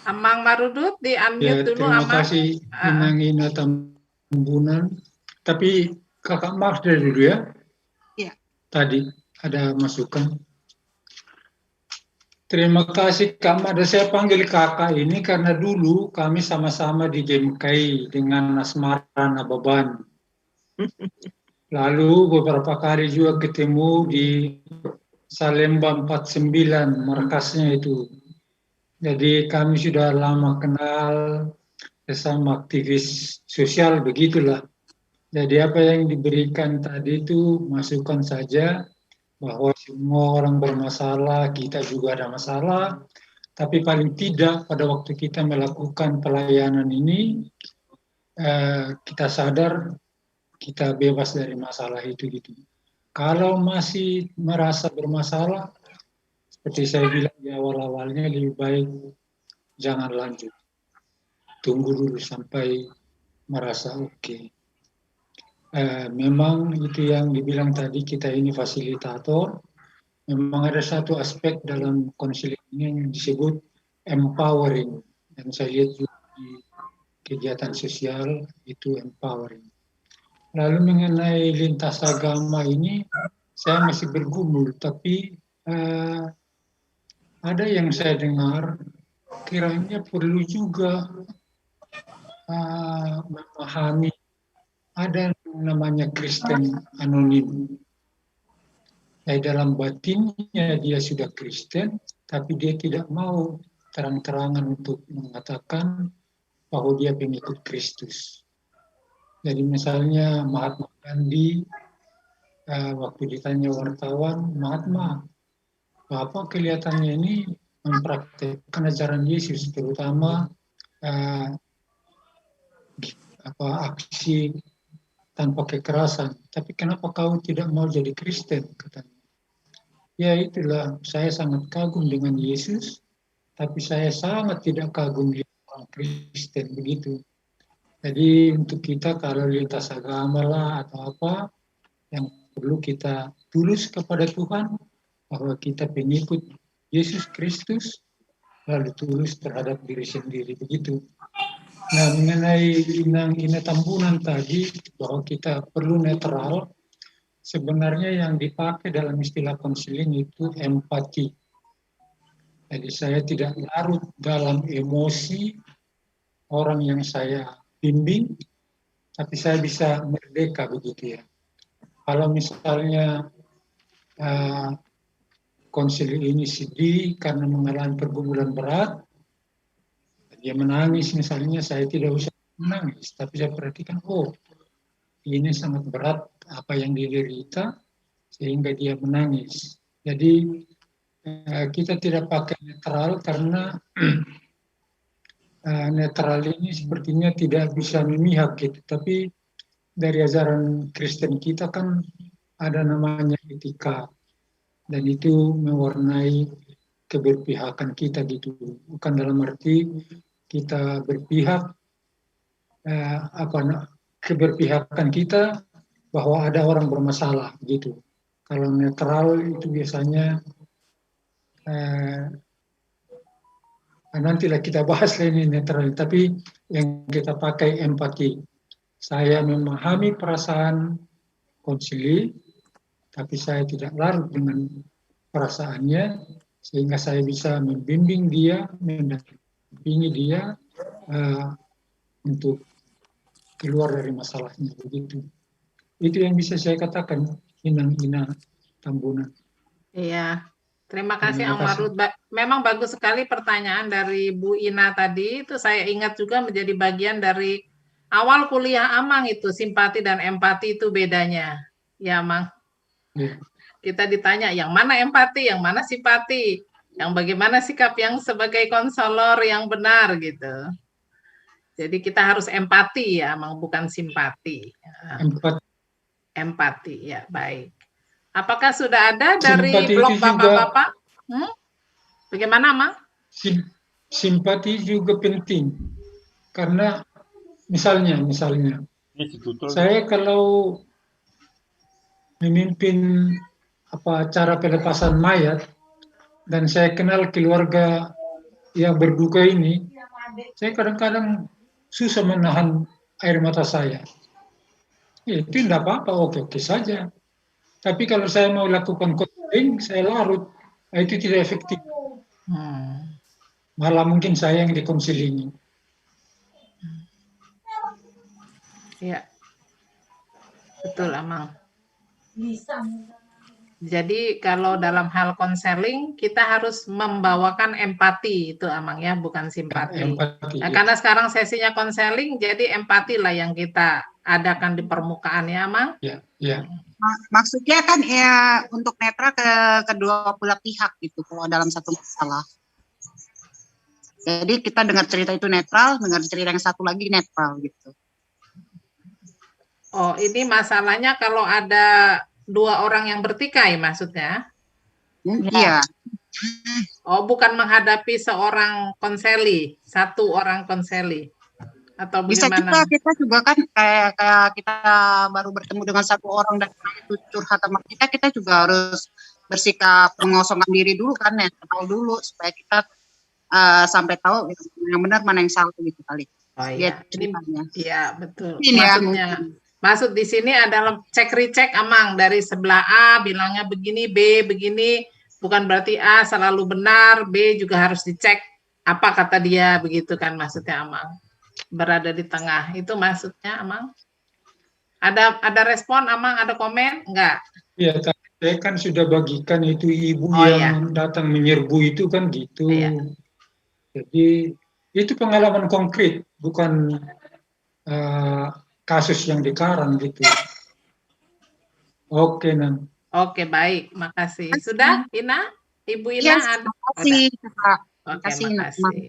Amang Marudut di-unmute Ya, dulu, terima Amang. kasih Inang Ina Tambunan. Tapi Kakak Mars dari dulu ya. Iya. Tadi ada masukan. Terima kasih Kak Mada. Saya panggil kakak ini karena dulu kami sama-sama di GMKI dengan Asmara Nababan. Lalu beberapa kali juga ketemu di Salemba 49, markasnya itu. Jadi kami sudah lama kenal, sesama aktivis sosial, begitulah. Jadi apa yang diberikan tadi itu masukan saja, bahwa semua orang bermasalah, kita juga ada masalah, tapi paling tidak pada waktu kita melakukan pelayanan ini, kita sadar kita bebas dari masalah itu gitu. Kalau masih merasa bermasalah, seperti saya bilang di awal-awalnya, lebih baik jangan lanjut. Tunggu dulu sampai merasa oke. Memang itu yang dibilang tadi, kita ini fasilitator. Memang ada satu aspek dalam konseling ini yang disebut empowering. Dan saya lihat juga di kegiatan sosial itu empowering. Lalu mengenai lintas agama ini, saya masih bergumul, tapi ada yang saya dengar, kiranya perlu juga memahami ada namanya Kristen anonim. Dalam batinnya dia sudah Kristen, tapi dia tidak mau terang-terangan untuk mengatakan bahwa dia pengikut Kristus. Jadi misalnya Mahatma Gandhi, waktu ditanya wartawan, Mahatma, Bapak kelihatannya ini mempraktikkan ajaran Yesus, terutama aksi tanpa kekerasan, tapi kenapa kau tidak mau jadi Kristen, katanya. Ya itulah, saya sangat kagum dengan Yesus, tapi saya sangat tidak kagum dengan orang Kristen, begitu. Jadi untuk kita kalau lintas agama lah atau apa, yang perlu kita tulus kepada Tuhan, bahwa kita pengikut Yesus Kristus, lalu tulus terhadap diri sendiri, begitu. Nah, mengenai Ina Tambunan tadi, bahwa kita perlu netral, sebenarnya yang dipakai dalam istilah konseling itu empati. Jadi saya tidak larut dalam emosi orang yang saya bimbing, tapi saya bisa merdeka, begitu ya. Kalau misalnya konseling ini sedih karena mengalami pergumulan berat, dia menangis misalnya, saya tidak usah menangis, tapi saya perhatikan, oh ini sangat berat apa yang diderita, sehingga dia menangis. Jadi kita tidak pakai netral karena netral ini sepertinya tidak bisa memihak gitu, tapi dari ajaran Kristen kita kan ada namanya etika, dan itu mewarnai keberpihakan kita gitu, bukan dalam arti kita berpihak keberpihakan kita bahwa ada orang bermasalah gitu. Kalau netral itu biasanya nantilah kita bahas ini netral, tapi yang kita pakai empati. Saya memahami perasaan konsili, tapi saya tidak larut dengan perasaannya, sehingga saya bisa membimbing dia, mendampingi dia untuk keluar dari masalahnya, begitu. Itu yang bisa saya katakan, Ina Tambunan. Iya, terima kasih Amarud. Memang bagus sekali pertanyaan dari Bu Ina tadi. Itu saya ingat juga menjadi bagian dari awal kuliah Amang itu, simpati dan empati itu bedanya. Ya, Amang. Ya. Kita ditanya yang mana empati, yang mana simpati, yang bagaimana sikap yang sebagai konselor yang benar gitu. Jadi kita harus empati ya, Amang, bukan simpati. Empati, ya baik. Apakah sudah ada dari simpati blog Bapak-Bapak? Bagaimana, Amang? Simpati juga penting, karena misalnya, saya kalau memimpin acara pelepasan mayat dan saya kenal keluarga yang berduka ini, saya kadang-kadang susah menahan air mata saya. Itu tidak apa-apa, oke-oke saja. Tapi kalau saya mau lakukan konseling, saya larut. Itu tidak efektif. Malah mungkin saya yang dikonselingi. Ya, betul Amang. Jadi kalau dalam hal konseling kita harus membawakan empati itu Amang ya, bukan simpati. Empati, Nah, ya. karena sekarang sesinya konseling, jadi empati lah yang kita adakan di permukaan ya Amang. Ya, ya. Maksudnya kan ya untuk netral ke kedua belah pihak gitu kalau dalam satu masalah. Jadi kita dengar cerita itu netral, dengar cerita yang satu lagi netral gitu. Oh, ini masalahnya kalau ada dua orang yang bertikai maksudnya? Iya. Oh, bukan menghadapi seorang konseli, satu orang konseli. Atau Bisa bagaimana? juga, kita juga kan kayak kita baru bertemu dengan satu orang dan itu curhat sama kita juga harus bersikap mengosongkan diri dulu kan ya, kenal dulu supaya kita sampai tahu yang benar mana yang salah gitu kali. Oh iya, ceritanya. Iya betul. Ini ya, Maksudnya, maksud di sini adalah cek recheck Amang dari sebelah A bilangnya begini, B begini, bukan berarti A selalu benar, B juga harus dicek apa kata dia begitu kan maksudnya Amang. Berada di tengah itu maksudnya Amang. Ada respon Amang, ada komen enggak? Iya, saya kan sudah bagikan itu ibu Oh, yang datang menyerbu itu kan gitu. Jadi itu pengalaman konkret, bukan kasus yang dikarang gitu. Oke, Nan. Oke, baik, makasih. Sudah, Ina? Ibu Ina Yes, ada? makasih, Kak. Oke, Makasih, makasih.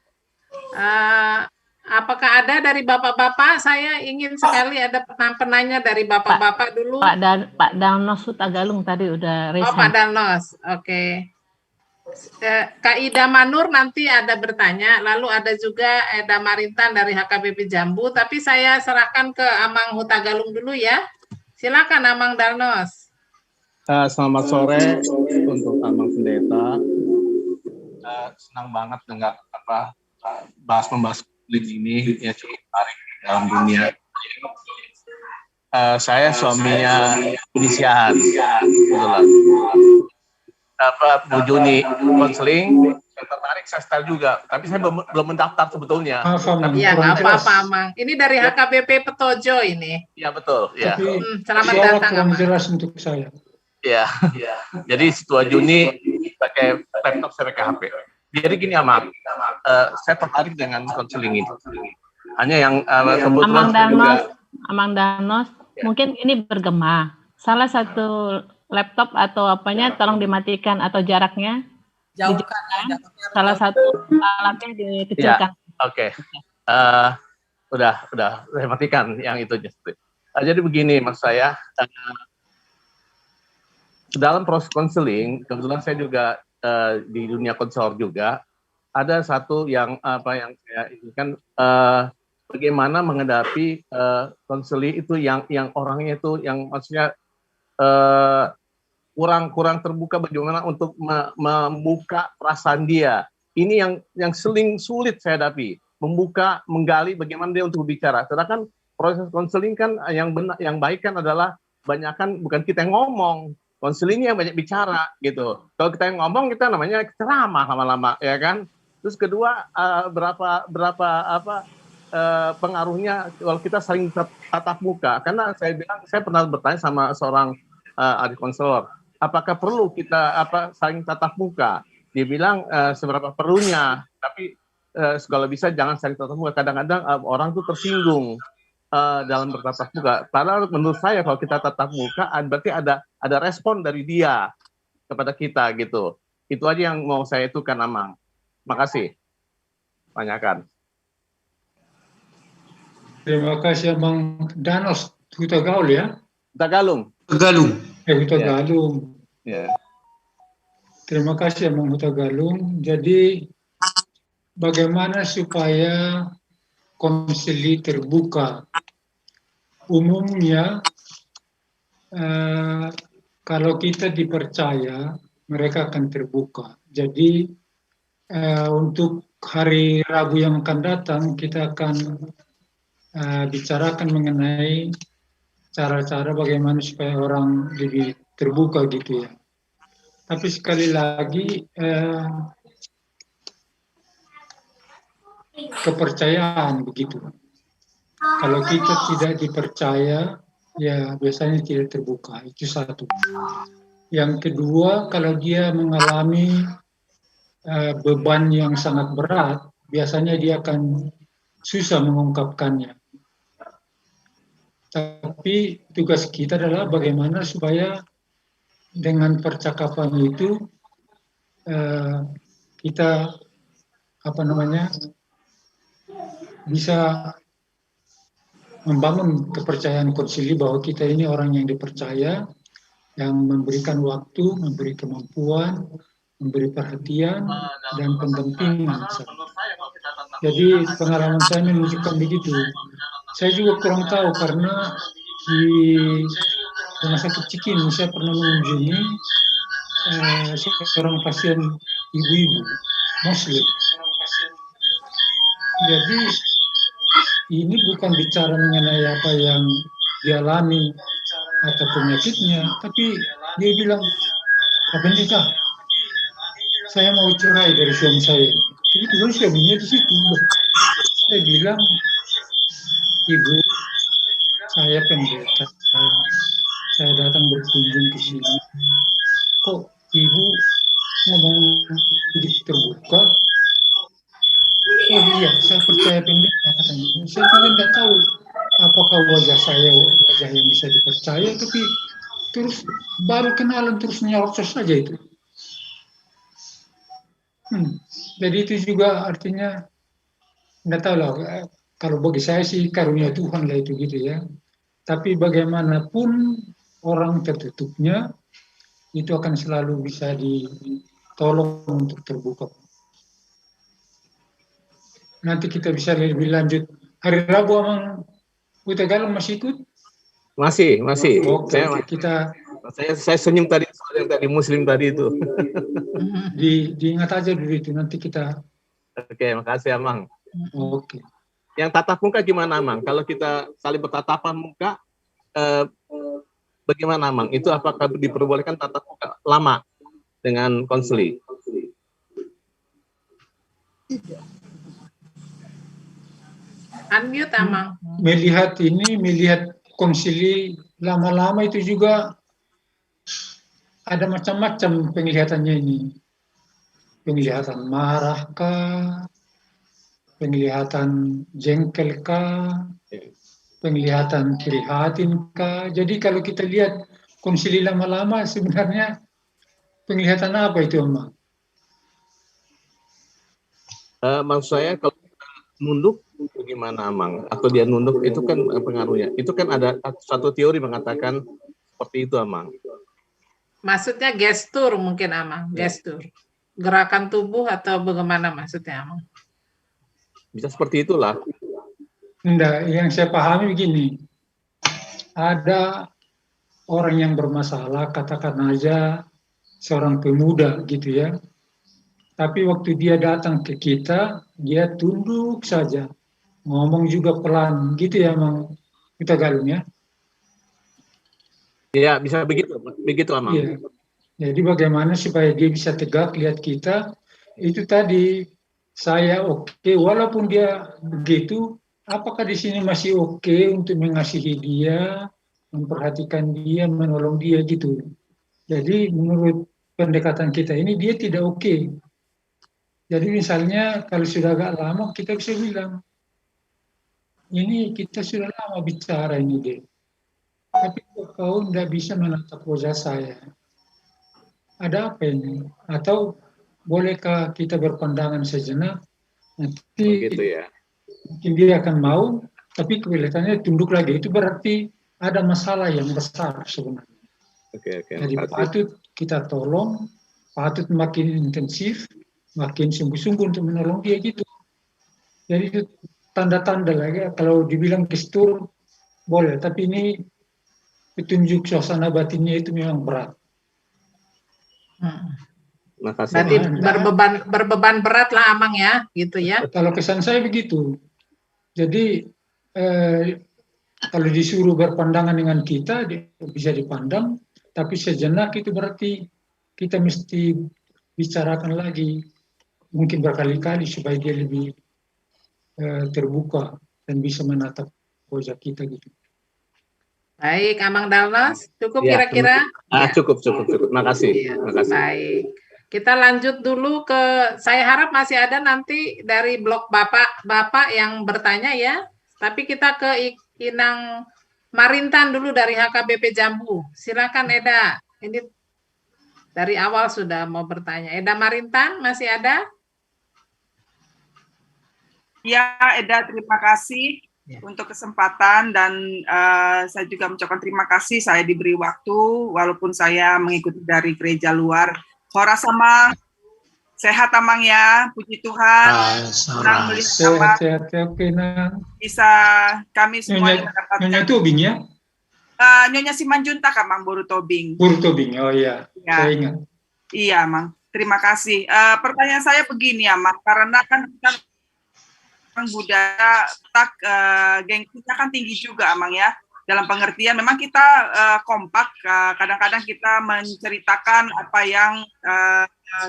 Apakah ada dari bapak-bapak? Saya ingin sekali ada penanya dari bapak-bapak dulu. Pak Dalnos Hutagalung tadi udah resign. Oh, Pak Dalnos. Oke. Kak Ida Manur nanti ada bertanya, lalu ada juga Eda Marintan dari HKBP Jambu, tapi saya serahkan ke Amang Hutagalung dulu ya. Silakan Amang Dalnos. Selamat sore untuk Amang Pendeta. Senang banget dengar membahas konseling ini ya, cukup menarik dalam dunia. Saya suaminya Inisiahan, kebetulan. Bu Juni konseling, yang tertarik saya style juga, tapi saya belum mendaftar sebetulnya. Iya, nggak apa-apa Amang. Ini dari HKBP Petojo ini. Iya betul. Ya. Selamat datang Amang. Jelas untuk saya. Iya. Jadi 2 Juni pakai laptop saya pakai HP. Jadi gini Amang, saya tertarik dengan konseling itu. Hanya yang kebetulan Amang Danos, mungkin ini bergema. Salah satu laptop atau apanya tolong dimatikan atau jaraknya jauhkan. Salah satu alatnya dikecilkan. Ya, oke. Udah saya matikan yang itu. Jadi begini mas saya, dalam proses konseling, kebetulan saya juga di dunia konselor juga, ada satu yang yang saya inginkan, bagaimana menghadapi konseling itu yang orangnya itu yang maksudnya kurang terbuka, bagaimana untuk membuka perasaan dia. Ini yang sering sulit saya hadapi, menggali bagaimana dia untuk bicara. Sedangkan proses konseling kan yang benar, yang baik kan adalah banyakan bukan kita yang ngomong, konselingnya yang banyak bicara gitu. Kalau kita yang ngomong, kita namanya ceramah lama-lama, ya kan. Terus kedua, berapa pengaruhnya kalau kita saling tatap muka. Karena saya pernah bertanya sama seorang adik konselor, apakah perlu kita saling tatap muka? Dia bilang seberapa perlunya, tapi segala bisa jangan saling tatap muka. Kadang-kadang orang tuh tersinggung dalam bertatap muka. Padahal menurut saya kalau kita tatap muka berarti ada respon dari dia kepada kita gitu. Itu aja yang mau saya itukan Amang. Makasih. Tanyakan. Terima kasih Amang Danos Hutagalung ya. Hutagalung. Hutagalung. Ya. Terima kasih Amang Hutagalung. Jadi bagaimana supaya konseli terbuka. Umumnya kalau kita dipercaya, mereka akan terbuka. Jadi untuk hari Rabu yang akan datang, kita akan bicarakan mengenai cara-cara bagaimana supaya orang lebih terbuka gitu ya. Tapi sekali lagi kepercayaan begitu. Kalau kita tidak dipercaya, ya biasanya tidak terbuka. Itu satu. Yang kedua, kalau dia mengalami beban yang sangat berat, biasanya dia akan susah mengungkapkannya. Tapi tugas kita adalah bagaimana supaya dengan percakapan itu kita bisa membangun kepercayaan konsili bahwa kita ini orang yang dipercaya, yang memberikan waktu, memberi kemampuan, memberi perhatian dan pendampingan. Jadi pengalaman saya menunjukkan begitu. Saya juga kurang tahu karena di Rumah Sakit Cikini saya pernah mengunjungi seorang pasien ibu-ibu Muslim. Jadi ini bukan bicara mengenai apa yang dialami atau penyakitnya, tapi dia bilang, Pak Pendeta, saya mau cerai dari suami saya. Kebetulan suaminya di situ. Saya bilang, Ibu, saya pendeta, saya datang berkunjung ke sini. Kok Ibu ngomong begitu terbuka? Oh iya, saya percaya pendeta katanya. Saya juga tidak tahu apakah wajah saya wajah yang bisa dipercaya, tapi terus baru kenalan terus nyerocos saja itu. Jadi itu juga artinya tidak tahu lah. Kalau bagi saya sih karunia Tuhan lah itu gitu ya. Tapi bagaimanapun orang tertutupnya itu akan selalu bisa ditolong untuk terbuka. Nanti kita bisa lebih lanjut. Hari Rabu Amang Buta Galung masih ikut? Masih. Oke, Saya senyum tadi soal yang tadi Muslim tadi itu. Diingat aja dulu itu, nanti kita. Oke, makasih Amang. Oke. Yang tatap muka gimana Amang? Kalau kita saling bertatapan muka, bagaimana Amang? Itu apakah diperbolehkan tatap muka lama dengan konseli? Unmute Amang. Melihat konsili lama-lama itu juga ada macam-macam penglihatannya ini. Penglihatan marah kah? Penglihatan jengkel kah? Penglihatan prihatin kah? Jadi kalau kita lihat konsili lama-lama sebenarnya penglihatan apa itu, Amang? Maksud saya kalau nunduk bagaimana Amang? Atau dia nunduk itu kan pengaruhnya. Itu kan ada satu teori mengatakan seperti itu Amang. Maksudnya gestur mungkin Amang, gestur. Gerakan tubuh atau bagaimana maksudnya Amang? Bisa seperti itulah. Enggak, yang saya pahami begini. Ada orang yang bermasalah, katakan aja seorang pemuda gitu ya. Tapi waktu dia datang ke kita, dia tunduk saja. Ngomong juga pelan, gitu ya Mang Buta Galung ya? Iya, bisa begitu Amang. Iya. Jadi bagaimana supaya dia bisa tegak lihat kita, itu tadi saya oke, walaupun dia begitu, apakah di sini masih oke untuk mengasihi dia, memperhatikan dia, menolong dia gitu. Jadi menurut pendekatan kita ini dia tidak oke. Jadi misalnya kalau sudah agak lama kita bisa bilang, ini kita sudah lama bicara ini deh. Tapi kau tidak bisa menatap wajah saya. Ada apa ini? Atau bolehkah kita berpandangan sejenak? Nanti mungkin dia akan mau, tapi kelihatannya tunduk lagi. Itu berarti ada masalah yang besar sebenarnya. Jadi patut kita tolong, patut makin intensif, makin sungguh-sungguh untuk menolong dia gitu. Jadi itu tanda-tanda lah ya. Kalau dibilang gestur boleh, tapi ini petunjuk suasana batinnya itu memang berat. Makasih. Berarti berbeban berat lah Amang ya, gitu ya. Kalau kesan saya begitu. Jadi kalau disuruh berpandangan dengan kita bisa dipandang, tapi sejenak itu berarti kita mesti bicarakan lagi, mungkin berkali-kali supaya dia lebih terbuka dan bisa menatap wajah kita gitu. Baik, Amang Dalnas, cukup Ya, kira-kira? cukup. Makasih. Iya, baik. Kita lanjut dulu ke, saya harap masih ada nanti dari blog Bapak yang bertanya ya. Tapi kita ke Inang Marintan dulu dari HKBP Jambu. Silakan Eda. Ini dari awal sudah mau bertanya. Eda Marintan masih ada? Ya, Eda, terima kasih untuk kesempatan dan saya juga mengucapkan terima kasih saya diberi waktu walaupun saya mengikuti dari gereja luar. Hora sama sehat Amang ya, puji Tuhan. Senang melihat Amang. Bisa kami semua mendapatkan. Nyonya Tobing ya? Nyonya Simanjuntak Amang, Boru Tobing. Boru Tobing, oh iya, ya. Saya ingat. Iya Amang, terima kasih. Pertanyaan saya begini Amang, karena kan kita budaya gengsinya kan tinggi juga Amang ya, dalam pengertian memang kita kompak, kadang-kadang kita menceritakan apa yang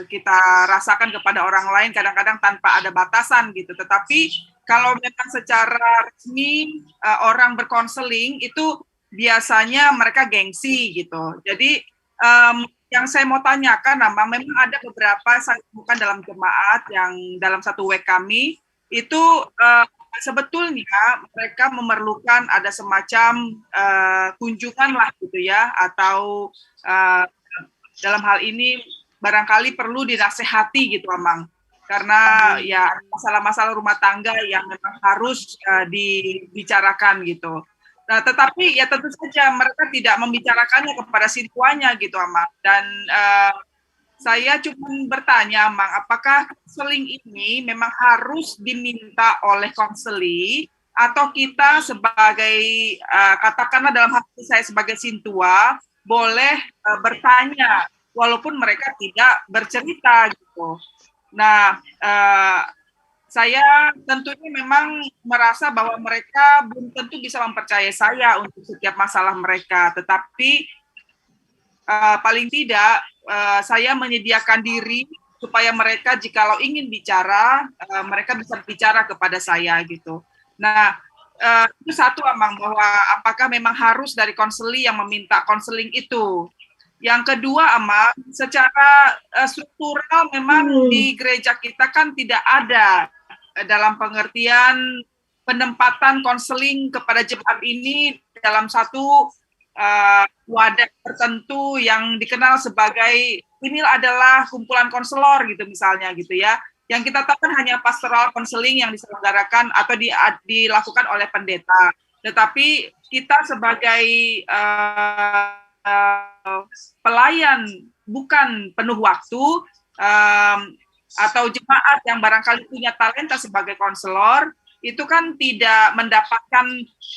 kita rasakan kepada orang lain, kadang-kadang tanpa ada batasan gitu, tetapi kalau memang secara resmi orang berkonseling itu biasanya mereka gengsi gitu. Jadi yang saya mau tanyakan Amang, memang ada beberapa saya temukan dalam jemaat yang dalam satu WK kami itu sebetulnya mereka memerlukan ada semacam kunjungan lah gitu ya, atau dalam hal ini barangkali perlu dinasehati gitu Amang, karena ya masalah-masalah rumah tangga yang memang harus dibicarakan gitu. Nah, tetapi ya tentu saja mereka tidak membicarakannya kepada si tuanya gitu Amang, dan saya cuma bertanya, Mang, apakah konseling ini memang harus diminta oleh konseli atau kita sebagai, katakanlah dalam hati saya sebagai sintua, boleh bertanya walaupun mereka tidak bercerita gitu. Nah, saya tentunya memang merasa bahwa mereka belum tentu bisa mempercayai saya untuk setiap masalah mereka, tetapi paling tidak saya menyediakan diri supaya mereka jikalau ingin bicara, mereka bisa bicara kepada saya gitu. Nah, itu satu Amang, bahwa apakah memang harus dari konseli yang meminta konseling itu. Yang kedua Amang, secara struktural memang di gereja kita kan tidak ada dalam pengertian penempatan konseling kepada jemaat ini dalam satu wadah tertentu yang dikenal sebagai ini adalah kumpulan konselor gitu misalnya gitu ya. Yang kita tahu kan hanya pastoral counseling yang diselenggarakan atau dilakukan oleh pendeta. Tetapi kita sebagai pelayan bukan penuh waktu atau jemaat yang barangkali punya talenta sebagai konselor, itu kan tidak mendapatkan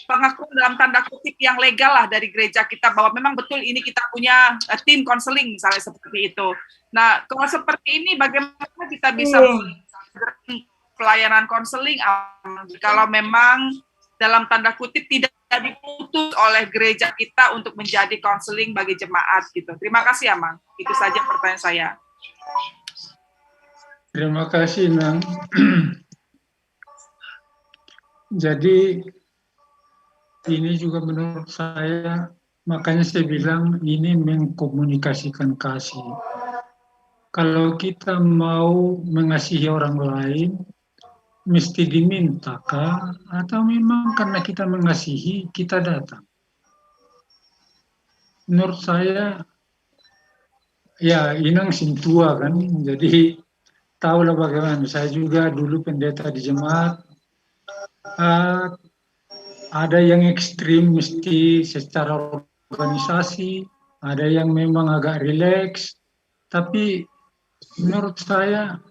pengakuan dalam tanda kutip yang legal lah dari gereja kita bahwa memang betul ini kita punya tim konseling misalnya seperti itu. Nah, kalau seperti ini bagaimana kita bisa pelayanan konseling kalau memang dalam tanda kutip tidak diputus oleh gereja kita untuk menjadi konseling bagi jemaat gitu. Terima kasih Amang. Itu saja pertanyaan saya. Terima kasih Nang. Jadi ini juga menurut saya, makanya saya bilang ini mengkomunikasikan kasih. Kalau kita mau mengasihi orang lain, mesti dimintakah atau memang karena kita mengasihi, kita datang? Menurut saya, ya Inang sintua kan, jadi tahulah bagaimana. Saya juga dulu pendeta di jemaat, ada yang ekstrim mesti secara organisasi, ada yang memang agak rileks, tapi menurut saya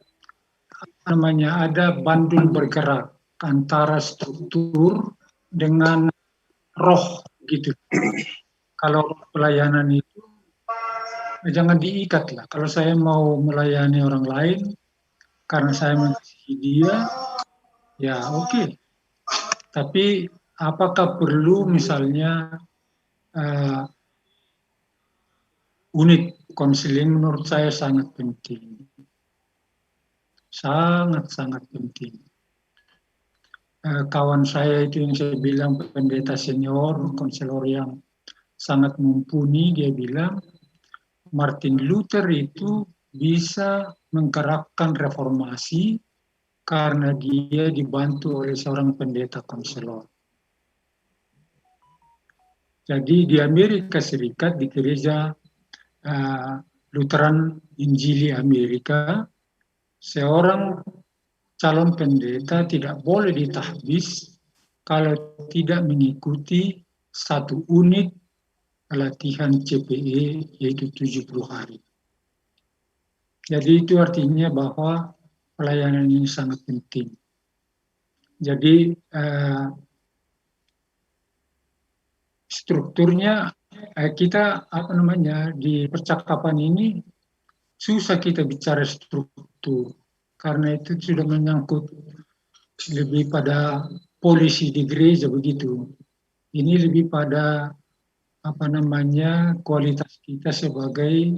ada bandul bergerak. antara struktur dengan roh gitu. Kalau pelayanan itu jangan diikat lah. Kalau saya mau melayani orang lain karena saya mengasihi dia, ya oke. Tapi apakah perlu misalnya unit konseling? Menurut saya sangat penting. Sangat-sangat penting. Kawan saya itu yang saya bilang pendeta senior, konselor yang sangat mumpuni, dia bilang Martin Luther itu bisa menggerakkan reformasi karena dia dibantu oleh seorang pendeta konselor. Jadi di Amerika Serikat, di gereja Lutheran Injili Amerika, seorang calon pendeta tidak boleh ditahbis kalau tidak mengikuti satu unit latihan CPE, yaitu 70 hari. Jadi itu artinya bahwa pelayanan ini sangat penting. Jadi strukturnya kita di percakapan ini susah kita bicara struktur karena itu sudah menyangkut lebih pada polisi di gereja begitu. Ini lebih pada kualitas kita sebagai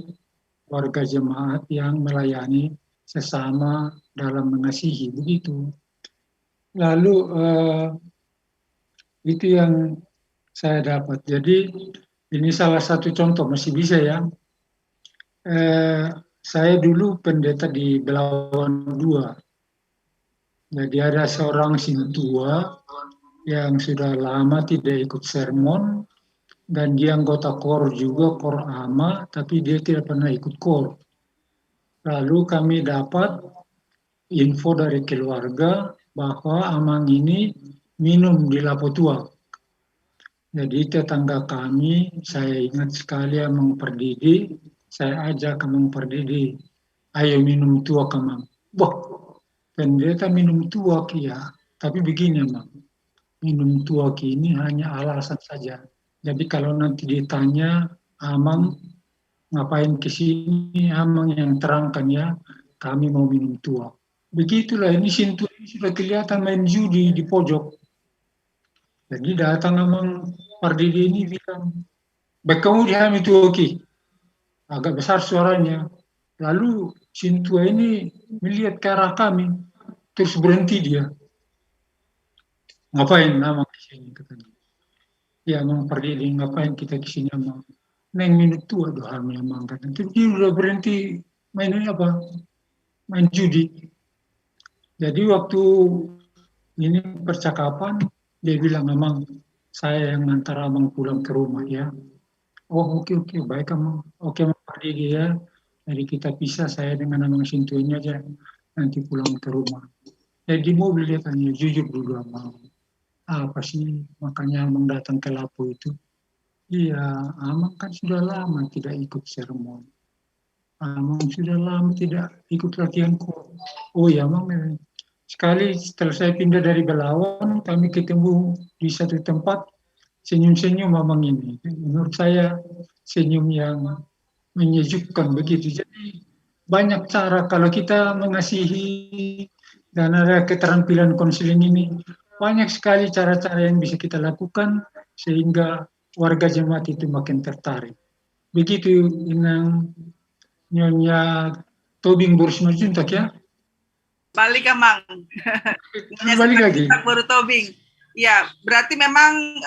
warga jemaat yang melayani sesama dalam mengasihi begitu. Lalu itu yang saya dapat. Jadi ini salah satu contoh, masih bisa ya. Saya dulu pendeta di Belawan 2. Jadi ada seorang sintua yang sudah lama tidak ikut sermon, dan dia anggota KOR juga, KOR AMA, tapi dia tidak pernah ikut KOR. Lalu kami dapat info dari keluarga bahwa Amang ini minum di Lapotuak. Jadi tetangga kami, saya ingat sekali Amang Pardidi, saya ajak Amang Pardidi, ayo minum tuak Amang. Wah, pendeta minum tuak ya, tapi begini Amang, minum tuak ini hanya alasan saja. Jadi kalau nanti ditanya, Amang ngapain ke sini, Amang yang terangkan ya, kami mau minum tuak. Begitulah, ini sintu ini sudah kelihatan main judi di pojok. Jadi datang Amang Pardidi ini bilang, baik kamu dihami tuaki. Agak besar suaranya. Lalu sintua ini melihat ke arah kami, terus berhenti dia. Ngapain Amang ke sini, katanya. Ya Amang Pardidi, ngapain kita ke sini Amang? Neng minum tua doa Amang katanya. Terus dia udah berhenti main apa? Main judi. Jadi waktu ini percakapan, dia bilang, Amang, saya yang ngantar Amang pulang ke rumah ya. Oh oke, baik Amang. Oke Amang Pardidi ya. Jadi kita pisah, saya dengan Amang Sintu ini aja nanti pulang ke rumah. Jadi di mobil dia tanya, jujur dulu Amang. Apa sih makanya Amang datang ke Lapo itu? Iya, Amang kan sudah lama tidak ikut sermon. Amang sudah lama tidak ikut latihan KOR. Oh ya Amang, sekali setelah saya pindah dari Belawan, kami ketemu di satu tempat, senyum-senyum Amang ini. Menurut saya senyum yang menyejukkan begitu. Jadi banyak cara kalau kita mengasihi dan ada keterampilan konseling ini, banyak sekali cara-cara yang bisa kita lakukan sehingga warga jemaat itu makin tertarik. Begitu Inang Nyonya Tobing Bursmajuntak ya. Balik Amang. Balik lagi. Baru Tobing. Ya, berarti memang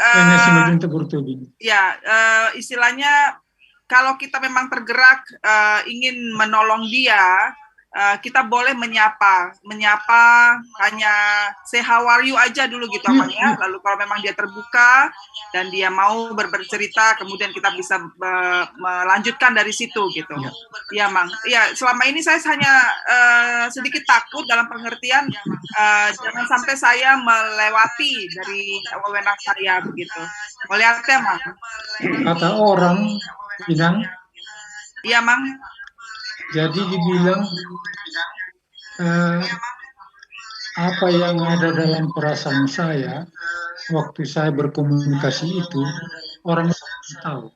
ya istilahnya kalau kita memang tergerak ingin menolong dia, kita boleh menyapa hanya say how are you aja dulu gitu Amang ya. Lalu kalau memang dia terbuka dan dia mau bercerita, kemudian kita bisa melanjutkan dari situ gitu. Ya Mang. Ya, selama ini saya hanya sedikit takut dalam pengertian jangan sampai saya melewati dari wewenang saya begitu. Melihatnya Mang. Kata orang bilang. Iya Mang. Jadi dibilang apa yang ada dalam perasaan saya waktu saya berkomunikasi itu, orang tahu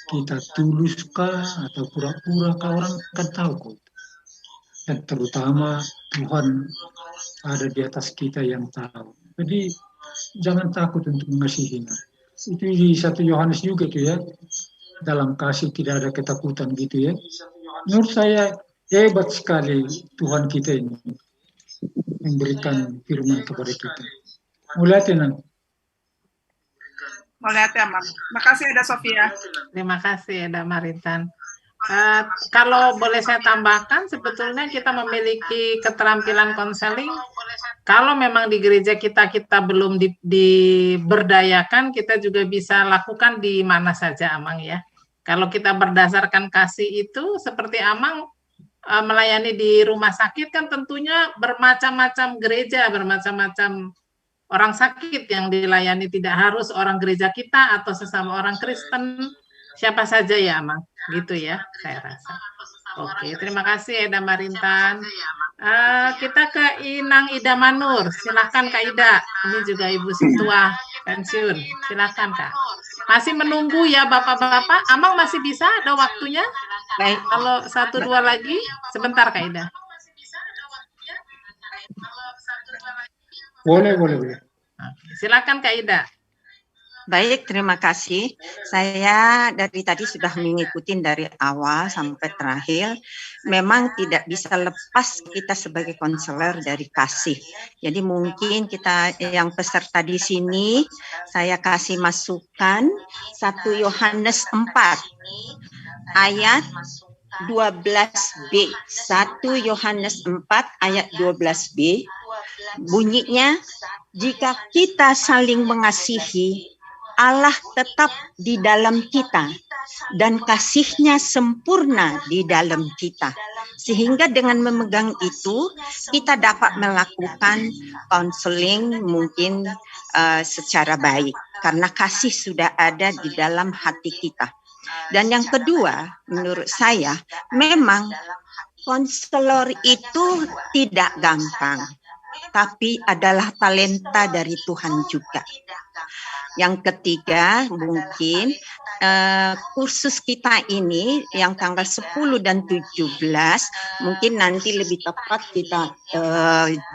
kita tuluskah atau pura-pura, orang kan tahu kok. Dan terutama Tuhan ada di atas kita yang tahu. Jadi jangan takut untuk mengasihinya. Itu di 1 Yohanes juga tuh ya. Dalam kasih tidak ada ketakutan gitu ya. Menurut saya hebat sekali Tuhan kita ini memberikan firman kepada kita. Mulai tenang. Mulai Mang. Makasih ada Sofia. Terima kasih ada Marintan. Kalau boleh saya tambahkan, sebetulnya kita memiliki keterampilan konseling. Kalau memang di gereja kita belum diberdayakan, kita juga bisa lakukan di mana saja, Amang ya. Kalau kita berdasarkan kasih itu, seperti Amang melayani di rumah sakit kan tentunya bermacam-macam gereja, bermacam-macam orang sakit yang dilayani, tidak harus orang gereja kita atau sesama orang Kristen, siapa saja ya, Amang. Gitu ya, saya rasa. Oke, terima kasih Eda Marintan. Kita ke Inang Ida Manur. Silakan Kak Ida. Ini juga Ibu Situa pensiun. Silakan Kak. Masih menunggu ya Bapak-bapak. Amang masih bisa? Ada waktunya? Baik. Kalau 1-2 lagi, sebentar Kak Ida. Boleh. Silakan Kak Ida. Baik, terima kasih. Saya dari tadi sudah mengikuti dari awal sampai terakhir. Memang tidak bisa lepas kita sebagai konselor dari kasih. Jadi mungkin kita yang peserta di sini, saya kasih masukan 1 Yohanes 4 ayat 12b. 1 Yohanes 4 ayat 12b. Bunyinya, jika kita saling mengasihi, Allah tetap di dalam kita dan kasih-Nya sempurna di dalam kita. Sehingga dengan memegang itu, kita dapat melakukan konseling mungkin secara baik. Karena kasih sudah ada di dalam hati kita. Dan yang kedua, menurut saya, memang konselor itu tidak gampang. Tapi adalah talenta dari Tuhan juga. Yang ketiga, mungkin kursus kita ini yang tanggal 10 dan 17, mungkin nanti lebih tepat kita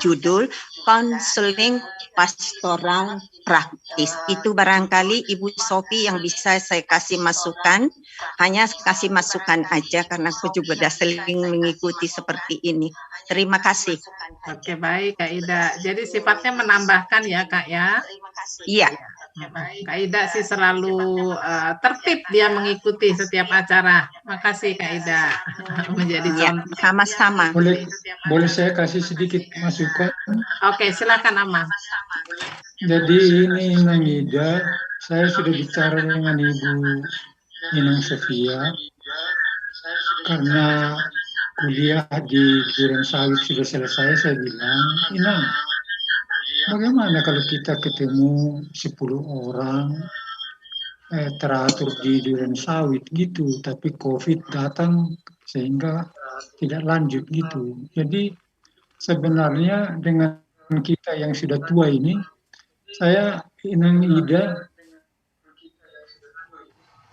judul konseling pastoral praktis. Itu barangkali Ibu Sofi yang bisa saya kasih masukan, hanya kasih masukan aja karena aku juga sudah sering mengikuti seperti ini. Terima kasih. Oke, baik Kak Ida. Jadi sifatnya menambahkan ya Kak ya? Iya. Kak Ida sih selalu tertib dia mengikuti setiap acara. Makasih Kak Ida menjadi contoh. Sama-sama. Boleh saya kasih sedikit masukan? Oke, silakan Amang. Jadi ini Inang Ida, saya sudah bicara dengan Ibu Inang Sofia karena kuliah di Duren Sawit sudah selesai. Saya bilang, Inang, bagaimana kalau kita ketemu 10 orang teratur di Duren Sawit gitu, tapi COVID datang sehingga tidak lanjut gitu. Jadi sebenarnya dengan kita yang sudah tua ini, saya Inang Ida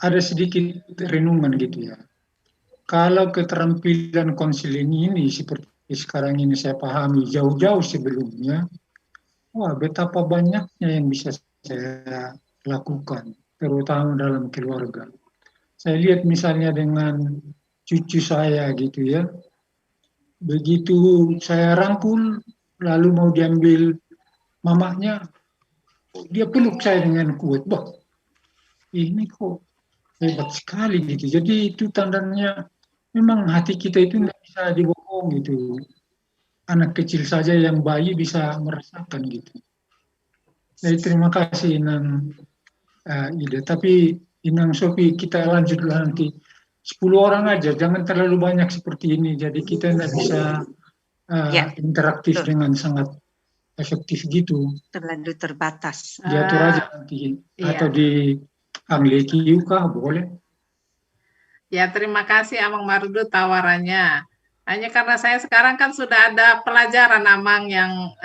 ada sedikit renungan gitu ya. Kalau keterampilan konseling ini seperti sekarang ini saya pahami jauh-jauh sebelumnya, wah betapa banyaknya yang bisa saya lakukan, terutama dalam keluarga. Saya lihat misalnya dengan cucu saya gitu ya, begitu saya rangkul, lalu mau diambil mamanya, dia peluk saya dengan kuat. Bah, ini kok hebat sekali gitu. Jadi itu tandanya memang hati kita itu nggak bisa dibohong gitu. Anak kecil saja yang bayi bisa merasakan gitu. Jadi terima kasih Inang Ida. Tapi Inang Sofi kita lanjutlah nanti. 10 orang aja, jangan terlalu banyak seperti ini. Jadi kita nggak bisa interaktif dengan sangat efektif gitu. Terlalu terbatas. Diatur aja nanti. Atau di Anglekiu kah boleh? Ya, terima kasih Amang Marudu tawarannya. Hanya karena saya sekarang kan sudah ada pelajaran Amang yang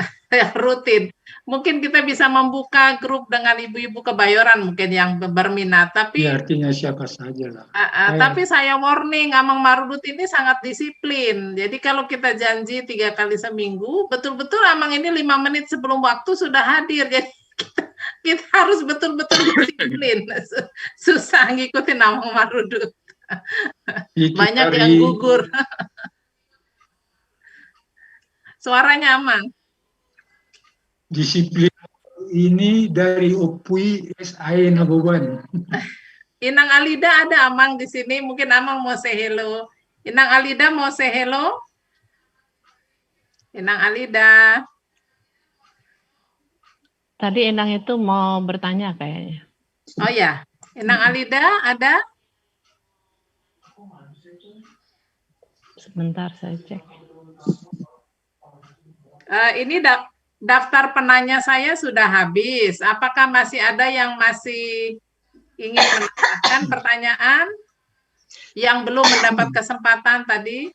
rutin. Mungkin kita bisa membuka grup dengan ibu-ibu kebayoran mungkin yang berminat. Tapi Ya artinya siapa saja lah. tapi saya warning, Amang Marudut ini sangat disiplin. Jadi kalau kita janji 3 kali seminggu, betul-betul Amang ini 5 menit sebelum waktu sudah hadir. Jadi kita harus betul-betul disiplin. Susah ngikutin Amang Marudut. Banyak yang gugur. Suaranya Amang. Disiplin ini dari Opui SAE Naboban. Inang Alida ada Amang di sini, mungkin Amang mau say hello. Inang Alida mau say hello? Inang Alida. Tadi Inang itu mau bertanya kayaknya. Oh ya, Inang Alida ada? Sebentar saya cek. Ini daftar penanya saya sudah habis. Apakah masih ada yang masih ingin menanyakan pertanyaan yang belum mendapat kesempatan tadi?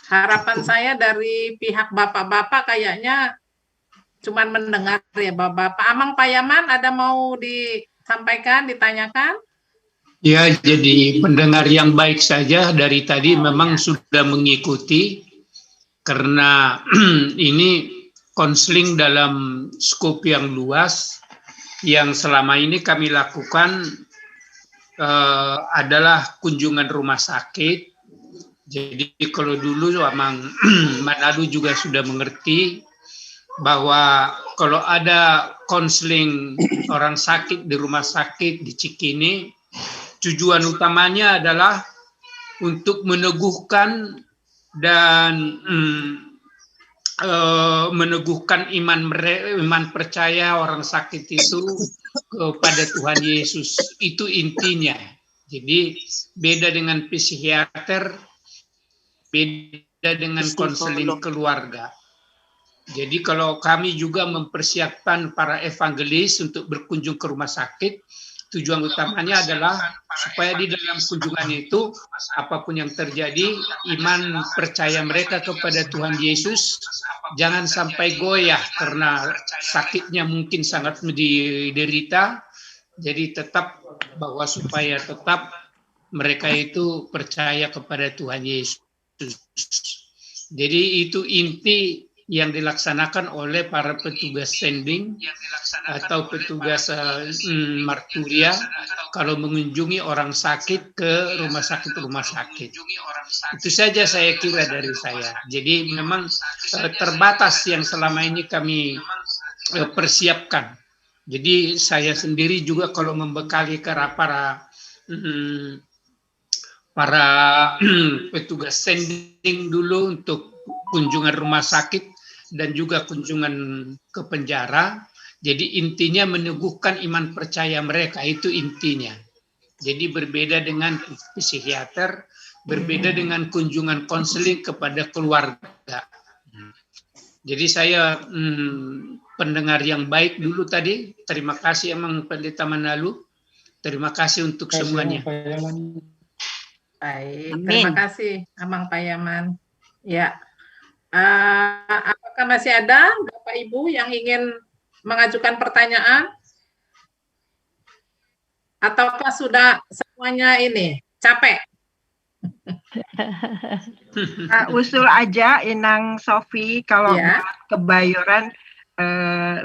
Harapan saya dari pihak bapak-bapak kayaknya cuman mendengar ya bapak-bapak. Amang Payaman ada mau disampaikan, ditanyakan? Ya, jadi pendengar yang baik saja dari tadi memang sudah mengikuti karena ini konseling dalam skop yang luas yang selama ini kami lakukan adalah kunjungan rumah sakit. Jadi kalau dulu memang Manado juga sudah mengerti bahwa kalau ada konseling orang sakit di rumah sakit di Cikini, tujuan utamanya adalah untuk meneguhkan dan meneguhkan iman percaya orang sakit itu kepada Tuhan Yesus. Itu intinya. Jadi beda dengan psikiater, beda dengan konseling keluarga. Jadi kalau kami juga mempersiapkan para evangelis untuk berkunjung ke rumah sakit, tujuan utamanya adalah supaya di dalam kunjungan itu apapun yang terjadi, iman percaya mereka kepada Tuhan Yesus jangan sampai goyah karena sakitnya mungkin sangat menderita. Jadi tetap bahwa supaya tetap mereka itu percaya kepada Tuhan Yesus. Jadi itu inti yang dilaksanakan oleh para petugas sending atau petugas marturia kalau mengunjungi orang sakit ke rumah sakit. Itu saja saya kira dari saya. Jadi memang terbatas yang selama ini kami persiapkan. Jadi saya sendiri juga kalau membekali ke para petugas sending dulu untuk kunjungan rumah sakit dan juga kunjungan ke penjara. Jadi intinya meneguhkan iman percaya mereka, itu intinya. Jadi berbeda dengan psikiater, berbeda dengan kunjungan konseling kepada keluarga. Jadi saya pendengar yang baik dulu tadi. Terima kasih Emang Pendeta Manalu. Terima kasih untuk semuanya. Baik, terima kasih Amang Payaman. Ya. Apakah masih ada Bapak Ibu yang ingin mengajukan pertanyaan? Ataukah sudah semuanya ini capek? Usul aja Inang Sofi kalau Kebayoran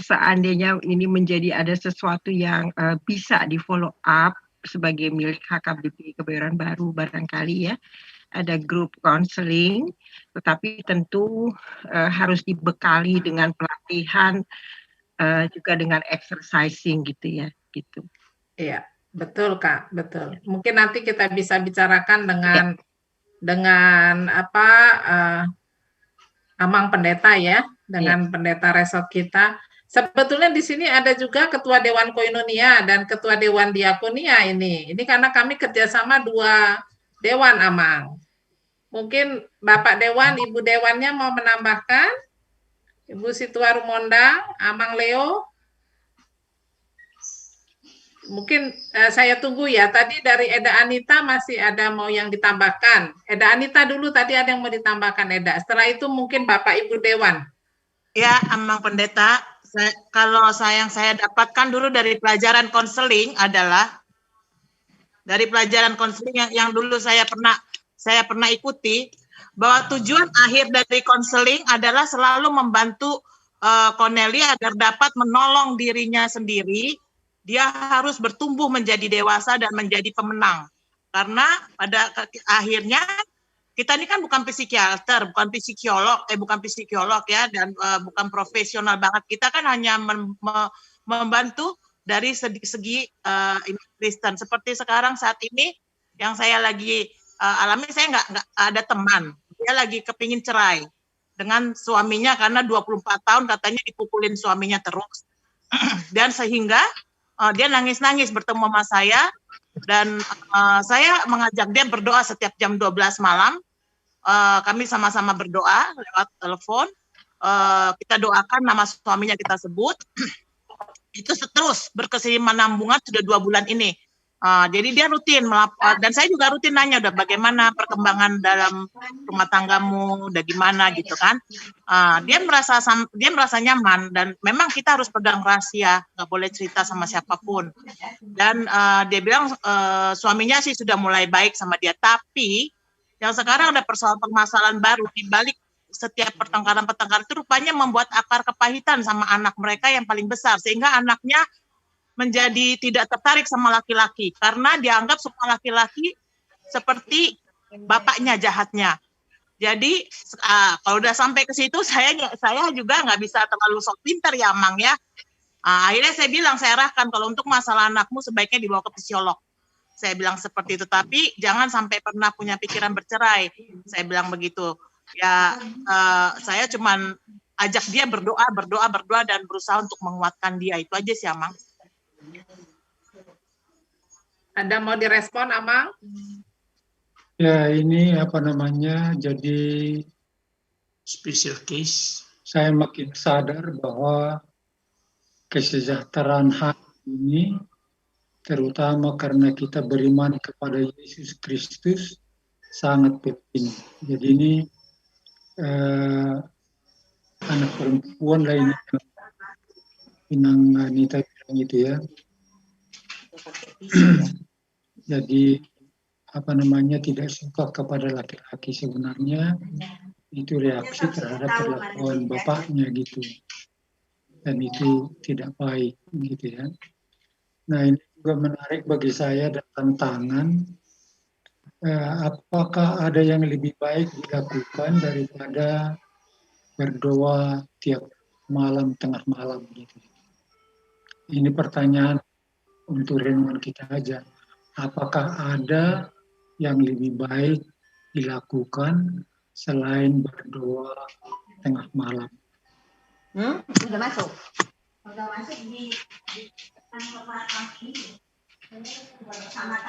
seandainya ini menjadi ada sesuatu yang bisa di follow up sebagai milik HKBP Kebayoran Baru barangkali ya. Ada grup konseling, tetapi tentu harus dibekali dengan pelatihan juga dengan exercising gitu ya, gitu. Iya, betul Kak, betul. Mungkin nanti kita bisa bicarakan dengan apa Amang Pendeta ya, dengan pendeta resort kita. Sebetulnya di sini ada juga Ketua Dewan Koinonia dan Ketua Dewan Diakonia ini. Ini karena kami kerjasama 2 dewan Amang. Mungkin Bapak Dewan, Ibu Dewannya mau menambahkan? Ibu Situa Rumondang, Amang Leo? Mungkin saya tunggu ya. Tadi dari Eda Anita masih ada mau yang ditambahkan. Eda Anita dulu tadi ada yang mau ditambahkan, Eda. Setelah itu mungkin Bapak Ibu Dewan. Ya, Amang Pendeta, kalau yang saya dapatkan dulu dari pelajaran konseling adalah dari pelajaran konseling yang dulu saya pernah ikuti, bahwa tujuan akhir dari konseling adalah selalu membantu Cornelia agar dapat menolong dirinya sendiri. Dia harus bertumbuh menjadi dewasa dan menjadi pemenang. Karena pada akhirnya kita ini kan bukan psikiater, bukan psikolog ya, dan bukan profesional banget. Kita kan hanya membantu dari segi iman Kristen. Seperti sekarang saat ini yang saya lagi alami, saya nggak ada teman. Dia lagi kepingin cerai dengan suaminya karena 24 tahun katanya dipukulin suaminya terus. Dan sehingga dia nangis-nangis bertemu sama saya, dan saya mengajak dia berdoa setiap jam 12 malam. Kami sama-sama berdoa lewat telepon. Kita doakan nama suaminya kita sebut. Itu terus berkesinambungan sudah 2 bulan ini. Jadi dia rutin melapor, dan saya juga rutin nanya udah bagaimana perkembangan dalam rumah tanggamu, udah gimana gitu kan. Dia merasa nyaman, dan memang kita harus pegang rahasia, nggak boleh cerita sama siapapun. Dan dia bilang suaminya sih sudah mulai baik sama dia, tapi yang sekarang ada permasalahan baru di balik setiap pertengkaran itu rupanya membuat akar kepahitan sama anak mereka yang paling besar, sehingga anaknya menjadi tidak tertarik sama laki-laki karena dianggap semua laki-laki seperti bapaknya jahatnya. Jadi kalau udah sampai ke situ saya juga nggak bisa terlalu sok pintar ya, Mang ya. Akhirnya saya bilang, saya arahkan kalau untuk masalah anakmu sebaiknya dibawa ke psikolog. Saya bilang seperti itu, tapi jangan sampai pernah punya pikiran bercerai. Saya bilang begitu. Ya saya cuman ajak dia berdoa dan berusaha untuk menguatkan dia, itu aja sih, Amang. Ada mau direspon, Amang? Ya, ini apa namanya, jadi special case. Saya makin sadar bahwa kesejahteraan hati ini, terutama karena kita beriman kepada Yesus Kristus, sangat penting. Jadi ini anak perempuan lainnya, Inang Anita bilang itu ya. Jadi apa namanya, tidak suka kepada laki-laki, sebenarnya itu reaksi terhadap perlakuan bapaknya gitu, dan itu tidak baik gitu ya. Nah, ini juga menarik bagi saya dan tantangan, apakah ada yang lebih baik dilakukan daripada berdoa tiap malam, tengah malam gitu. Ini pertanyaan untuk renungan kita aja. Apakah ada yang lebih baik dilakukan selain berdoa tengah malam? Sudah masuk.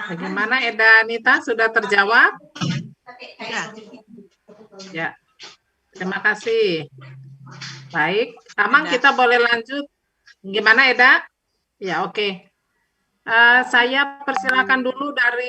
Bagaimana, Eda Anita, sudah terjawab? Ya. Terima kasih. Baik, Amang, kita boleh lanjut. Gimana, Eda? Ya, oke. Saya persilakan dulu dari